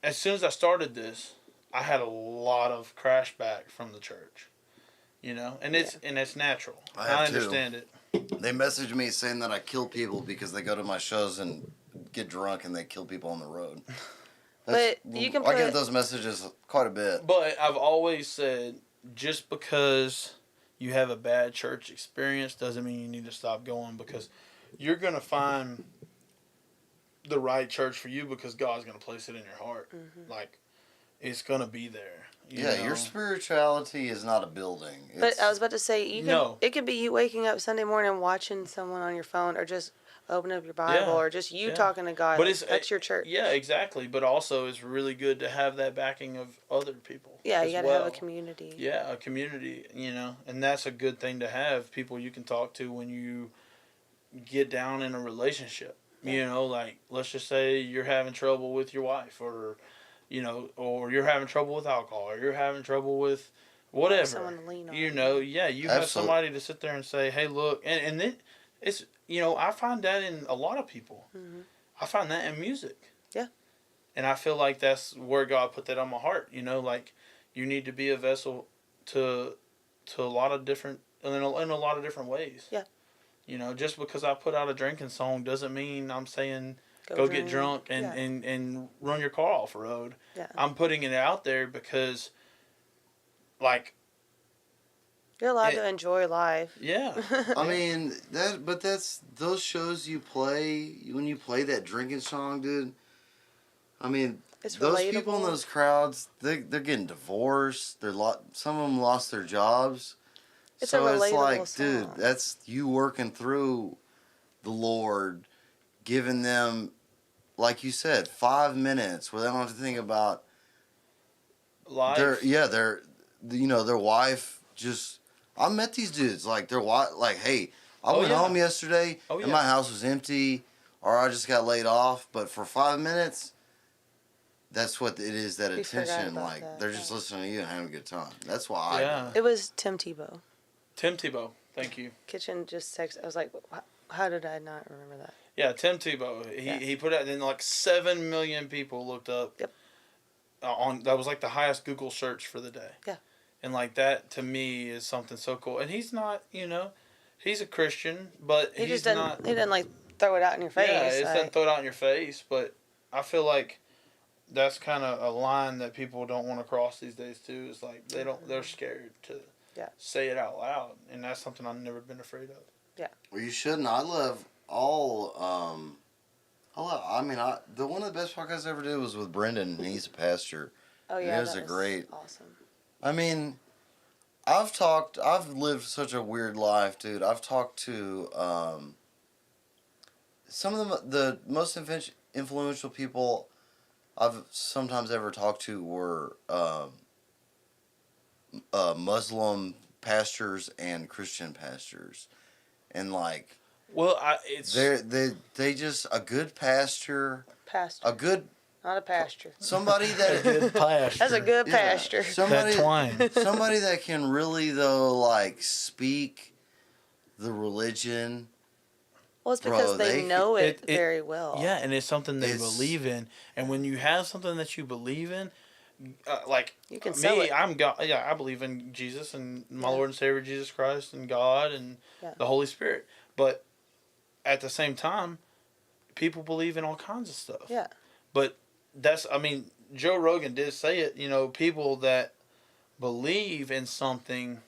as soon as I started this, I had a lot of crash back from the church, you know, and it's natural. I have too. understand it. They message me saying that I kill people because they go to my shows and get drunk and they kill people on the road. But you can I put- get those messages quite a bit. But I've always said, just because you have a bad church experience doesn't mean you need to stop going, because you're going to find the right church for you, because God's going to place it in your heart. Mm-hmm. Like, it's going to be there. You Yeah, know? your spirituality is not a building. But I was about to say, you can. No. It could be you waking up Sunday morning watching someone on your phone, or just open up your Bible, Yeah, or just you yeah. talking to God. But That's your church. Yeah, exactly. But also, it's really good to have that backing of other people. Yeah, as you gotta well. have a community. Yeah, a community, you know, and that's a good thing to have, people you can talk to when you get down in a relationship. Yeah. You know, like, let's just say you're having trouble with your wife, or, you know, or you're having trouble with alcohol, or you're having trouble with whatever. Someone to lean on. You know, yeah, you have Absolutely. somebody to sit there and say, hey, look, and it's, you know, I find that in a lot of people. Mm-hmm. I find that in music. Yeah. And I feel like that's where God put that on my heart. You know, like, you need to be a vessel to a lot of different, in a lot of different ways. Yeah. You know, just because I put out a drinking song doesn't mean I'm saying go get drunk and, Yeah. and run your car off the road. Yeah. I'm putting it out there because, like, You're allowed to enjoy life. yeah. I mean, that's those shows you play, when you play that drinking song, dude. I mean, It's those relatable. people in those crowds, they're getting divorced. Some of them lost their jobs. It's so a it's like, relatable dude, song. that's you working through the Lord, giving them like you said, 5 minutes where they don't have to think about Life. their wife just. I met these dudes like their wife. Like, hey, I Oh, went yeah. home yesterday Oh, and yeah. my house was empty, or I just got laid off. But for 5 minutes, that's what it is. That We forgot attention, about like that, they're just yeah. listening to you and having a good time. That's why I. Yeah. do it. It was Tim Tebow. Tim Tebow. Thank you. Kitchen just texted. I was like, how did I not remember that? Yeah, Tim Tebow. He put out, and like 7 million people looked up. Yep. On that was like the highest Google search for the day. Yeah. And like that to me is something so cool. And he's not, he's a Christian, but He he's just didn't. not. He didn't like throw it out in your face. Yeah, it like, doesn't throw it out in your face. But I feel like that's kind of a line that people don't want to cross these days too. Is like they're scared to say it out loud, and that's something I've never been afraid of. Yeah. Well, you shouldn't. I love all. The one of the best podcasts I ever did was with Brendan, and he's a pastor. Oh yeah. It was that a great. Awesome. I mean, I've lived such a weird life, dude. I've talked to some of the most influential people I've sometimes ever talked to were Muslim pastors and Christian pastors, and like Well, they just a good pastor, Pastor. a good Not a pasture. somebody that good pasture. That's a good yeah, pasture. somebody That twine. somebody that can really though like speak the religion. Well, it's because Bro, they know it very well. Yeah, and it's something they It's- believe in. And when you have something that you believe in, like You can sell me, it. I'm God. Yeah, I believe in Jesus and my Lord and Savior Jesus Christ and God and Yeah. the Holy Spirit. But at the same time, people believe in all kinds of stuff. Yeah. But Joe Rogan did say it. People that believe in something.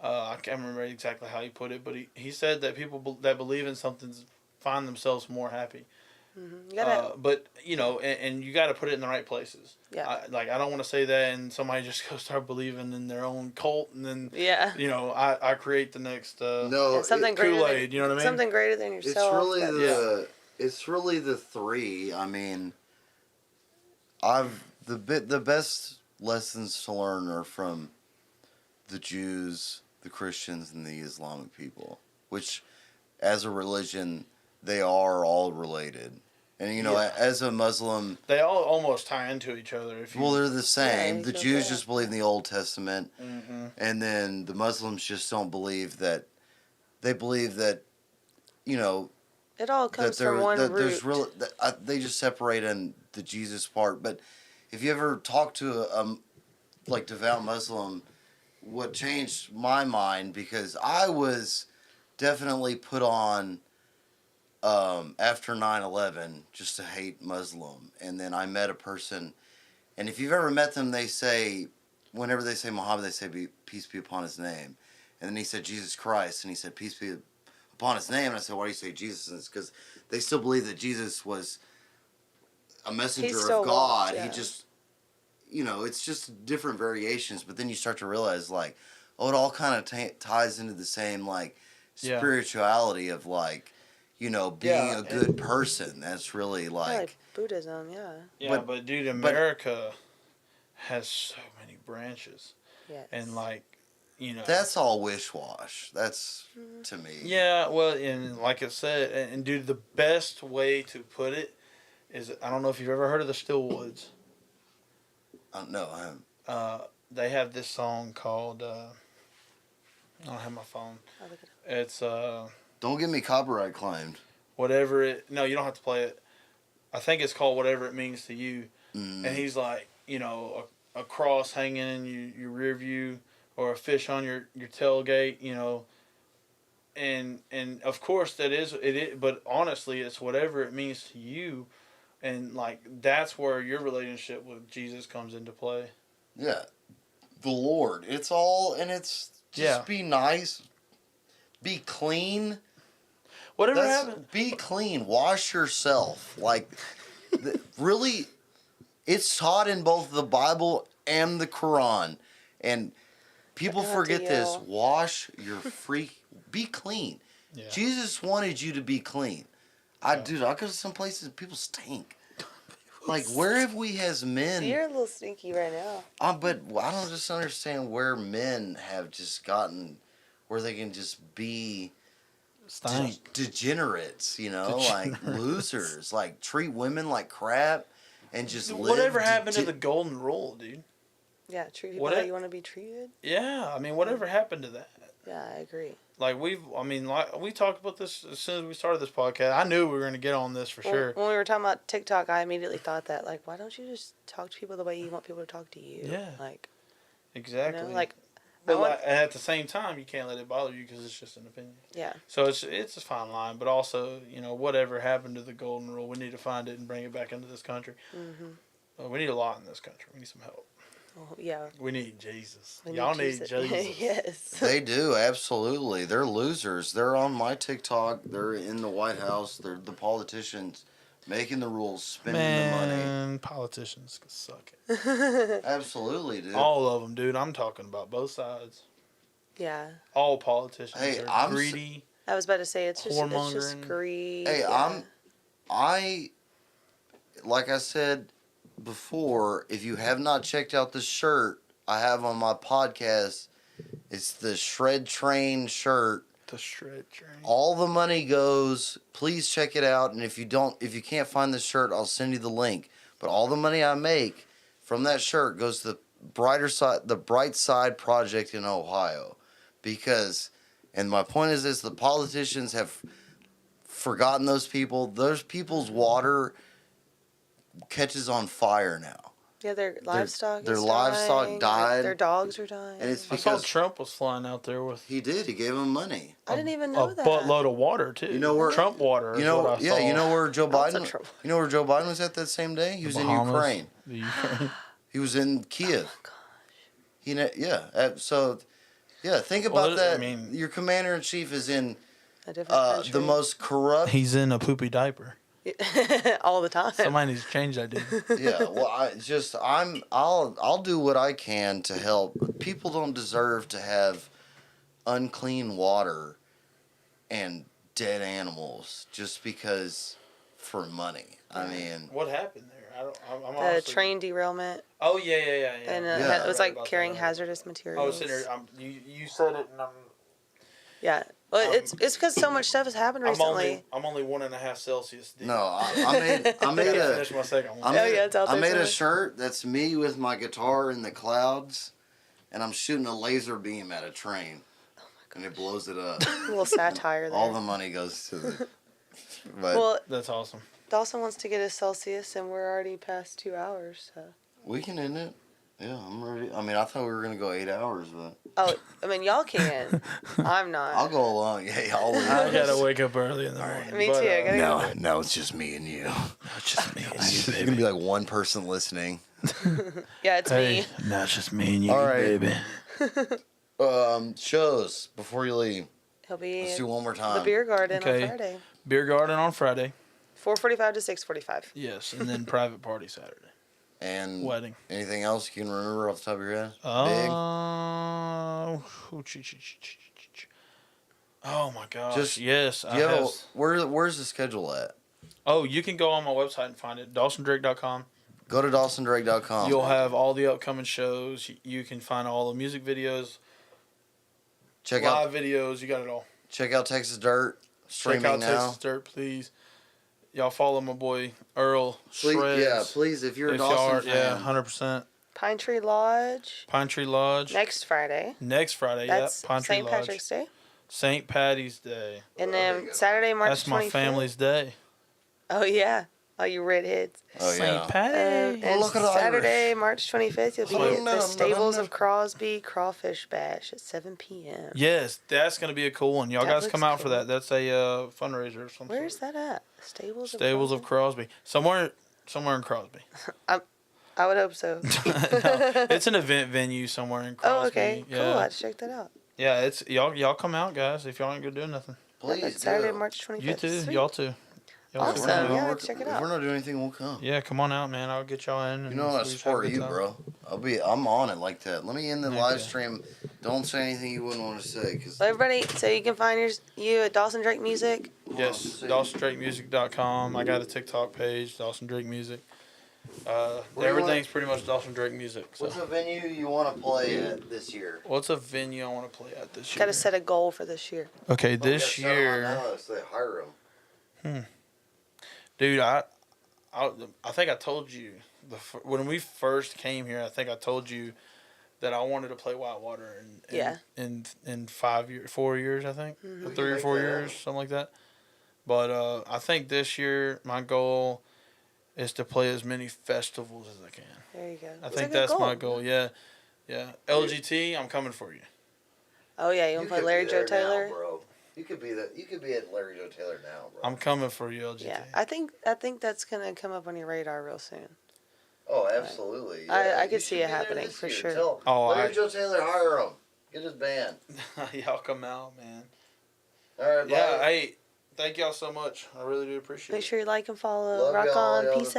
I can't remember exactly how he put it, but he said that people that believe in something find themselves more happy. Mm-hmm. You gotta. But and you got to put it in the right places. Yeah. I don't want to say that and somebody just go start believing in their own cult and then Yeah. I create the next No, And something greater Kool-Aid. than, You know what I mean? something greater than yourself. it's really the three. I mean, the best lessons to learn are from the Jews, the Christians, and the Islamic people, which, as a religion, they are all related. And as a Muslim, They all almost tie into each other. they're the same. Yeah, The you Jews go just believe in the Old Testament, Mm-hmm. and then the Muslims just don't believe that. They believe that, It all comes from one root. they just separate in the Jesus part. But if you ever talk to a devout Muslim, what changed my mind, because I was definitely put on after 9/11 just to hate Muslim, and then I met a person, and if you've ever met them, they say, whenever they say Muhammad, they say peace be upon his name, and then he said Jesus Christ, and he said peace be upon his name, and I said, why do you say Jesus? And it's because they still believe that Jesus was a messenger still of God. was, yeah. He just, it's just different variations, but then you start to realize, like, it all kind of ties into the same, like, spirituality of, like, being a good person. That's really, like Buddhism, yeah. Yeah, but dude, America has so many branches. Yes. And, like, that's all wish-wash. That's, to me. Yeah, well, and like I said, and dude, the best way to put it is, I don't know if you've ever heard of the Stillwoods. No, I haven't. They have this song called, I don't have my phone. I'll look it up. It's, Don't get me copyright claimed. no, you don't have to play it. I think it's called Whatever It Means to You. Mm. And he's like, a cross hanging in your rear view, or a fish on your tailgate, and of course it is, but honestly, it's whatever it means to you, and like that's where your relationship with Jesus comes into play. Yeah, the Lord. It's all, and it's just be nice, be clean. Whatever happened. Be clean. Wash yourself. Like, really, it's taught in both the Bible and the Quran, and people forget this. Wash your be clean. Yeah. Jesus wanted you to be clean. Dude, I go to some places and people stink. Like, where have we as men? You're a little stinky right now. But I don't just understand where men have just gotten where they can just be degenerates, like losers, like treat women like crap, and just live. Whatever happened to the golden rule, dude? Yeah, treat people how you want to be treated. Yeah, I mean, whatever happened to that? Yeah, I agree. Like we talked about this as soon as we started this podcast. I knew we were going to get on this for sure. When we were talking about TikTok, I immediately thought that, like, why don't you just talk to people the way you want people to talk to you? Yeah. Like, exactly. But at the same time, you can't let it bother you because it's just an opinion. Yeah. So it's a fine line, but also, whatever happened to the golden rule, we need to find it and bring it back into this country. We need a lot in this country. We need some help. Oh, yeah. We need Jesus. Y'all need Jesus. Yes. They do, absolutely. They're losers. They're on my TikTok. They're in the White House. They're the politicians making the rules, spending the money. Politicians can suck it. Absolutely, dude. All of them, dude. I'm talking about both sides. Yeah. All politicians are greedy. I was about to say, it's just greed. Hey, like I said before, if you have not checked out the shirt I have on my podcast, it's the Shred Train shirt. The Shred Train. All the money goes. Please check it out. And if you can't find the shirt, I'll send you the link. But all the money I make from that shirt goes to the Bright Side Project in Ohio, and my point is this: the politicians have forgotten those people. Those people's water catches on fire now. Yeah, their livestock. Their livestock died. Their dogs are dying. And it's I saw Trump was flying out there with. He did. He gave them money. I didn't even know that. A buttload of water too. You know where Trump water. You know, yeah. You know where Joe Lots Biden. of trouble. You know where Joe Biden was at that same day. He was in Ukraine. The Ukraine. He was in Kiev. Oh my gosh. So, think about that. I mean, your commander in chief is in A different country. the most corrupt. He's in a poopy diaper. All the time. Somebody needs to change that, dude. Yeah, well, I'll do what I can to help. People don't deserve to have unclean water and dead animals just because for money. I mean, What happened there? I'm The honestly... train derailment. Oh yeah. And Yeah. it was like carrying hazardous materials. Oh, sitting there. You said it, and Yeah. Well, it's because so much stuff has happened recently. I'm only 1.5 Celsius deep. no, I made I gotta finish my second one. it's out I there made a somewhere. shirt that's me with my guitar in the clouds, and I'm shooting a laser beam at a train, and it blows it up. A little satire there. All the money goes to the. But Well, That's awesome. Dawson wants to get a Celsius, and we're already past 2 hours. So. we can end it. Yeah, I'm ready. I mean, I thought we were gonna go 8 hours, but Oh, I mean, y'all can. I'm not. I'll go along. Yeah, I'll leave. I gotta wake up early in the morning. Me too. I gotta go. No, it's just me and you. It's just me and It's gonna be like one person listening. Yeah, it's me. now it's just me and you, All right. baby. Shows before you leave. He'll be Let's at do one more the time. beer garden Okay. on Friday. Beer garden on Friday. 4:45 to 6:45. Yes, and then private party Saturday. And Wedding. anything else you can remember off the top of your head? Oh my gosh! Just- yes, I Big? have. Where's the schedule at? Oh, you can go on my website and find it. DawsonDrake.com. Go to DawsonDrake.com. You'll have all the upcoming shows. You can find all the music videos, check live videos. You got it all. out Texas Dirt streaming Check out now. Texas Dirt, please. Y'all follow my boy Earl Please, Shreds. please, if you're a If Dawson y'all are, fan, 100%. Pine Tree Lodge Pine Tree Lodge. next Friday. Next Friday, That's Pine Tree St. Lodge. Patrick's Day. St. Patty's Day. And then Saturday, March That's 25th. my family's day. Oh, yeah. Oh, you redheads. oh yeah, St. Patty. And look at the Saturday, Irish. March 25th, you'll be at the Stables of Crosby Crawfish Bash at 7 p.m. Yes, that's going to be a cool one. Y'all That guys looks come out for cool. that. That's a fundraiser or something. Where's that at? Stables Stables of Crosby. Somewhere in Crosby. I would hope so. No, it's an event venue somewhere in Crosby. Oh, okay. Yeah. Cool. I'd check that out. Yeah, it's y'all come out, guys, if y'all ain't going to do nothing. please That's Saturday, do. March 25th. You too. Sweet. Y'all too. Y'all Awesome. support me. Yeah, If check it we're out. not doing anything, we'll come. Yeah, come on out, man. I'll get y'all in. You and know I we just have a support good you, time. bro. I'm on it like that. Let me end the live Okay. stream. Don't say anything you wouldn't want to say, cause Well, everybody, so you can find you at Dawson Drake Music. Yes, DawsonDrakeMusic.com. I got a TikTok page, Dawson Drake Music. Everything's pretty much Dawson Drake Music. So. What's a venue you want to play at this year? What's a venue I want to play at this year? Got to set a goal for this year. Okay, Well, we this gotta set 'em up year, now, so they hire 'em. dude, I think I told you when we first came here. I think I told you that I wanted to play Whitewater in 4 years. I think Mm-hmm. or We 3 can or make 4 that years, happen. something like that. But I think this year my goal is to play as many festivals as I can. There you go. I think that's my goal. Yeah. LGT, I'm coming for you. Oh yeah, you want to play could Larry be Joe there now, Taylor? bro. You could be that. You could be at Larry Joe Taylor now, bro. I'm coming for you, LGT. Yeah, I think that's gonna come up on your radar real soon. Oh, absolutely. I Yeah, could you see should it be there happening this for year. sure. Tell Larry Joe Taylor, hire him. Get his band. Y'all come out, man. All right, Yeah, bye. hey, thank y'all so much. I really do appreciate it. Make sure you like and follow. Love Rock y'all, on. y'all Peace the